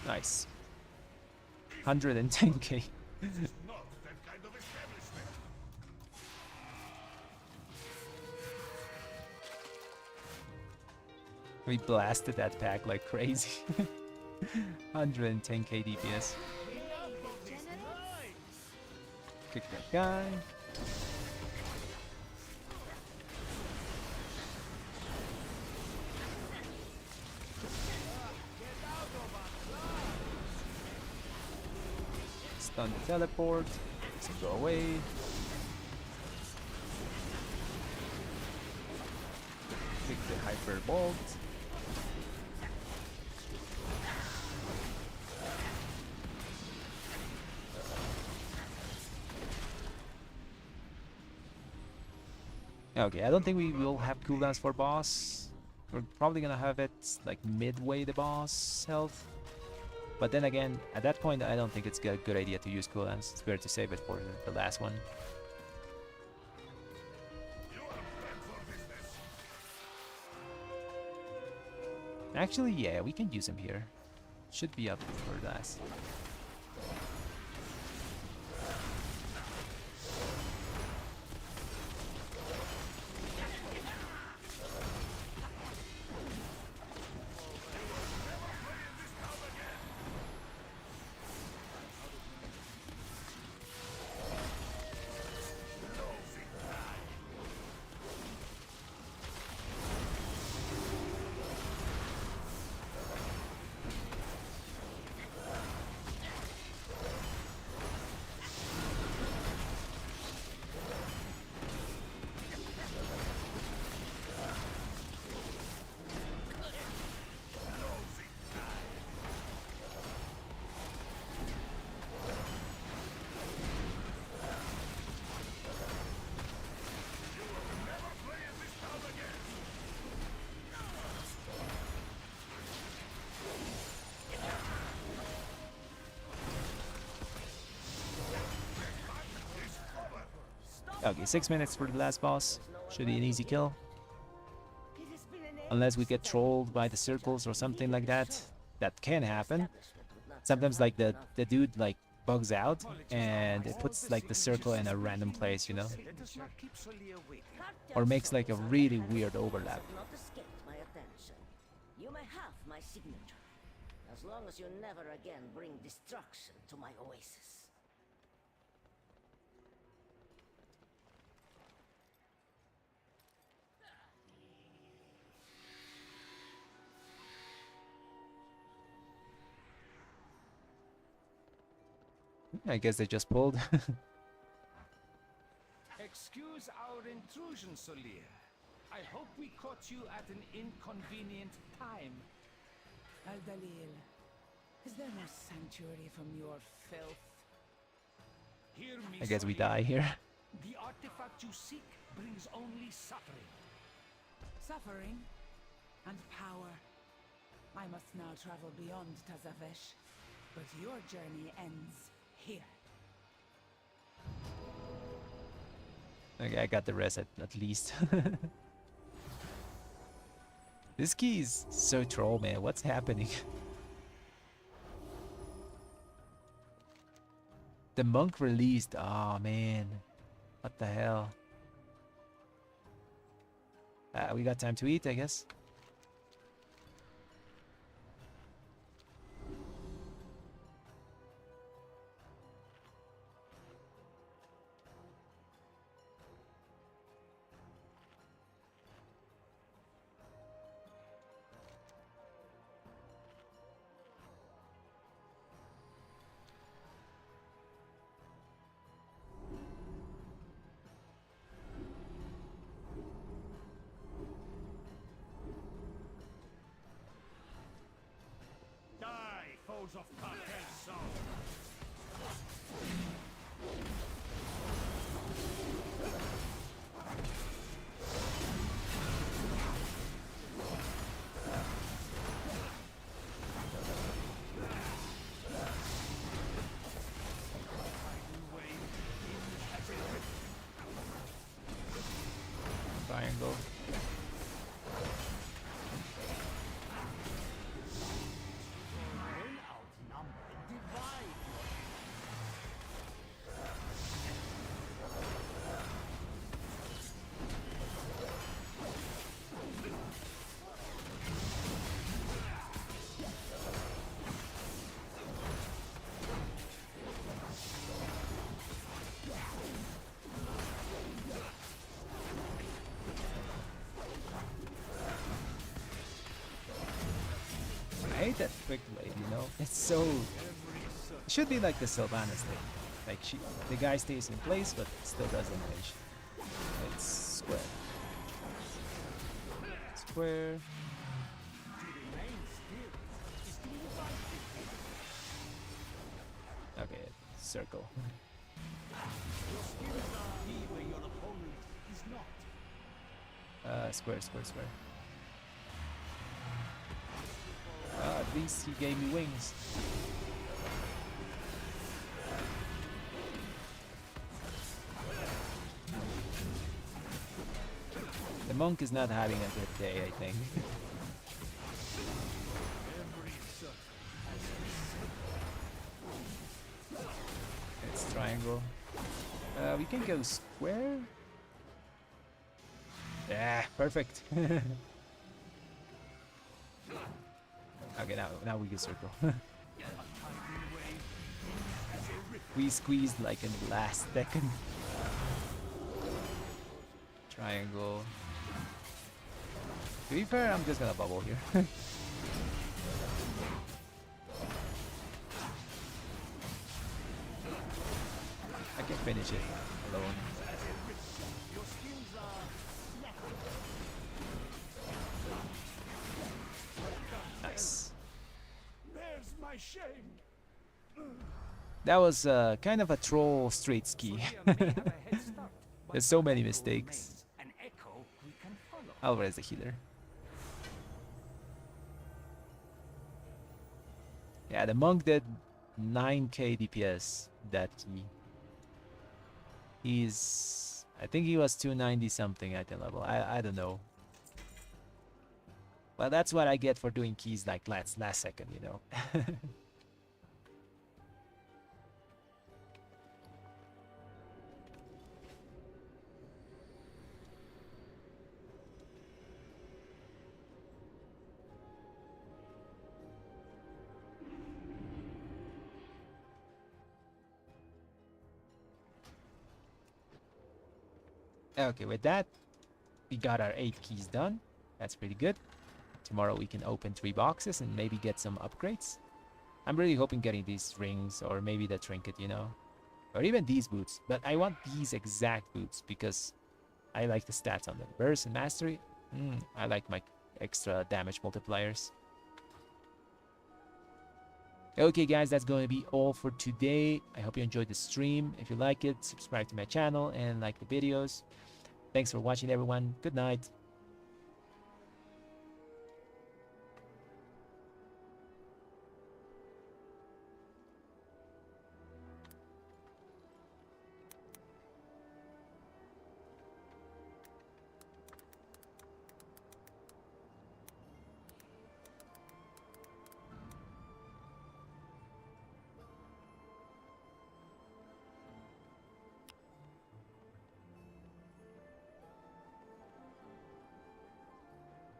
Nice. 110k. Not that kind of establishment. We blasted that pack like crazy. 110k DPS. Kick that guy. Stun the teleport. So go away. Kick the hyper bolt. Okay, I don't think we will have cooldowns for boss. We're probably gonna have it like midway the boss health. But then again, at that point, I don't think it's a good idea to use cooldowns. It's better to save it for the last one. You are bad for business. Actually, yeah, we can use him here. Should be up for last. Okay, 6 minutes for the last boss. Should be an easy kill. Unless we get trolled by the circles or something like that. That can happen. Sometimes like the dude like bugs out and it puts like the circle in a random place, you know? Let us not keep Solia waiting. Or makes like a really weird overlap. Not escape my attention. You may have my signature, as long as you never again bring destruction to my oasis. I guess they just pulled. Excuse our intrusion, Solia. I hope we caught you at an inconvenient time. Al-Dalil, is there no sanctuary from your filth? Hear me, I guess we Solia. die here. The artifact you seek brings only suffering. Suffering and power. I must now travel beyond Tazavesh, but your journey ends here. Okay, I got the rest at least. This key is so troll, man. What's happening? The monk released. Oh man, what the hell? We got time to eat, I guess. Die, foes of Cartel Soul! Triangle. hate that quick blade, you know? It's so... It should be like the Sylvanas thing. Like, the guy stays in place, but still does animation. It's square. Square. Okay, circle. Square, square, square. At least he gave me wings. The monk is not having a good day, I think. It's triangle. We can go square. Yeah, perfect. Okay, now we can circle. We squeezed like in the last second. Triangle. To be fair, I'm just gonna bubble here. I can finish it alone. Nice. There's my shame. That was kind of a troll straight ski. There's so many mistakes. An echo we can follow. Alvarez the healer. Yeah, the monk did 9k DPS that key. He's... I think he was 290 something at the level. I don't know. Well, that's what I get for doing keys like last second, you know. Okay, with that, we got our 8 keys done. That's pretty good. Tomorrow we can open 3 boxes and maybe get some upgrades. I'm really hoping getting these rings or maybe the trinket, you know. Or even these boots. But I want these exact boots because I like the stats on them. Burst and mastery. I like my extra damage multipliers. Okay guys, that's going to be all for today. I hope you enjoyed the stream. If you like it, subscribe to my channel and like the videos. Thanks for watching everyone. Good night.